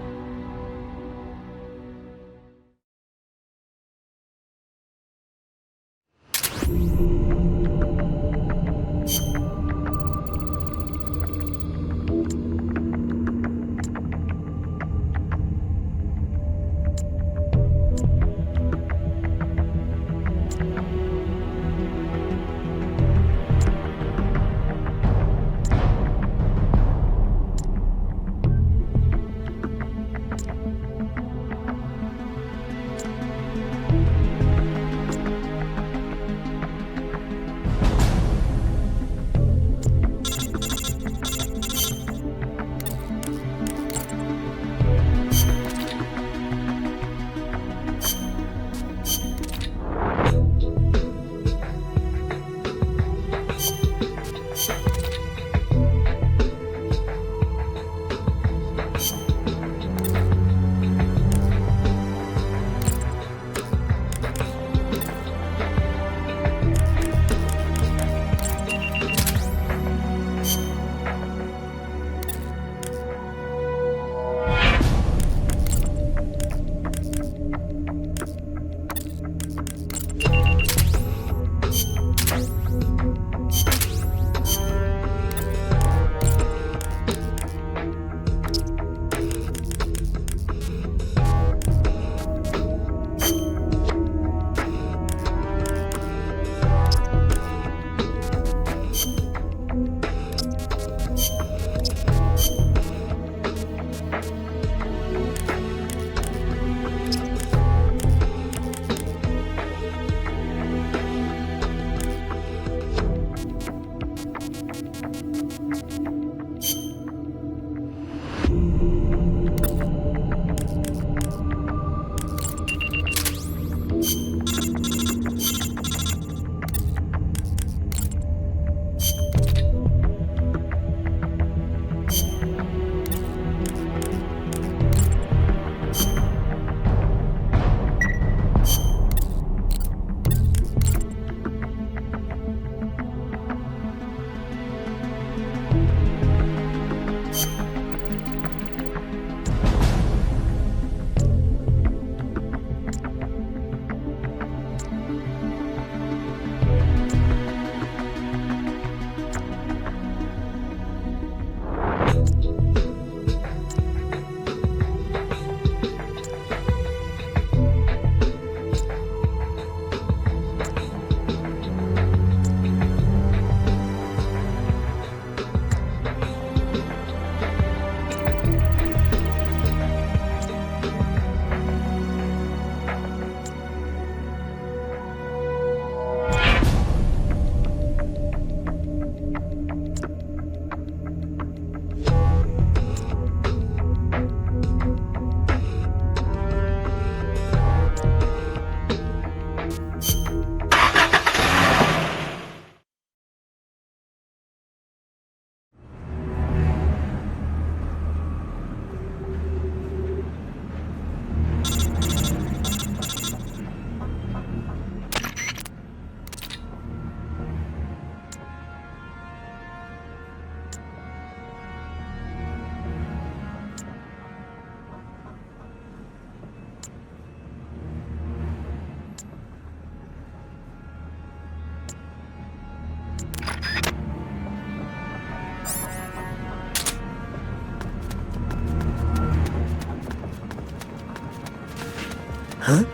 Huh?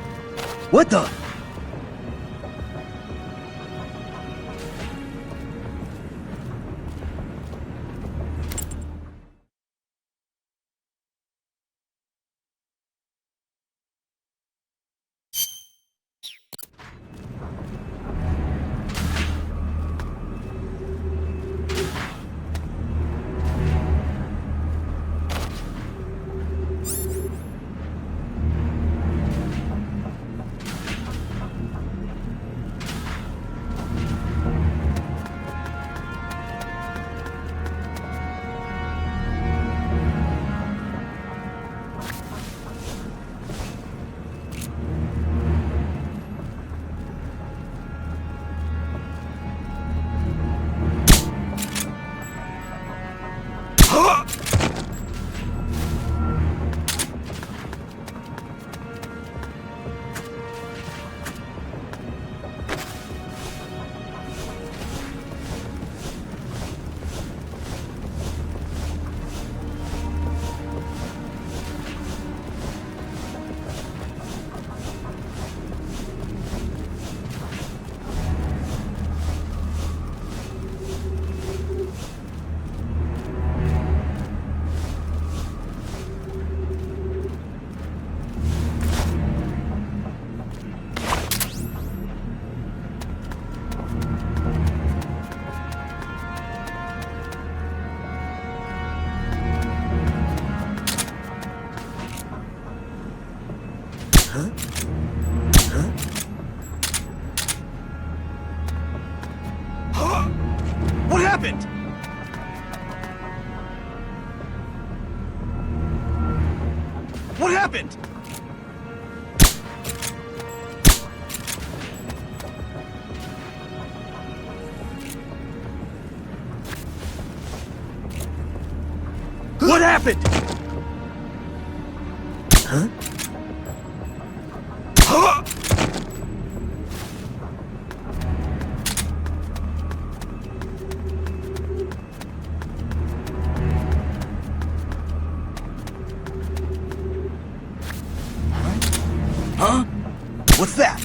What the? What happened? What happened? What happened? Huh? Huh? What's that?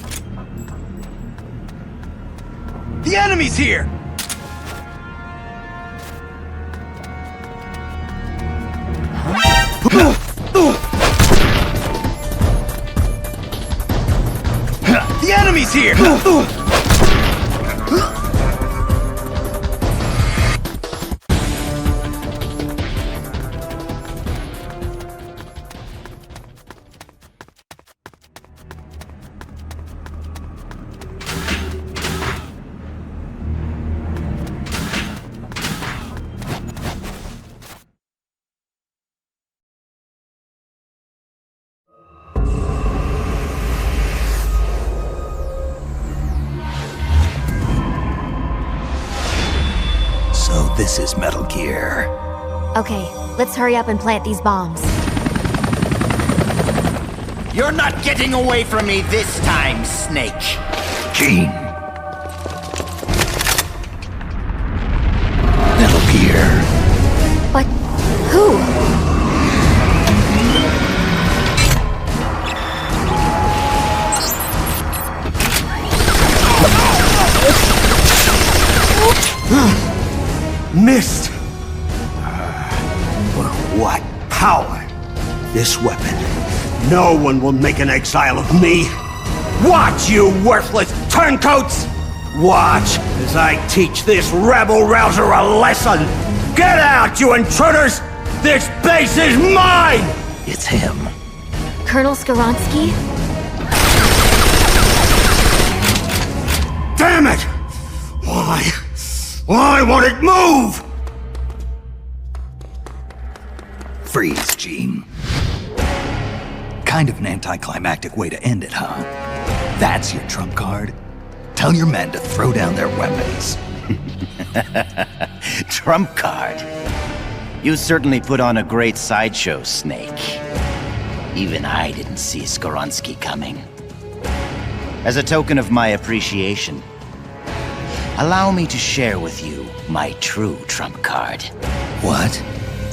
The enemy's here! The enemy's here! This is Metal Gear. Okay, let's hurry up and plant these bombs. You're not getting away from me this time, Snake. Gene. Metal Gear. But who? Missed! But what power! This weapon. No one will make an exile of me! Watch, you worthless turncoats! Watch as I teach this rabble-rouser a lesson! Get out, you intruders! This base is mine! It's him. Colonel Skoronsky? Damn it! Why won't it move? Freeze, Gene. Kind of an anticlimactic way to end it, huh? That's your trump card? Tell your men to throw down their weapons. Trump card? You certainly put on a great sideshow, Snake. Even I didn't see Skoronsky coming. As a token of my appreciation, allow me to share with you my true trump card. What?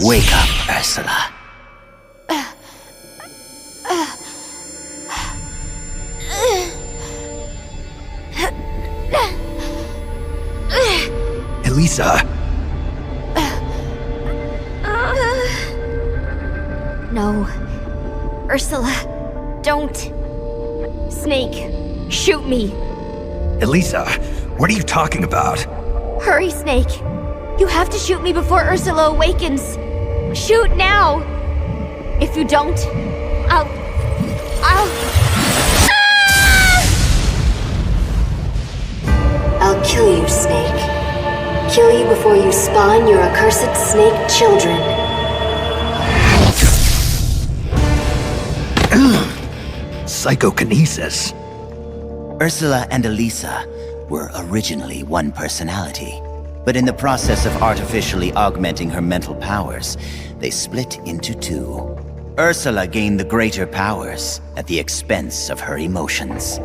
Wake up, Ursula. Elisa! No. Ursula, don't. Snake, shoot me. Elisa, what are you talking about? Hurry, Snake. You have to shoot me before Ursula awakens. Shoot now. If you don't, I'll... I'll kill you, Snake. Kill you before you spawn your accursed snake children. Psychokinesis. Ursula and Elisa were originally one personality, but in the process of artificially augmenting her mental powers, they split into two. Ursula gained the greater powers at the expense of her emotions.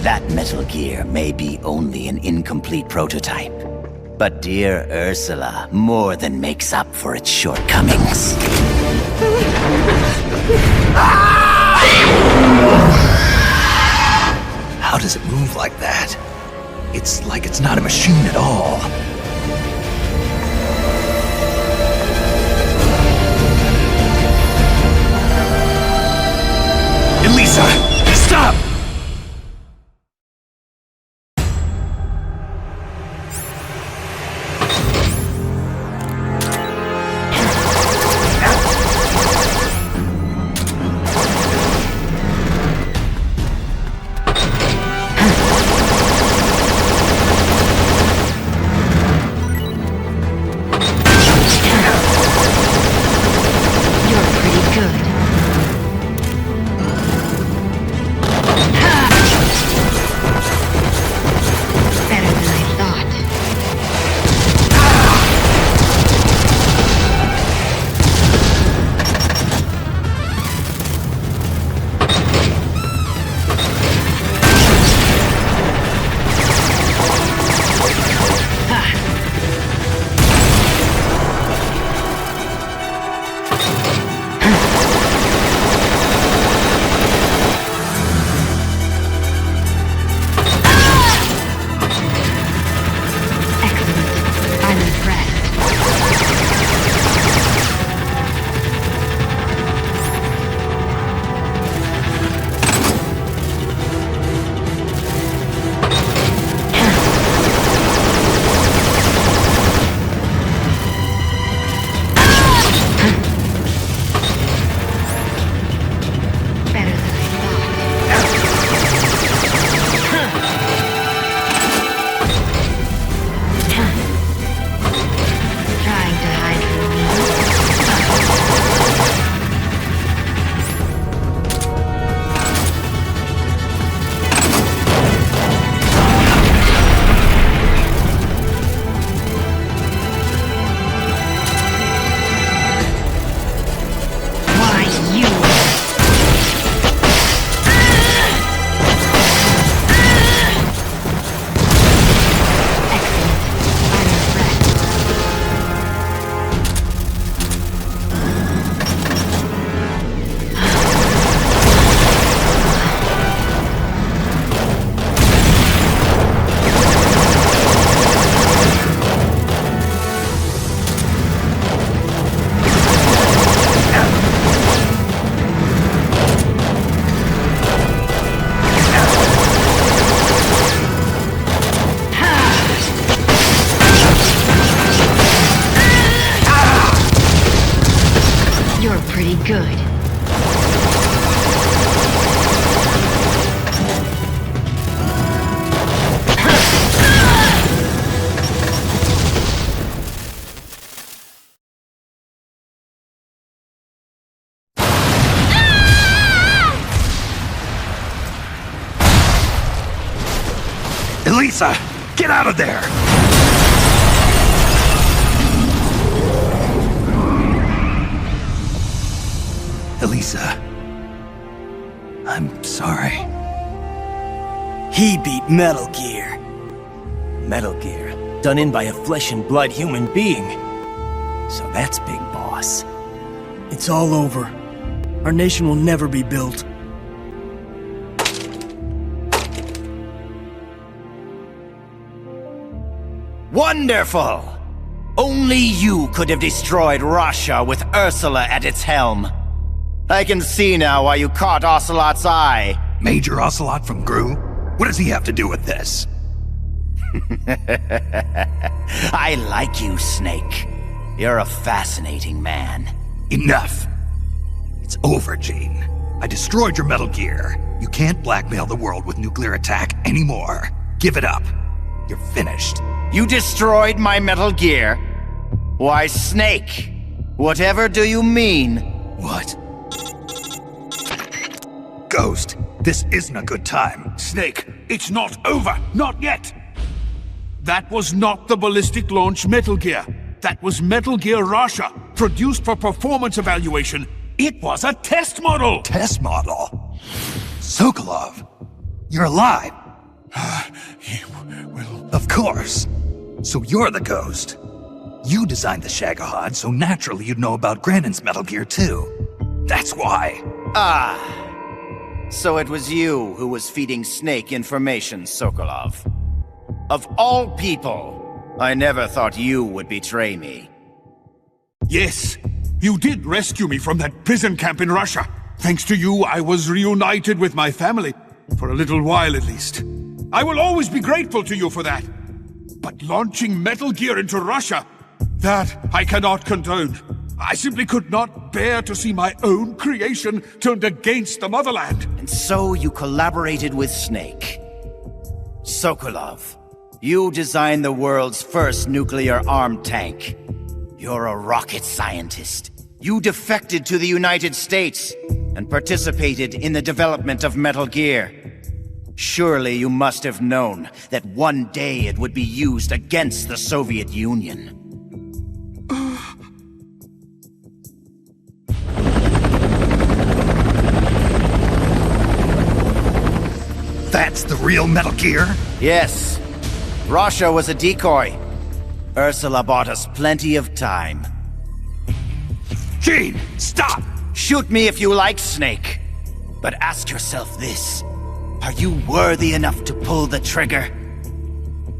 That Metal Gear may be only an incomplete prototype, but dear Ursula more than makes up for its shortcomings. How does it move like that? It's like it's not a machine at all. Elisa, stop! Elisa, get out of there! Elisa, I'm sorry. He beat Metal Gear. Metal Gear, done in by a flesh and blood human being. So that's Big Boss. It's all over. Our nation will never be built. Wonderful! Only you could have destroyed RAXA with Ursula at its helm. I can see now why you caught Ocelot's eye. Major Ocelot from Gru? What does he have to do with this? I like you, Snake. You're a fascinating man. Enough! It's over, Gene. I destroyed your Metal Gear. You can't blackmail the world with nuclear attack anymore. Give it up. You're finished. You destroyed my Metal Gear? Why, Snake, whatever do you mean? What? Ghost, this isn't a good time. Snake, it's not over. Not yet. That was not the ballistic launch Metal Gear. That was Metal Gear RAXA, produced for performance evaluation. It was a test model! Test model? Sokolov, you're alive. Well, of course. So you're the Ghost. You designed the Shagohod, so naturally you'd know about Granin's Metal Gear too. That's why. Ah. So it was you who was feeding Snake information, Sokolov. Of all people, I never thought you would betray me. Yes, you did rescue me from that prison camp in Russia. Thanks to you, I was reunited with my family. For a little while, at least. I will always be grateful to you for that. But launching Metal Gear into Russia, that I cannot condone. I simply could not bear to see my own creation turned against the motherland. And so you collaborated with Snake. Sokolov, you designed the world's first nuclear armed tank. You're a rocket scientist. You defected to the United States and participated in the development of Metal Gear. Surely you must have known that one day it would be used against the Soviet Union. That's the real Metal Gear? Yes. RAXA was a decoy. Ursula bought us plenty of time. Gene, stop! Shoot me if you like, Snake. But ask yourself this. Are you worthy enough to pull the trigger?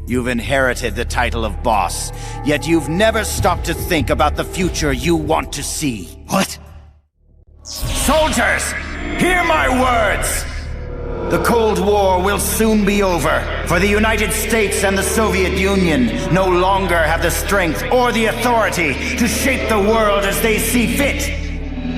You've inherited the title of boss, yet you've never stopped to think about the future you want to see. What? Soldiers, hear my words! The Cold War will soon be over, for the United States and the Soviet Union no longer have the strength or the authority to shape the world as they see fit.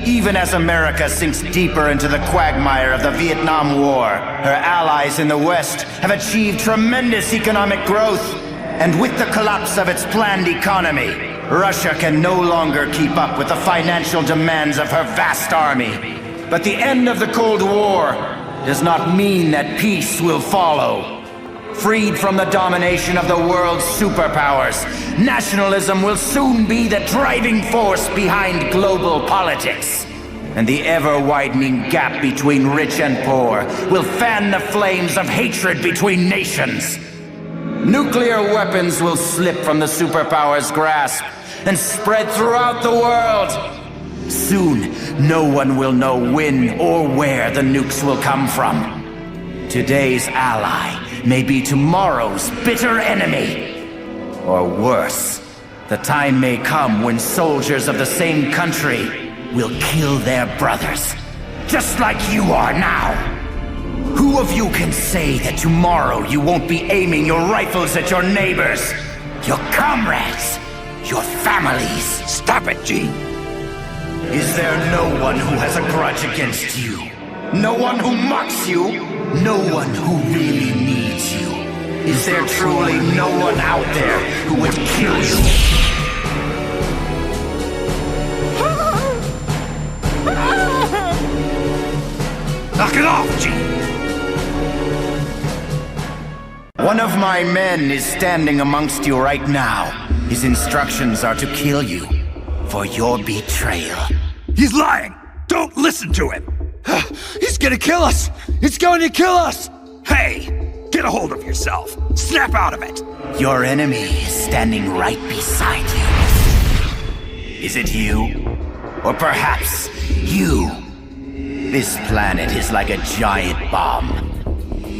Even as America sinks deeper into the quagmire of the Vietnam War, her allies in the West have achieved tremendous economic growth. And with the collapse of its planned economy, Russia can no longer keep up with the financial demands of her vast army. But the end of the Cold War does not mean that peace will follow. Freed from the domination of the world's superpowers, nationalism will soon be the driving force behind global politics. And the ever-widening gap between rich and poor will fan the flames of hatred between nations. Nuclear weapons will slip from the superpowers' grasp and spread throughout the world. Soon, no one will know when or where the nukes will come from. Today's ally may be tomorrow's bitter enemy. Or worse, the time may come when soldiers of the same country will kill their brothers, just like you are now. Who of you can say that tomorrow you won't be aiming your rifles at your neighbors, your comrades, your families? Stop it, Gene! Is there no one who has a grudge against you? No one who mocks you? No one who really needs you? Is there truly no one out there who would kill you? Knock it off, Gene! One of my men is standing amongst you right now. His instructions are to kill you for your betrayal. He's lying! Don't listen to him! He's gonna kill us! It's going to kill us! Hey! Get a hold of yourself! Snap out of it! Your enemy is standing right beside you. Is it you? Or perhaps you? This planet is like a giant bomb.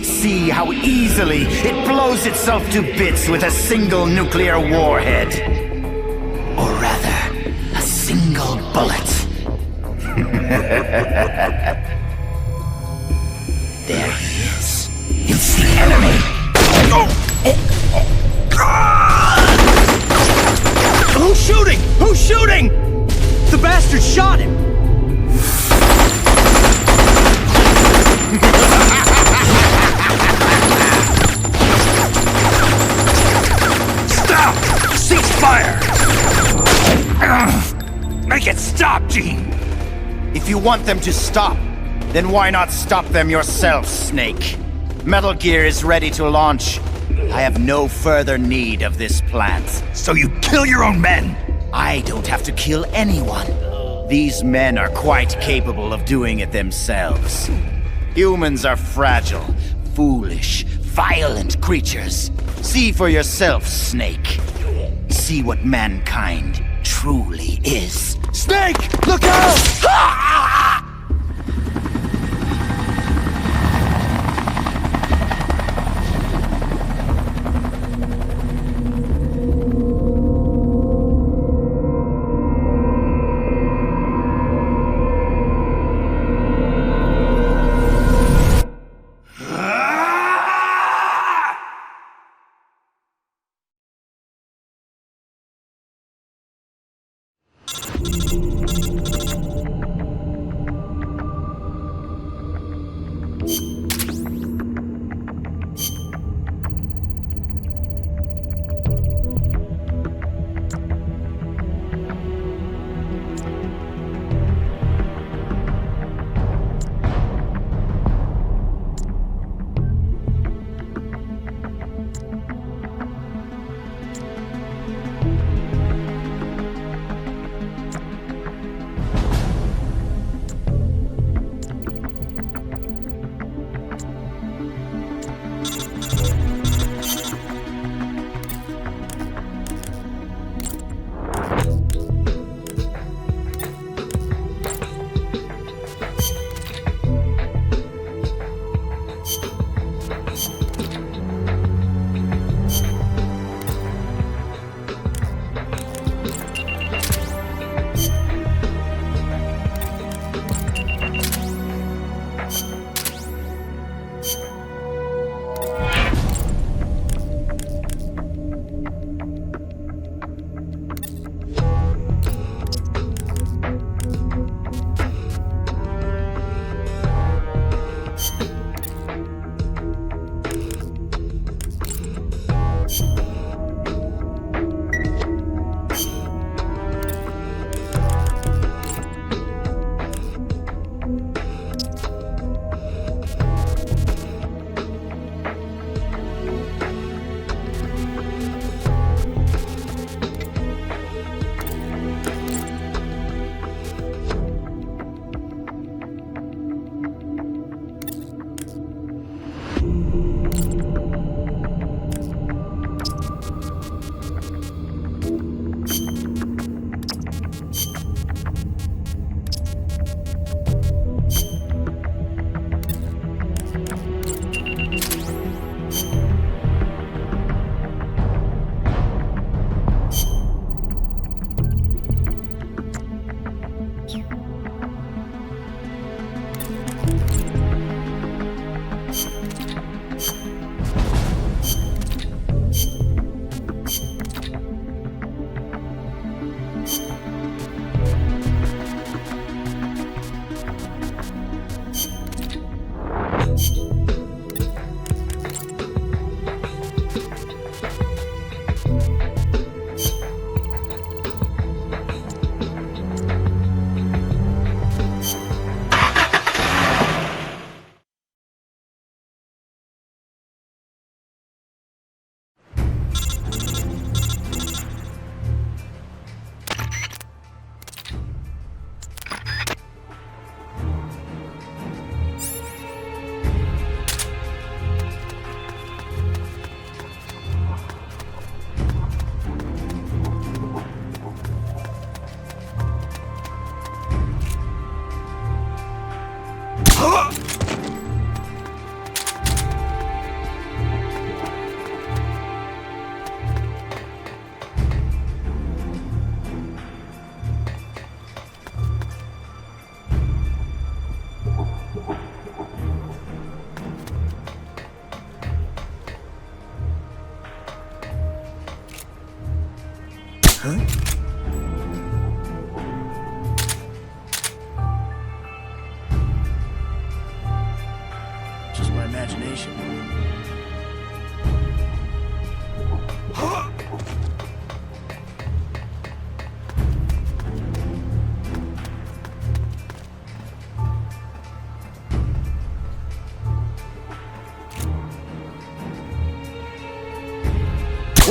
See how easily it blows itself to bits with a single nuclear warhead. Or rather, a single bullet. There he is. It's the enemy. Who's shooting? Who's shooting? The bastard shot him! Stop! Cease fire! Make it stop, Gene! If you want them to stop, then why not stop them yourself, Snake? Metal Gear is ready to launch. I have no further need of this plant. So you kill your own men? I don't have to kill anyone. These men are quite capable of doing it themselves. Humans are fragile, foolish, violent creatures. See for yourself, Snake. See what mankind truly is. Snake! Look out!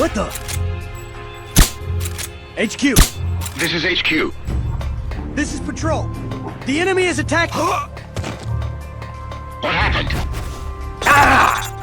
What the? HQ. This is HQ. This is Patrol. The enemy is attacking. What happened? Ah!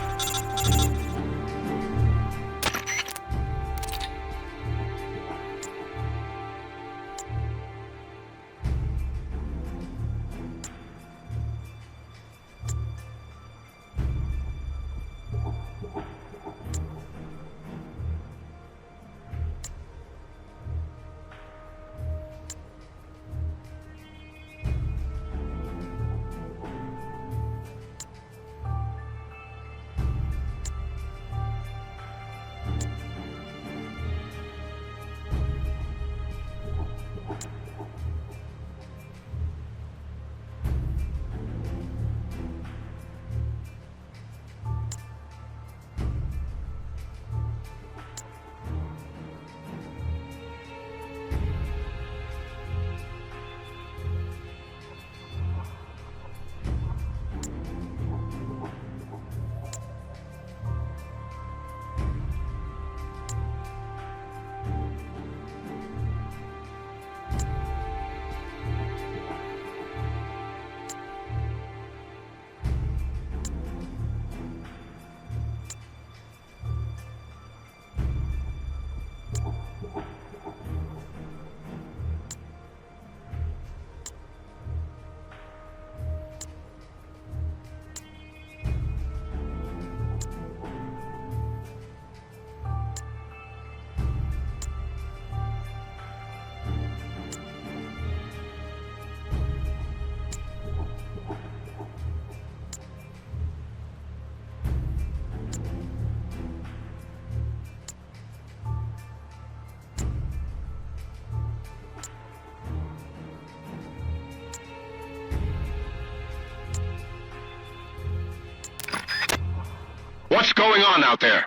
What's going on out there?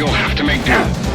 You'll have to make do.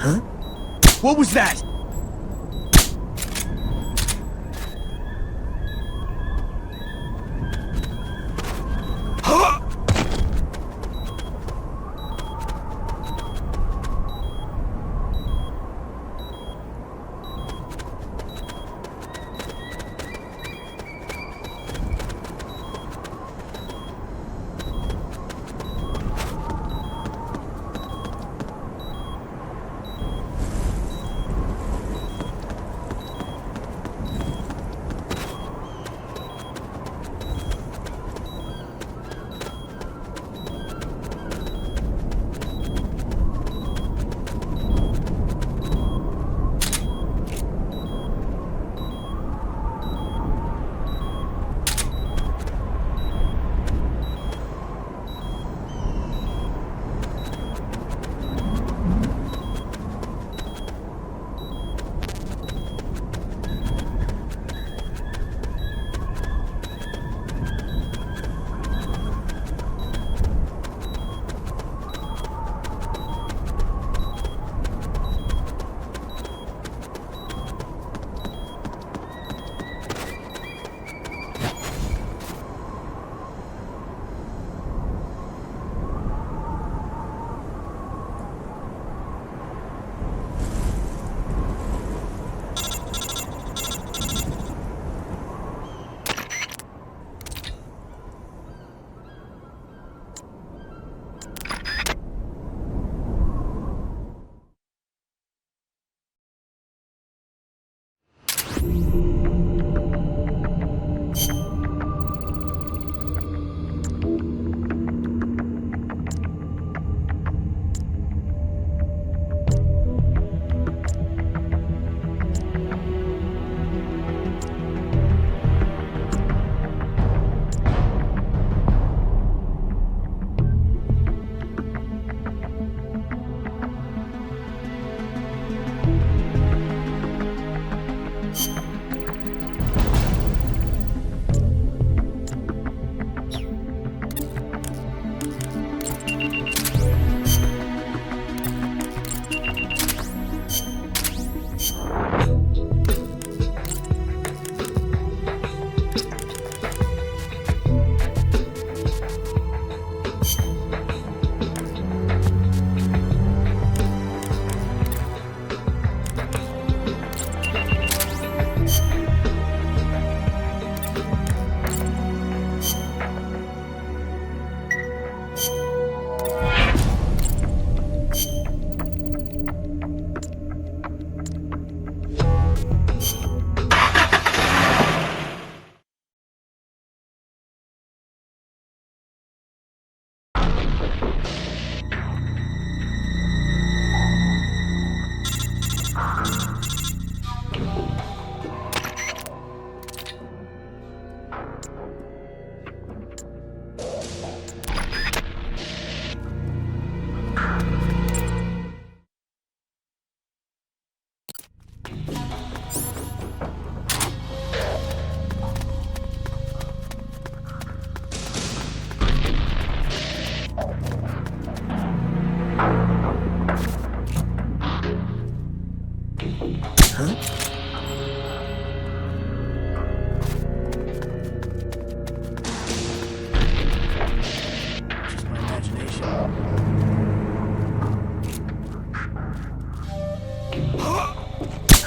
Huh? What was that?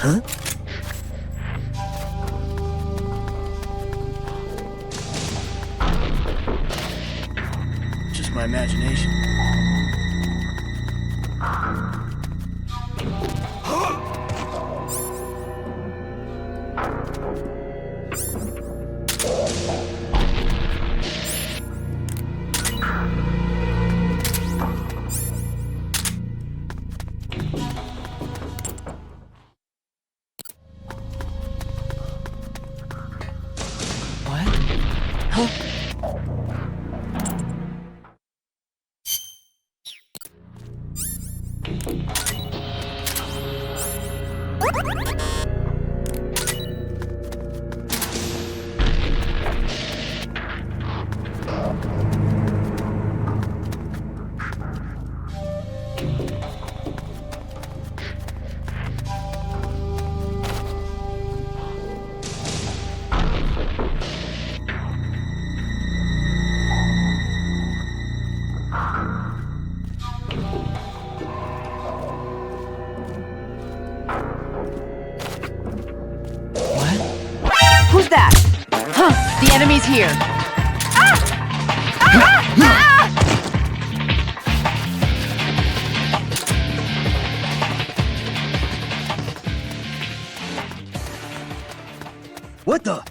Huh? Just my imagination. The enemy's here. What the?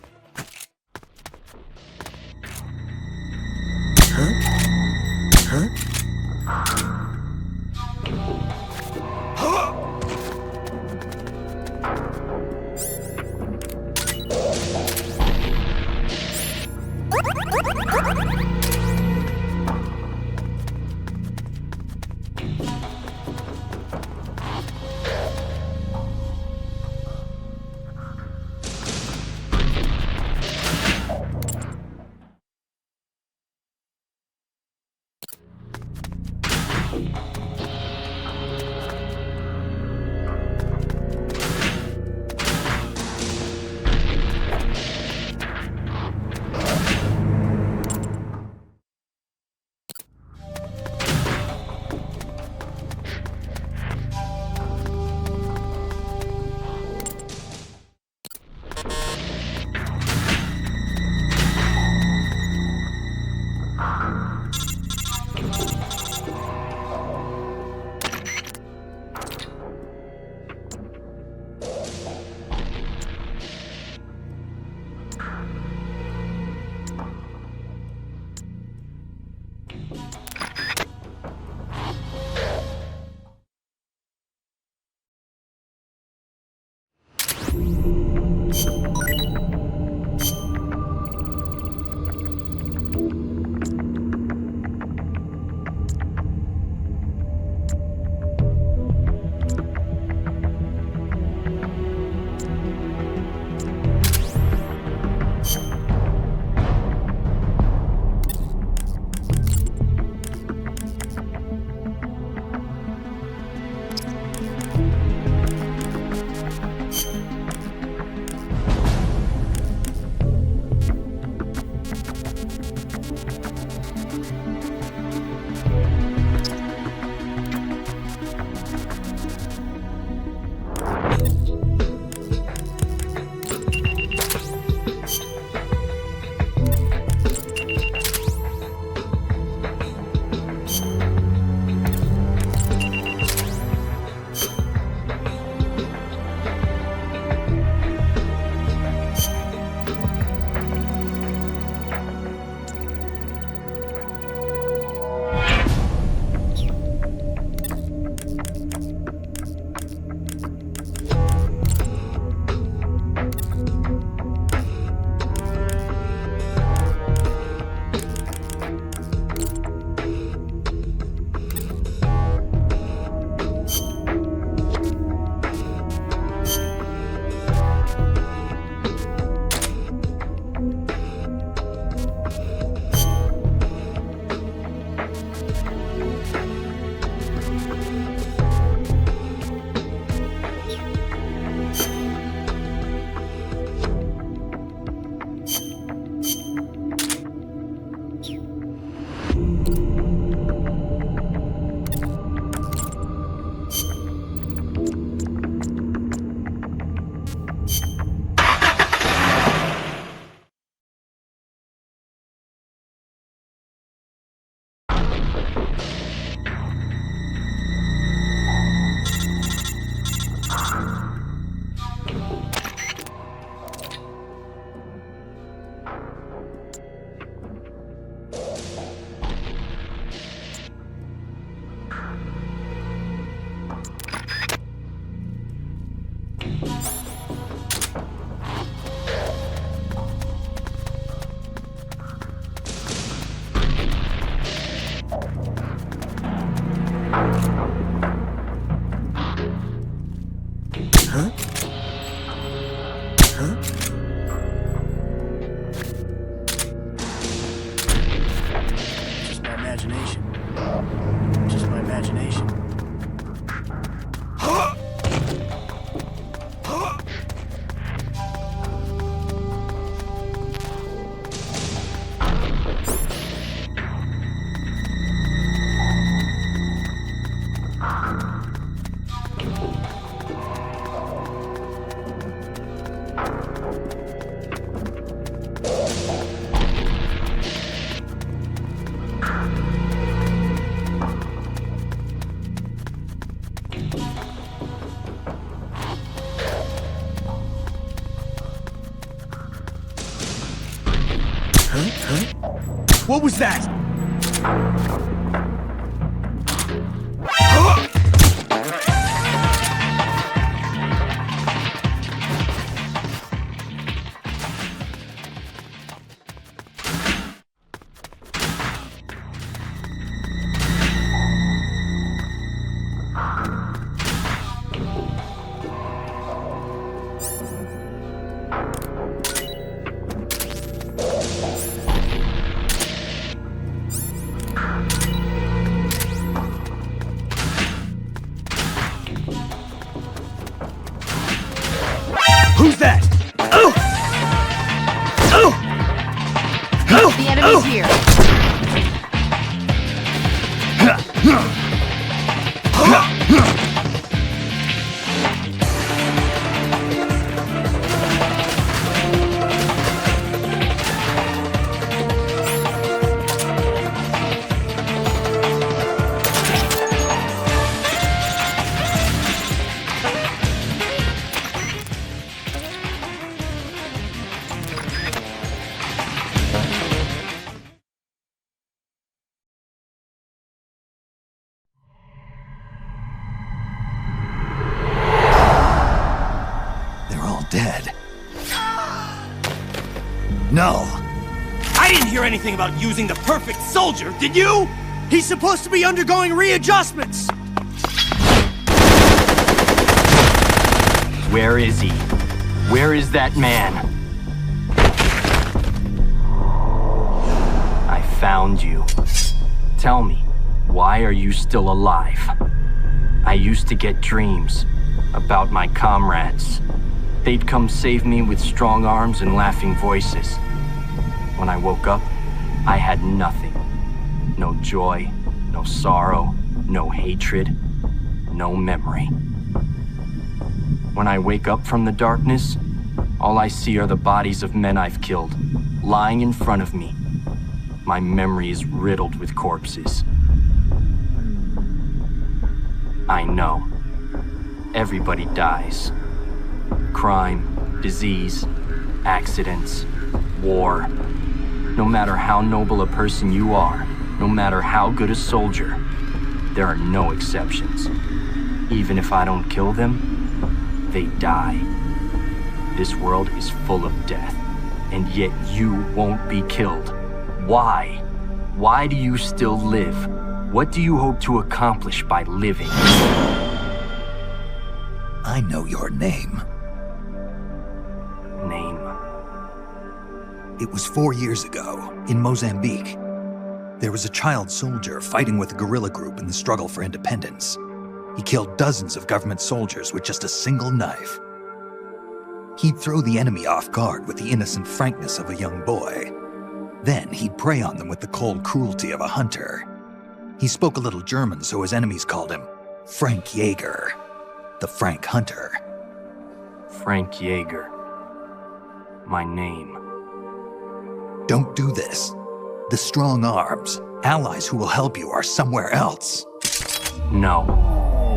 What was that? Who's that? Oh! Oh! Oh! The enemy's here. Dead. Null! I didn't hear anything about using the perfect soldier, did you? He's supposed to be undergoing readjustments! Where is he? Where is that man? I found you. Tell me, why are you still alive? I used to get dreams about my comrades. They'd come save me with strong arms and laughing voices. When I woke up, I had nothing. No joy, no sorrow, no hatred, no memory. When I wake up from the darkness, all I see are the bodies of men I've killed, lying in front of me. My memory is riddled with corpses. I know. Everybody dies. Crime, disease, accidents, war. No matter how noble a person you are, no matter how good a soldier, there are no exceptions. Even if I don't kill them, they die. This world is full of death, and yet you won't be killed. Why? Why do you still live? What do you hope to accomplish by living? I know your name. Name? It was 4 years ago, in Mozambique. There was a child soldier fighting with a guerrilla group in the struggle for independence. He killed dozens of government soldiers with just a single knife. He'd throw the enemy off guard with the innocent frankness of a young boy. Then he'd prey on them with the cold cruelty of a hunter. He spoke a little German, so his enemies called him Frank Jaeger, the Frank Hunter. Frank Jaeger. My name. Don't do this. The strong arms, allies who will help you, are somewhere else. No.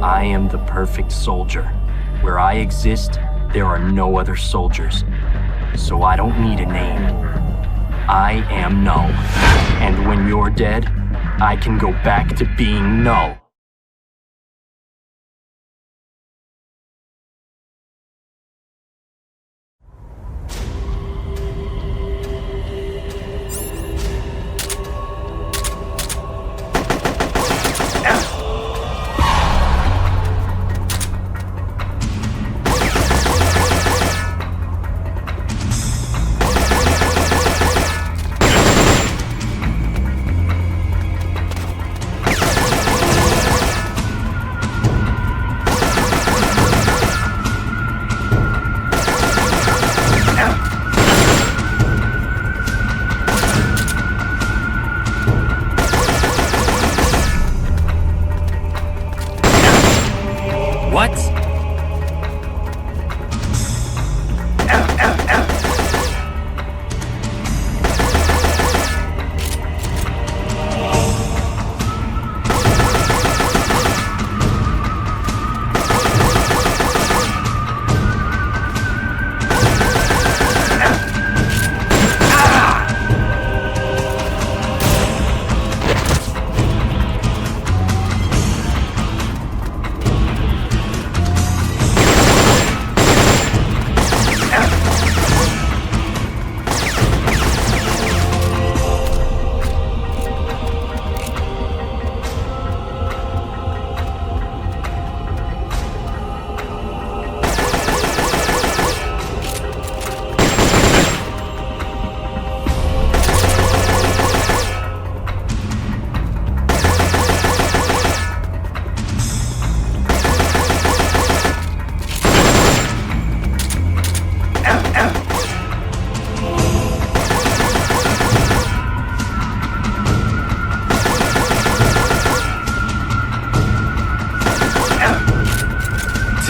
I am the perfect soldier. Where I exist, there are no other soldiers. So I don't need a name. I am Null. And when you're dead, I can go back to being Null.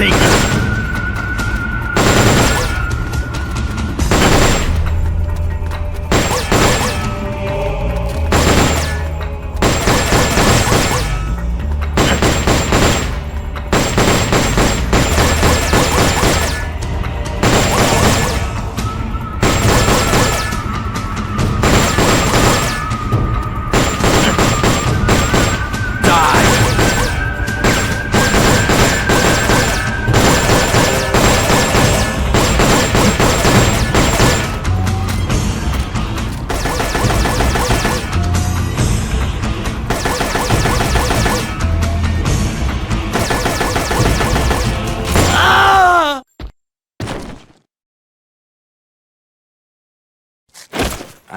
Take it!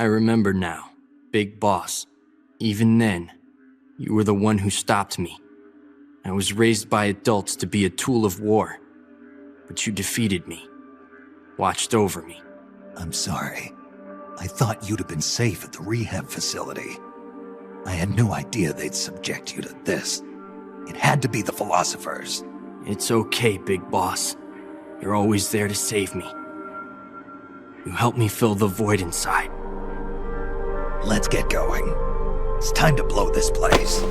I remember now, Big Boss. Even then, you were the one who stopped me. I was raised by adults to be a tool of war, but you defeated me, watched over me. I'm sorry. I thought you'd have been safe at the rehab facility. I had no idea they'd subject you to this. It had to be the philosophers. It's okay, Big Boss. You're always there to save me. You helped me fill the void inside. Let's get going. It's time to blow this place.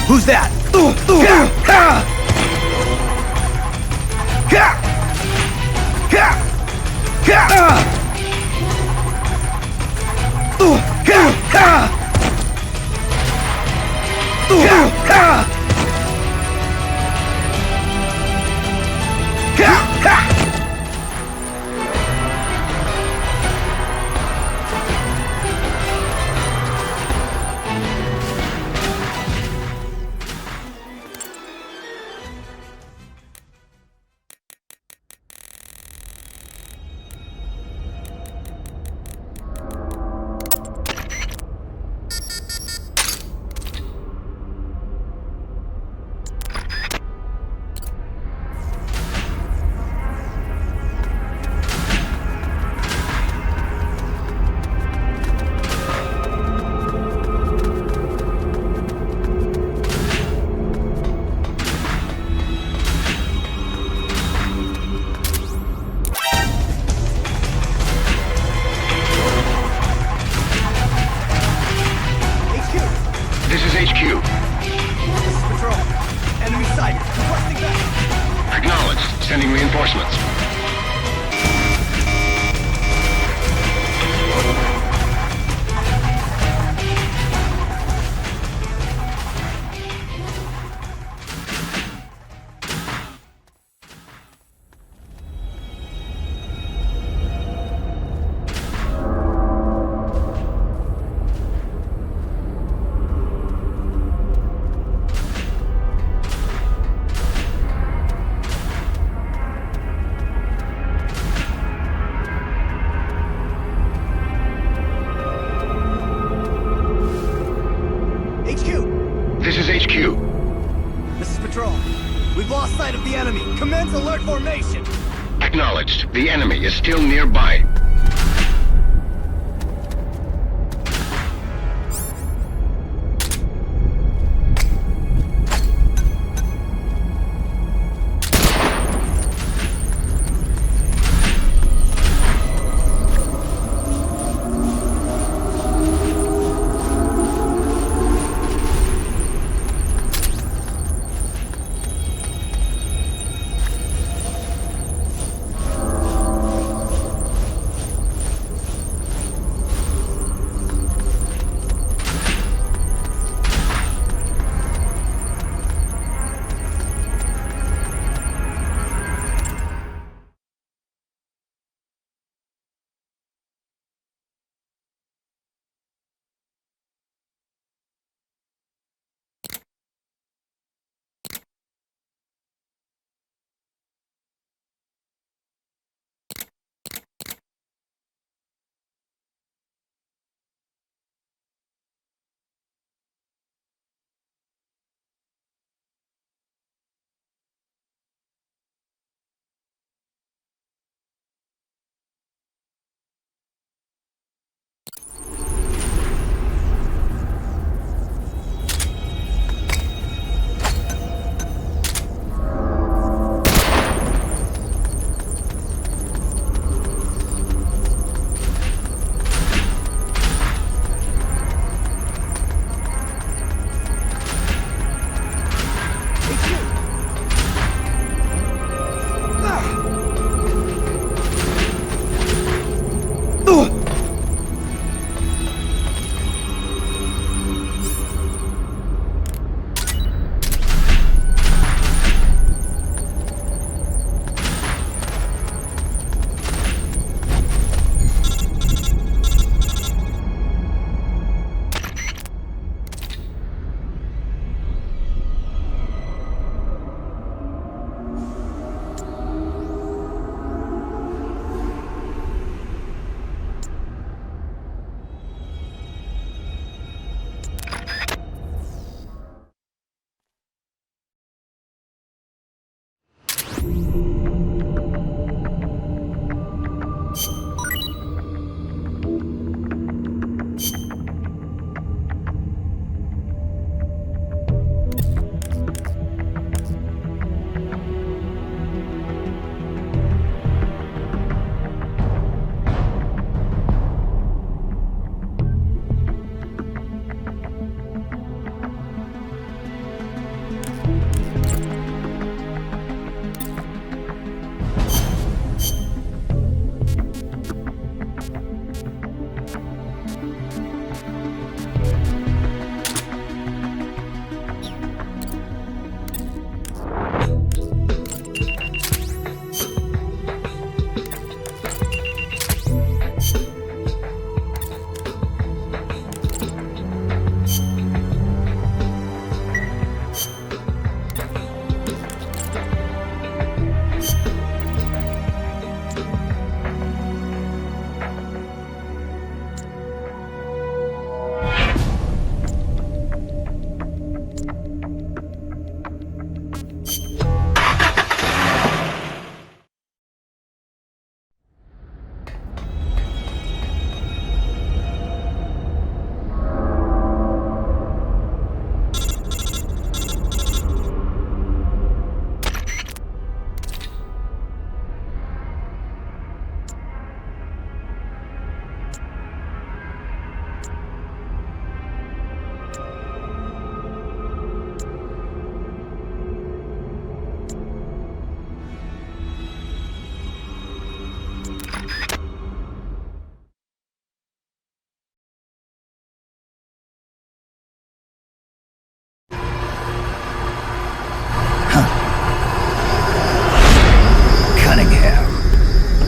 Who's that? This is HQ. This is Patrol. We've lost sight of the enemy. Commence alert formation. Acknowledged. The enemy is still nearby.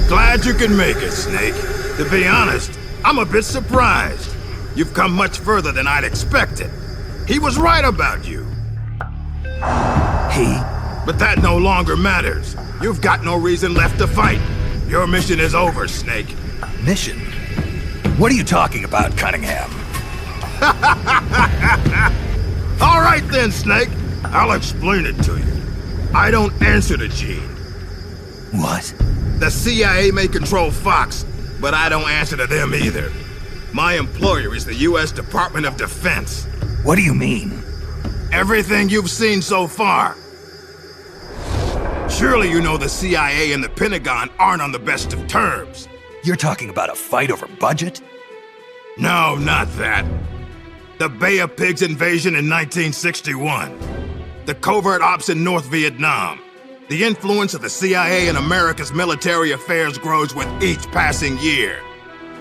Glad you can make it, Snake. To be honest, I'm a bit surprised. You've come much further than I'd expected. He was right about you. He? But that no longer matters. You've got no reason left to fight. Your mission is over, Snake. Mission? What are you talking about, Cunningham? All right then, Snake. I'll explain it to you. I don't answer to Gene. What? The CIA may control Fox, but I don't answer to them either. My employer is the U.S. Department of Defense. What do you mean? Everything you've seen so far. Surely you know the CIA and the Pentagon aren't on the best of terms. You're talking about a fight over budget? No, not that. The Bay of Pigs invasion in 1961. The covert ops in North Vietnam. The influence of the CIA in America's military affairs grows with each passing year.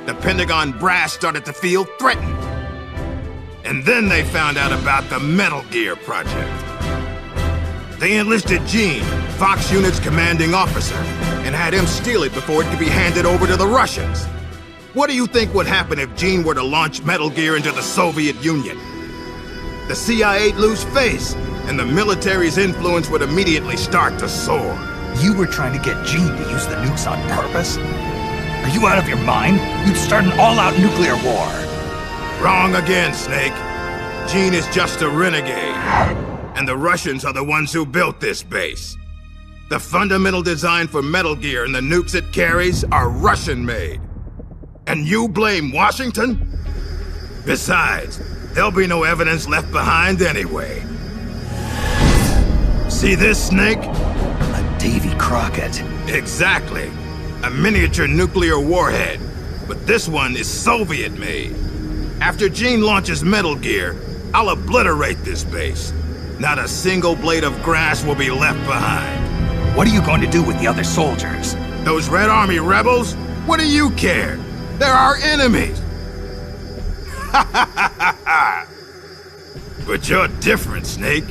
The Pentagon brass started to feel threatened. And then they found out about the Metal Gear project. They enlisted Gene, Fox Unit's commanding officer, and had him steal it before it could be handed over to the Russians. What do you think would happen if Gene were to launch Metal Gear into the Soviet Union? The CIA'd lose face, and the military's influence would immediately start to soar. You were trying to get Gene to use the nukes on purpose? Are you out of your mind? You'd start an all-out nuclear war. Wrong again, Snake. Gene is just a renegade. And the Russians are the ones who built this base. The fundamental design for Metal Gear and the nukes it carries are Russian-made. And you blame Washington? Besides, there'll be no evidence left behind anyway. See this, Snake? A Davy Crockett. Exactly. A miniature nuclear warhead. But this one is Soviet-made. After Gene launches Metal Gear, I'll obliterate this base. Not a single blade of grass will be left behind. What are you going to do with the other soldiers? Those Red Army rebels? What do you care? They're our enemies. But you're different, Snake.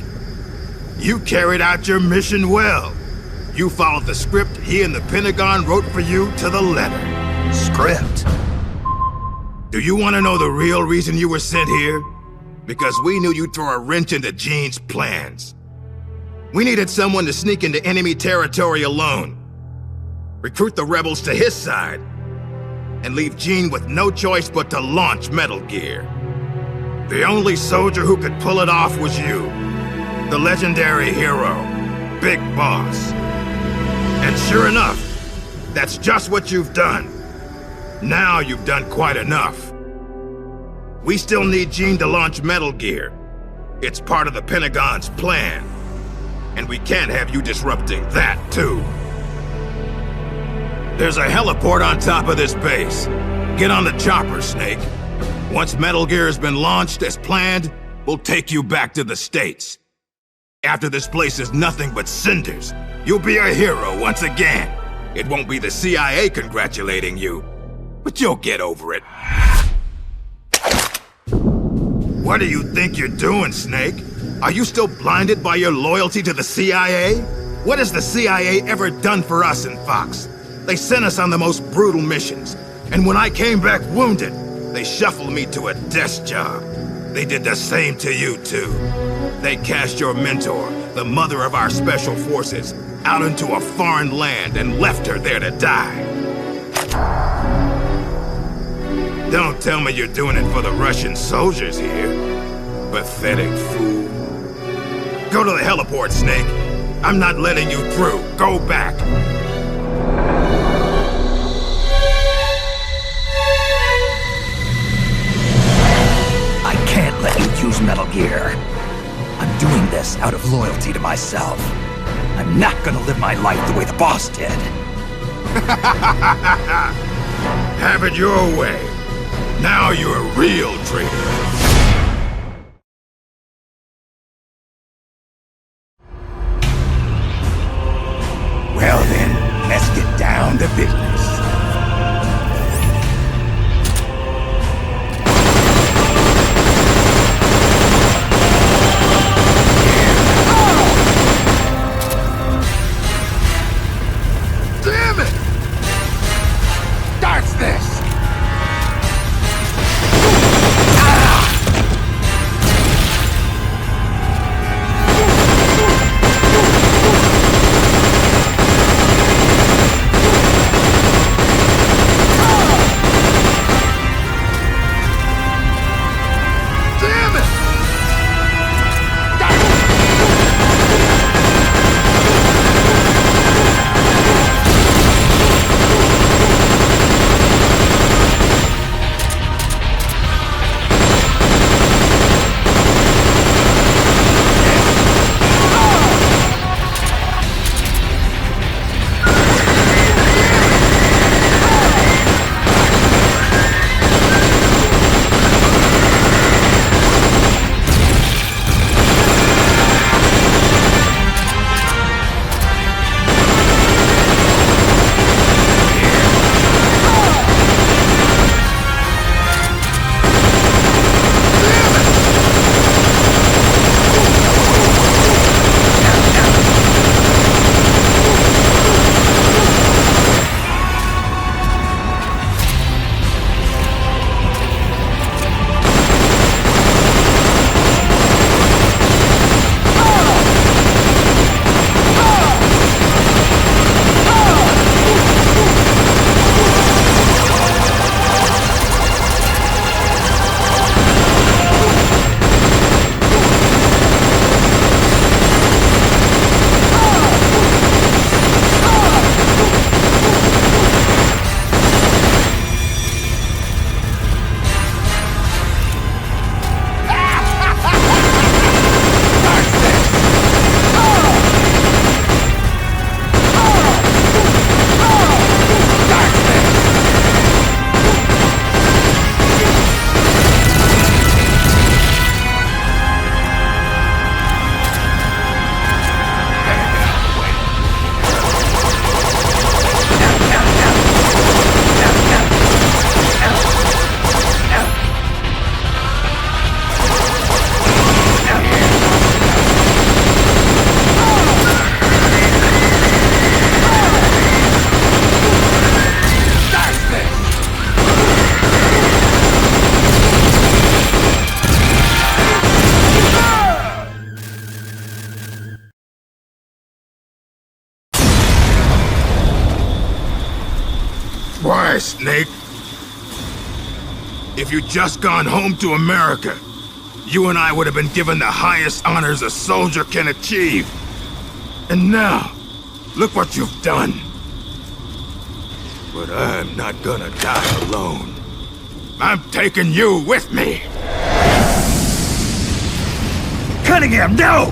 You carried out your mission well. You followed the script he and the Pentagon wrote for you to the letter. Script? Do you want to know the real reason you were sent here? Because we knew you'd throw a wrench into Gene's plans. We needed someone to sneak into enemy territory alone, recruit the rebels to his side, and leave Gene with no choice but to launch Metal Gear. The only soldier who could pull it off was you, the legendary hero, Big Boss. And sure enough, that's just what you've done. Now you've done quite enough. We still need Gene to launch Metal Gear. It's part of the Pentagon's plan. And we can't have you disrupting that, too. There's a heliport on top of this base. Get on the chopper, Snake. Once Metal Gear has been launched as planned, we'll take you back to the States. After this place is nothing but cinders, you'll be a hero once again. It won't be the CIA congratulating you, but you'll get over it. What do you think you're doing, Snake? Are you still blinded by your loyalty to the CIA? What has the CIA ever done for us in Fox? They sent us on the most brutal missions. And when I came back wounded, they shuffled me to a desk job. They did the same to you, too. They cast your mentor, the mother of our special forces, out into a foreign land and left her there to die. Don't tell me you're doing it for the Russian soldiers here. Pathetic fool. Go to the heliport, Snake. I'm not letting you through. Go back. I can't let you use Metal Gear. I'm doing this out of loyalty to myself. I'm not gonna live my life the way the boss did. Have it your way. Now you're a real traitor. Well then, let's get down to business. Damn it! Starts this! Why, Snake? If you'd just gone home to America, you and I would have been given the highest honors a soldier can achieve. And now, look what you've done. But I'm not gonna die alone. I'm taking you with me. Cunningham, no!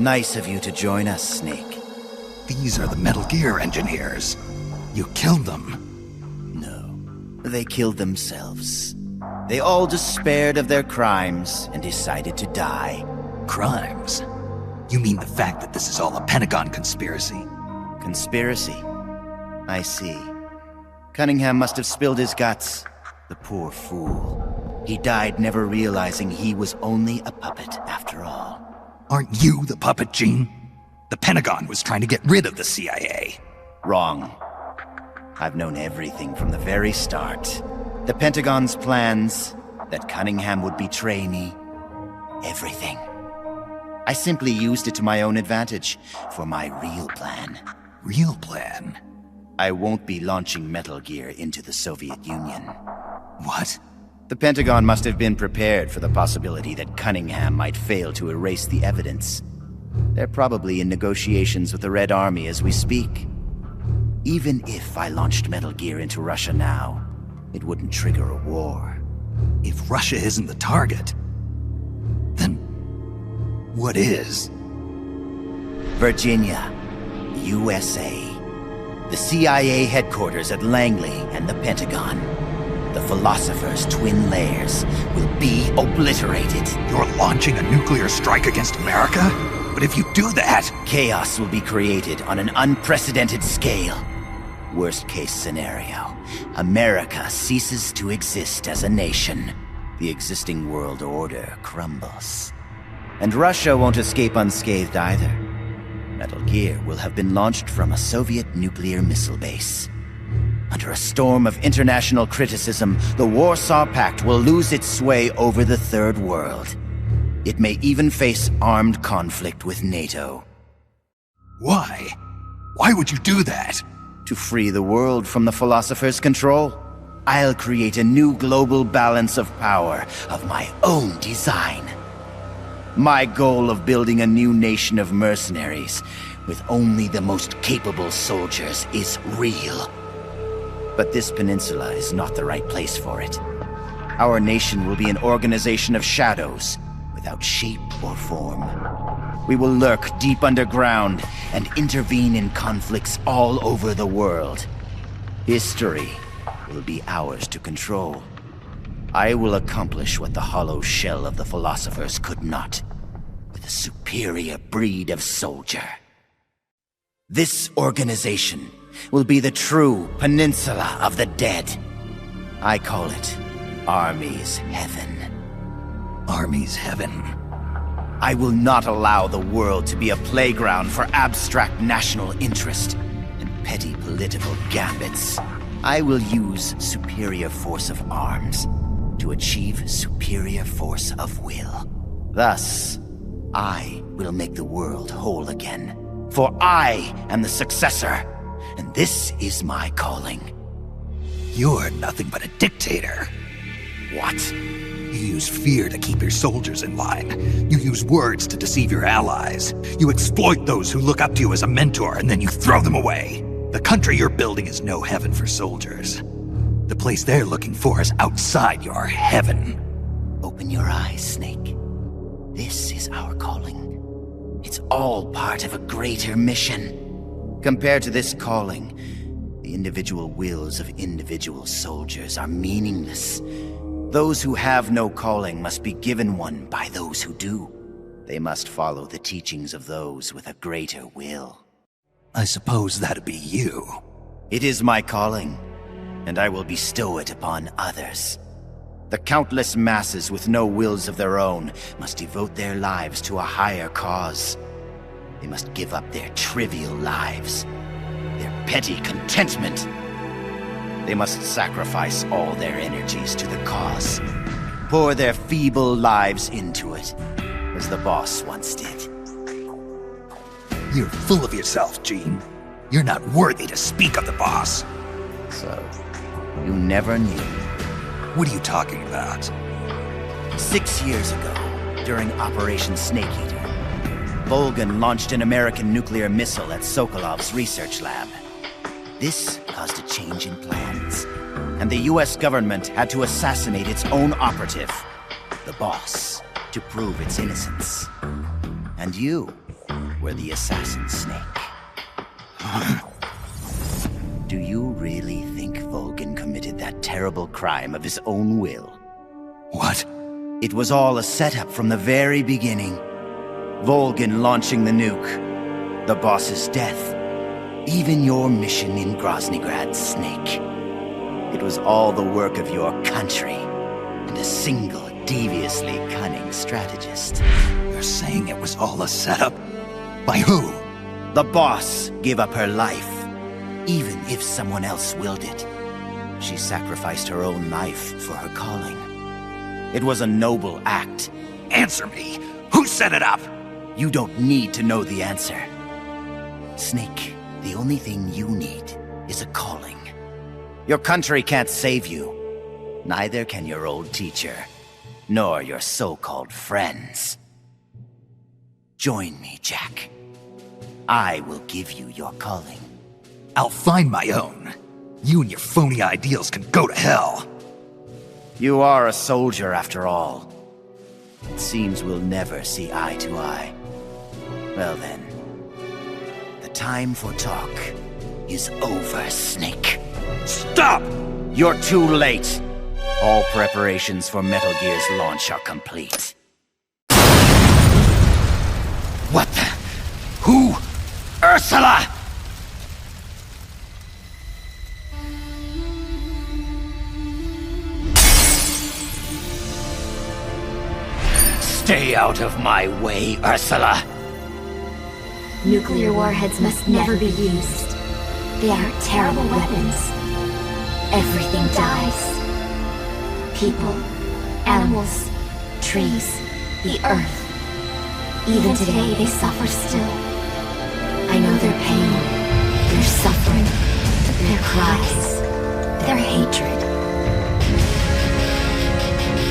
Nice of you to join us, Snake. These are the Metal Gear engineers. You killed them. No, they killed themselves. They all despaired of their crimes and decided to die. Crimes? You mean the fact that this is all a Pentagon conspiracy? Conspiracy? I see. Cunningham must have spilled his guts. The poor fool. He died never realizing he was only a puppet after all. Aren't you the puppet, Gene? The Pentagon was trying to get rid of the CIA. Wrong. I've known everything from the very start. The Pentagon's plans, that Cunningham would betray me. Everything. I simply used it to my own advantage, for my real plan. Real plan? I won't be launching Metal Gear into the Soviet Union. What? The Pentagon must have been prepared for the possibility that Cunningham might fail to erase the evidence. They're probably in negotiations with the Red Army as we speak. Even if I launched Metal Gear into Russia now, it wouldn't trigger a war. If Russia isn't the target, then what is? Virginia, USA. The CIA headquarters at Langley and the Pentagon. The Philosopher's twin lairs will be obliterated. You're launching a nuclear strike against America? But if you do that... Chaos will be created on an unprecedented scale. Worst case scenario, America ceases to exist as a nation. The existing world order crumbles. And Russia won't escape unscathed either. Metal Gear will have been launched from a Soviet nuclear missile base. Under a storm of international criticism, the Warsaw Pact will lose its sway over the Third World. It may even face armed conflict with NATO. Why? Why would you do that? To free the world from the Philosopher's control. I'll create a new global balance of power of my own design. My goal of building a new nation of mercenaries with only the most capable soldiers is real. But this peninsula is not the right place for it. Our nation will be an organization of shadows, without shape or form. We will lurk deep underground and intervene in conflicts all over the world. History will be ours to control. I will accomplish what the hollow shell of the Philosophers could not, with a superior breed of soldier. This organization will be the true Peninsula of the Dead. I call it Army's Heaven. Army's Heaven? I will not allow the world to be a playground for abstract national interest and petty political gambits. I will use superior force of arms to achieve superior force of will. Thus, I will make the world whole again. For I am the successor, and this is my calling. You're nothing but a dictator. What? You use fear to keep your soldiers in line. You use words to deceive your allies. You exploit those who look up to you as a mentor, and then you throw them away. The country you're building is no heaven for soldiers. The place they're looking for is outside your heaven. Open your eyes, Snake. This is our calling. It's all part of a greater mission. Compared to this calling, the individual wills of individual soldiers are meaningless. Those who have no calling must be given one by those who do. They must follow the teachings of those with a greater will. I suppose that'd be you. It is my calling, and I will bestow it upon others. The countless masses with no wills of their own must devote their lives to a higher cause. They must give up their trivial lives, their petty contentment. They must sacrifice all their energies to the cause, pour their feeble lives into it, as the boss once did. You're full of yourself, Gene. You're not worthy to speak of the boss. So, you never knew. What are you talking about? 6 years ago, during Operation Snake Eater, Volgan launched an American nuclear missile at Sokolov's research lab. This caused a change in plans, and the US government had to assassinate its own operative, the boss, to prove its innocence. And you were the assassin, Snake. Do you really think Volgin committed that terrible crime of his own will? What? It was all a setup from the very beginning. Volgin launching the nuke, the boss's death, even your mission in Groznygrad, Snake. It was all the work of your country, and a single, deviously cunning strategist. You're saying it was all a setup? By who? The boss gave up her life, even if someone else willed it. She sacrificed her own life for her calling. It was a noble act. Answer me! Who set it up? You don't need to know the answer. Snake, the only thing you need is a calling. Your country can't save you. Neither can your old teacher, nor your so-called friends. Join me, Jack. I will give you your calling. I'll find my own. You and your phony ideals can go to hell. You are a soldier after all. It seems we'll never see eye to eye. Well then, the time for talk is over, Snake. Stop! You're too late. All preparations for Metal Gear's launch are complete. What the? Who? Ursula! Stay out of my way, Ursula! Nuclear warheads must never be used. They are terrible weapons. Everything dies. People, animals, trees, the earth. Even today, they suffer still. I know their pain, their suffering, their cries, their hatred.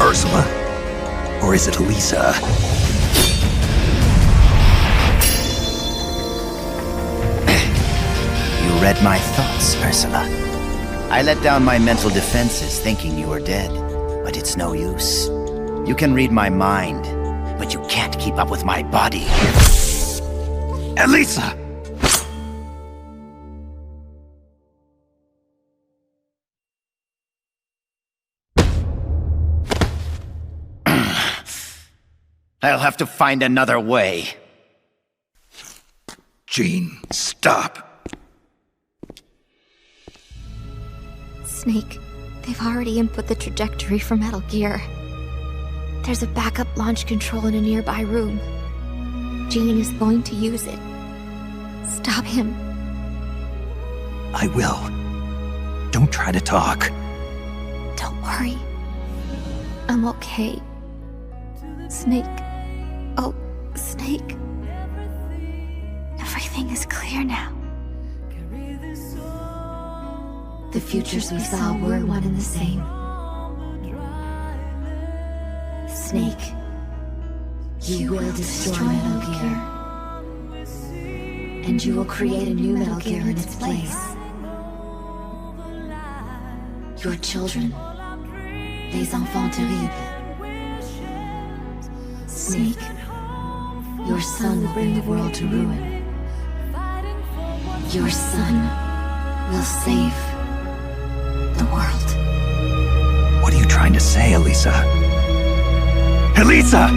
Ursula? Or is it Elisa? You read my thoughts, Ursula. I let down my mental defenses thinking you were dead, but it's no use. You can read my mind, but you can't keep up with my body. Elisa! I'll have to find another way. Jean, stop. Snake, they've already input the trajectory for Metal Gear. There's a backup launch control in a nearby room. Jean is going to use it. Stop him. I will. Don't try to talk. Don't worry. I'm okay. Snake. Oh, Snake. Everything is clear now. The futures we saw were one and the same. Snake, you will destroy Metal Gear. And you will create a new Metal Gear in its place. Your children, les enfants terribles. Snake, your son will bring the world to ruin. Your son will save the world. What are you trying to say, Elisa? Elisa!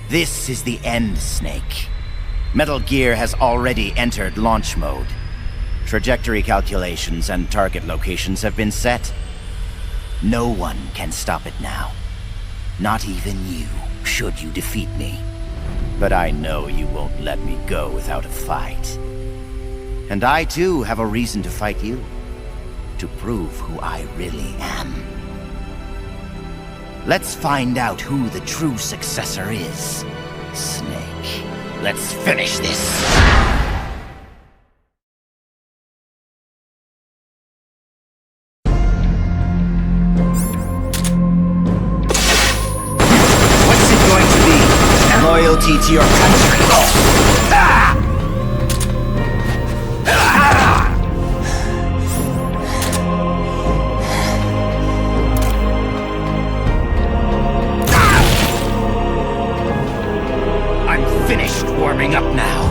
This is the end, Snake. Metal Gear has already entered launch mode. Trajectory calculations and target locations have been set. No one can stop it now. Not even you, should you defeat me. But I know you won't let me go without a fight. And I too have a reason to fight you. To prove who I really am. Let's find out who the true successor is. Snake, let's finish this. loyalty to your country. I'm finished warming up now.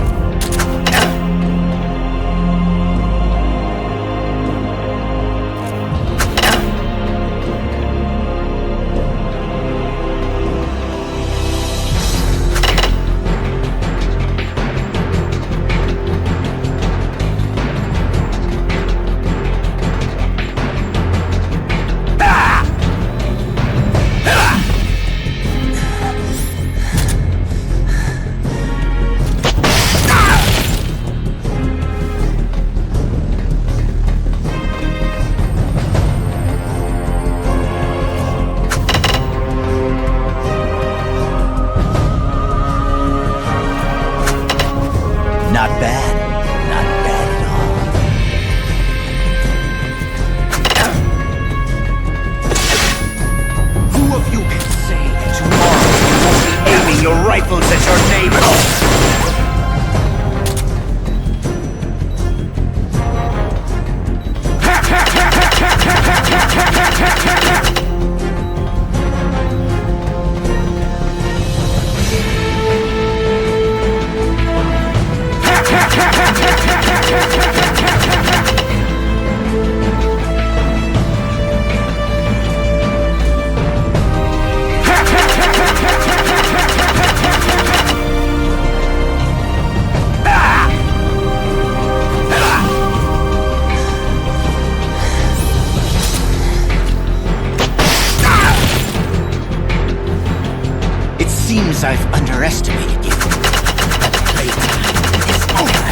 I've underestimated you. The playtime is over.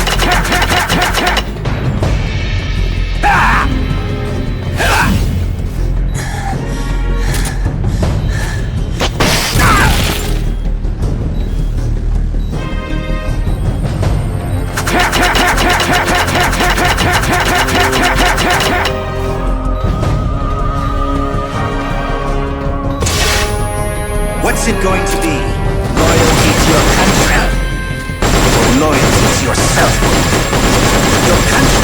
What's it going to be? Loyalty to your country, or loyalty to yourself? Your country.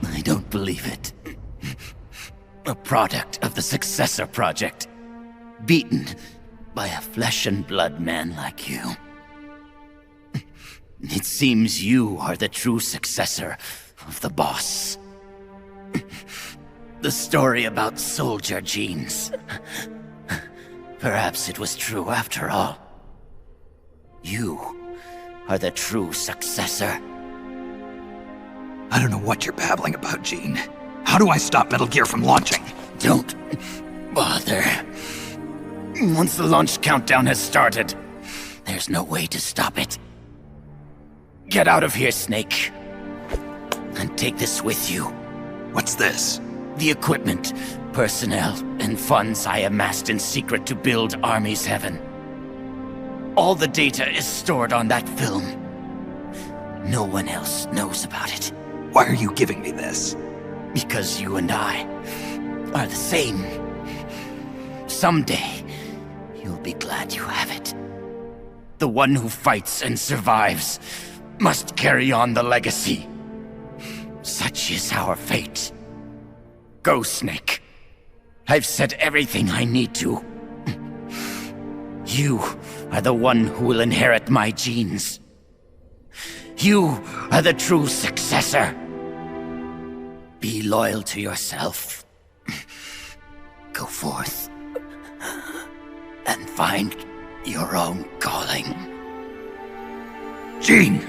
I don't believe it. A product of the Successor Project. Beaten by a flesh and blood man like you. It seems you are the true successor of the boss. The story about soldier genes. Perhaps it was true after all. You are the true successor. I don't know what you're babbling about, Gene. How do I stop Metal Gear from launching? Don't bother. Once the launch countdown has started, there's no way to stop it. Get out of here, Snake. And take this with you. What's this? The equipment, personnel, and funds I amassed in secret to build Army's Heaven. All the data is stored on that film. No one else knows about it. Why are you giving me this? Because you and I are the same. Someday, you'll be glad you have it. The one who fights and survives must carry on the legacy. Such is our fate. Go, Snake. I've said everything I need to. You are the one who will inherit my genes. You are the true successor. Be loyal to yourself. Go forth and find your own calling. Gene!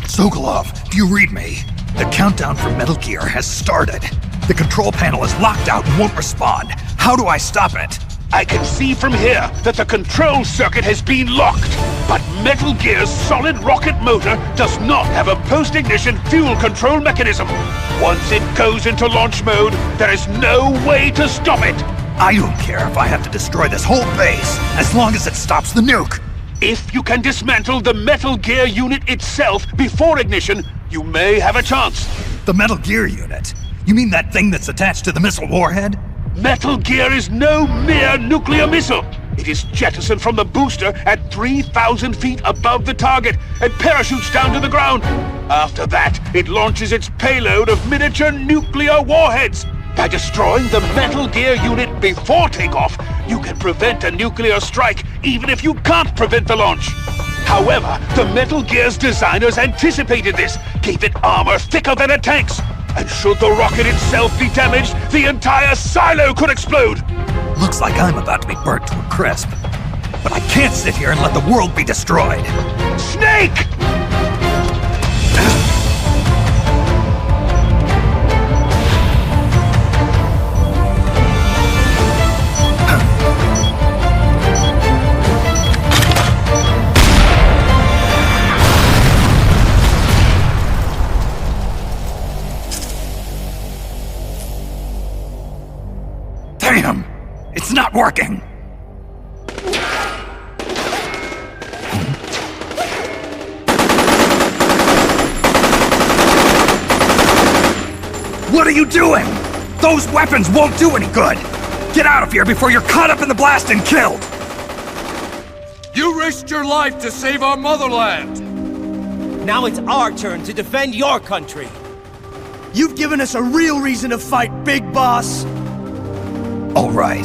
Sokolov, do you read me? The countdown for Metal Gear has started. The control panel is locked out and won't respond. How do I stop it? I can see from here that the control circuit has been locked. But Metal Gear's solid rocket motor does not have a post-ignition fuel control mechanism. Once it goes into launch mode, there is no way to stop it. I don't care if I have to destroy this whole base, as long as it stops the nuke. If you can dismantle the Metal Gear unit itself before ignition, you may have a chance. The Metal Gear unit? You mean that thing that's attached to the missile warhead? Metal Gear is no mere nuclear missile. It is jettisoned from the booster at 3,000 feet above the target and parachutes down to the ground. After that, it launches its payload of miniature nuclear warheads. By destroying the Metal Gear unit before takeoff, you can prevent a nuclear strike, even if you can't prevent the launch. However, the Metal Gear's designers anticipated this, gave it armor thicker than a tank's. And should the rocket itself be damaged, the entire silo could explode! Looks like I'm about to be burnt to a crisp. But I can't sit here and let the world be destroyed. Snake! Damn! It's not working! What are you doing? Those weapons won't do any good! Get out of here before you're caught up in the blast and killed! You risked your life to save our motherland! Now it's our turn to defend your country. You've given us a real reason to fight, Big Boss! All right.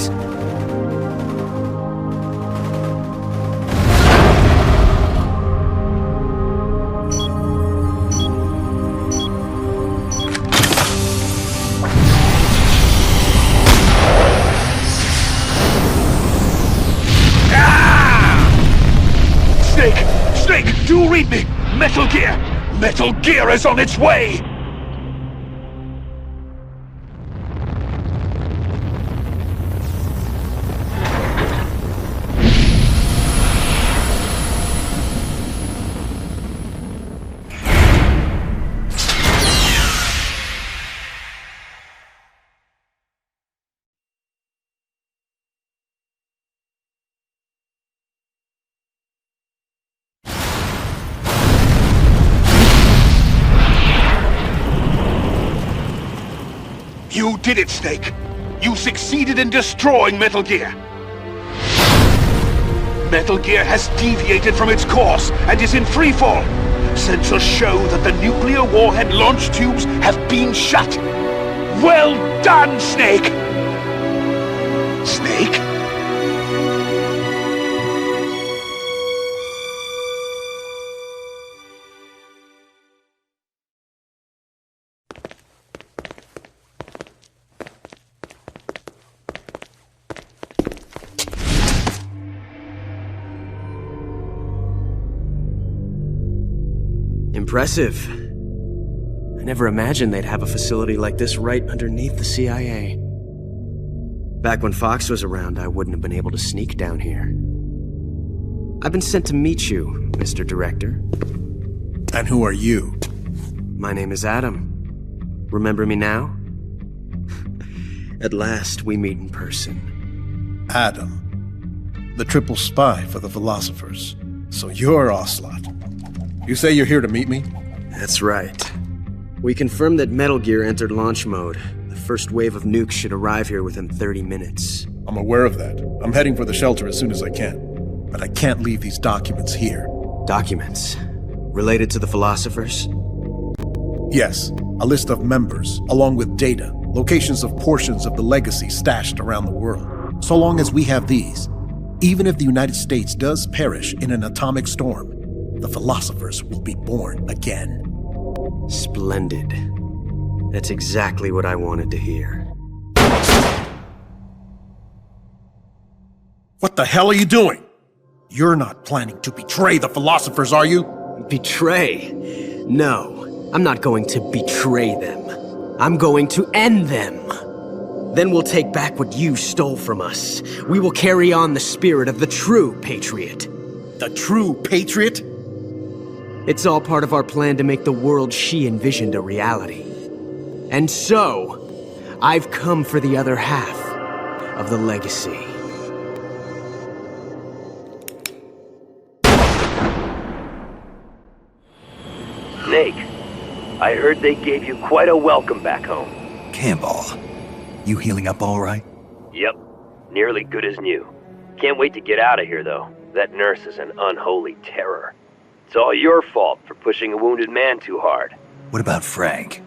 Snake, do read me! Metal Gear! Metal Gear is on its way! You did it, Snake! You succeeded in destroying Metal Gear! Metal Gear has deviated from its course and is in freefall! Sensors show that the nuclear warhead launch tubes have been shut! Well done, Snake! Snake? Impressive. I never imagined they'd have a facility like this right underneath the CIA. Back when Fox was around, I wouldn't have been able to sneak down here. I've been sent to meet you, Mr. Director. And who are you? My name is Adam. Remember me now? At last, we meet in person. Adam. The triple spy for the philosophers. So you're Ocelot. You say you're here to meet me? That's right. We confirmed that Metal Gear entered launch mode. The first wave of nukes should arrive here within 30 minutes. I'm aware of that. I'm heading for the shelter as soon as I can. But I can't leave these documents here. Documents? Related to the philosophers? Yes. A list of members, along with data, locations of portions of the legacy stashed around the world. So long as we have these, even if the United States does perish in an atomic storm, the philosophers will be born again. Splendid. That's exactly what I wanted to hear. What the hell are you doing? You're not planning to betray the philosophers, are you? Betray? No, I'm not going to betray them. I'm going to end them. Then we'll take back what you stole from us. We will carry on the spirit of the true patriot. The true patriot? It's all part of our plan to make the world she envisioned a reality. And so, I've come for the other half of the legacy. Snake, I heard they gave you quite a welcome back home. Campbell, you healing up all right? Yep, nearly good as new. Can't wait to get out of here, though. That nurse is an unholy terror. It's all your fault for pushing a wounded man too hard. What about Frank,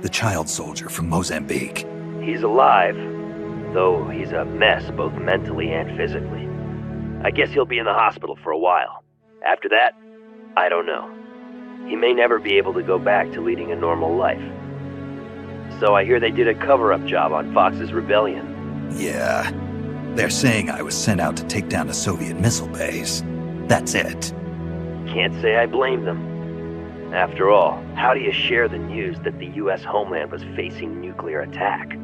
the child soldier from Mozambique? He's alive, though he's a mess both mentally and physically. I guess he'll be in the hospital for a while. After that, I don't know. He may never be able to go back to leading a normal life. So I hear they did a cover-up job on Fox's rebellion. Yeah. They're saying I was sent out to take down a Soviet missile base. That's it. Can't say I blame them. After all, how do you share the news that the U.S. homeland was facing nuclear attack?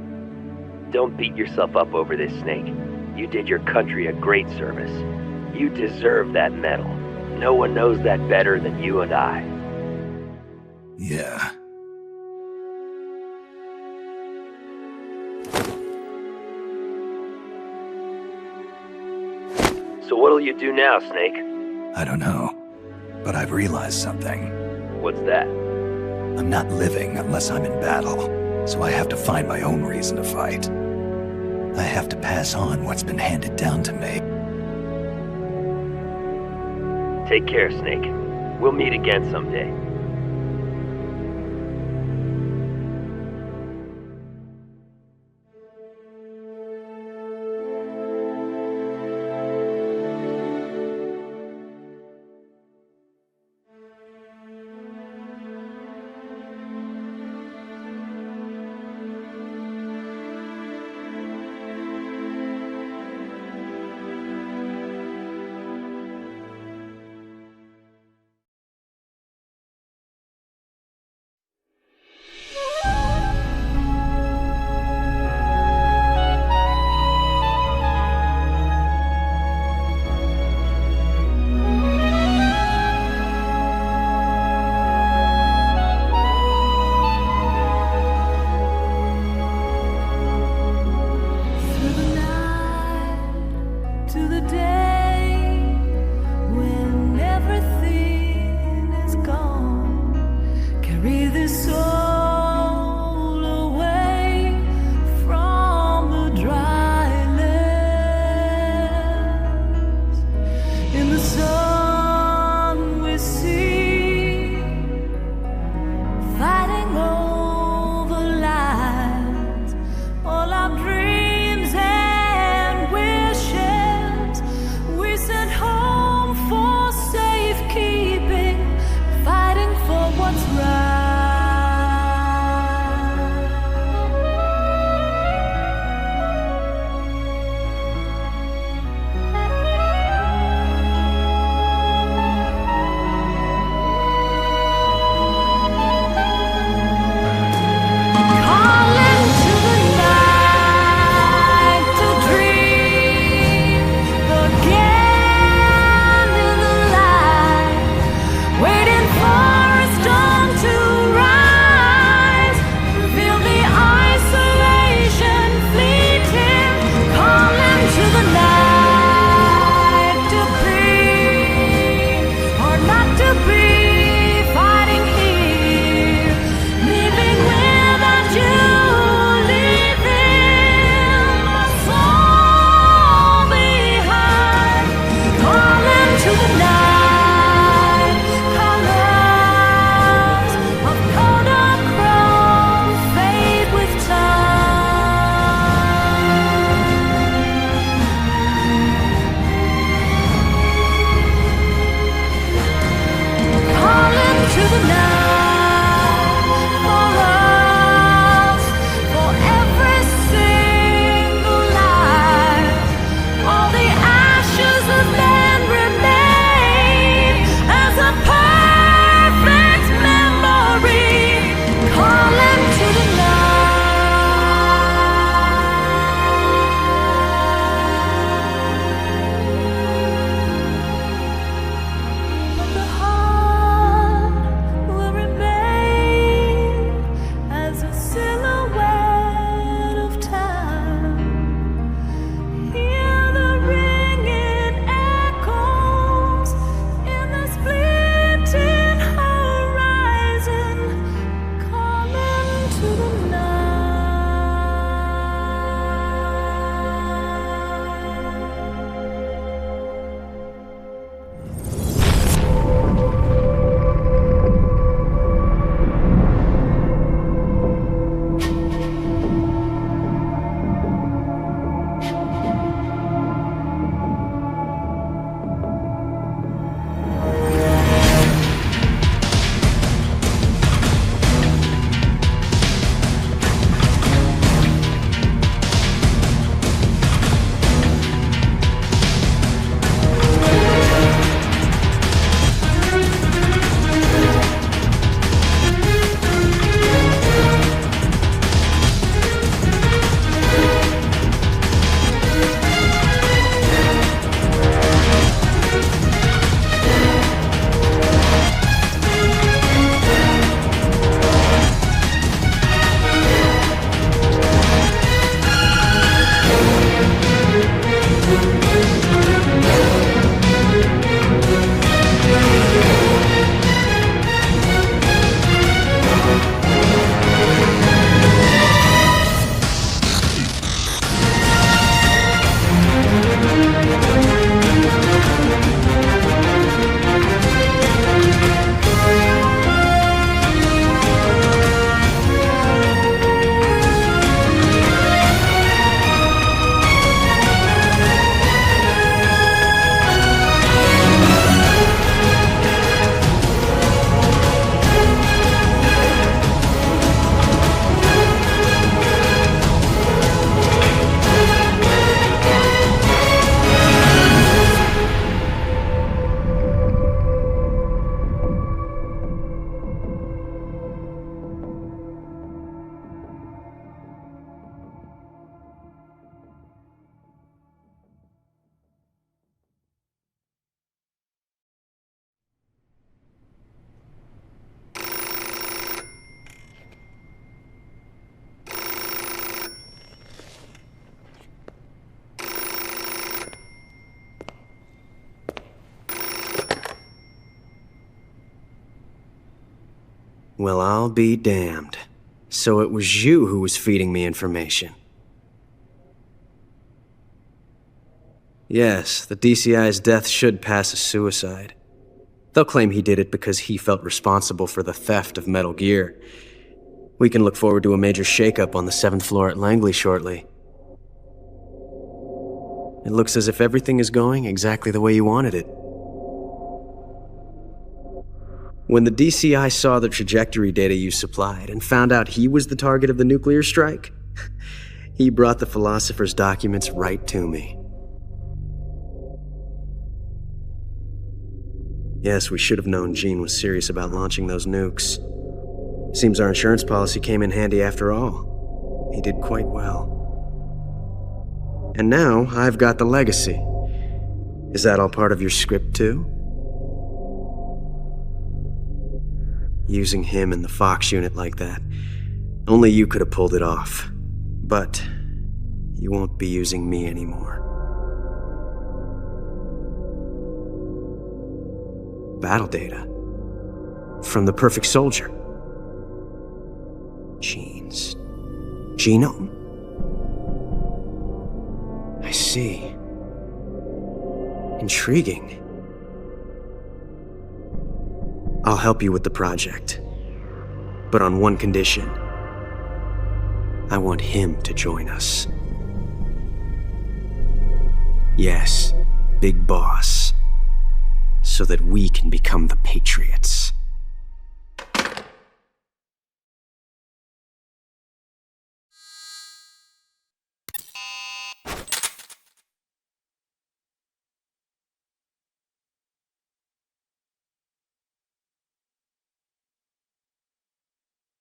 Don't beat yourself up over this, Snake. You did your country a great service. You deserve that medal. No one knows that better than you and I. Yeah. So what'll you do now, Snake? I don't know. But I've realized something. What's that? I'm not living unless I'm in battle, so I have to find my own reason to fight. I have to pass on what's been handed down to me. Take care, Snake. We'll meet again someday. Well, I'll be damned. So it was you who was feeding me information. Yes, the DCI's death should pass as suicide. They'll claim he did it because he felt responsible for the theft of Metal Gear. We can look forward to a major shakeup on the 7th floor at Langley shortly. It looks as if everything is going exactly the way you wanted it. When the DCI saw the trajectory data you supplied and found out he was the target of the nuclear strike, he brought the Philosopher's documents right to me. Yes, we should have known Gene was serious about launching those nukes. Seems our insurance policy came in handy after all. He did quite well. And now, I've got the legacy. Is that all part of your script, too? Using him in the Fox unit like that. Only you could have pulled it off. But you won't be using me anymore. Battle data. From the Perfect Soldier. Gene's genome? I see. Intriguing. I'll help you with the project. But on one condition. I want him to join us. Yes, Big Boss. So that we can become the Patriots.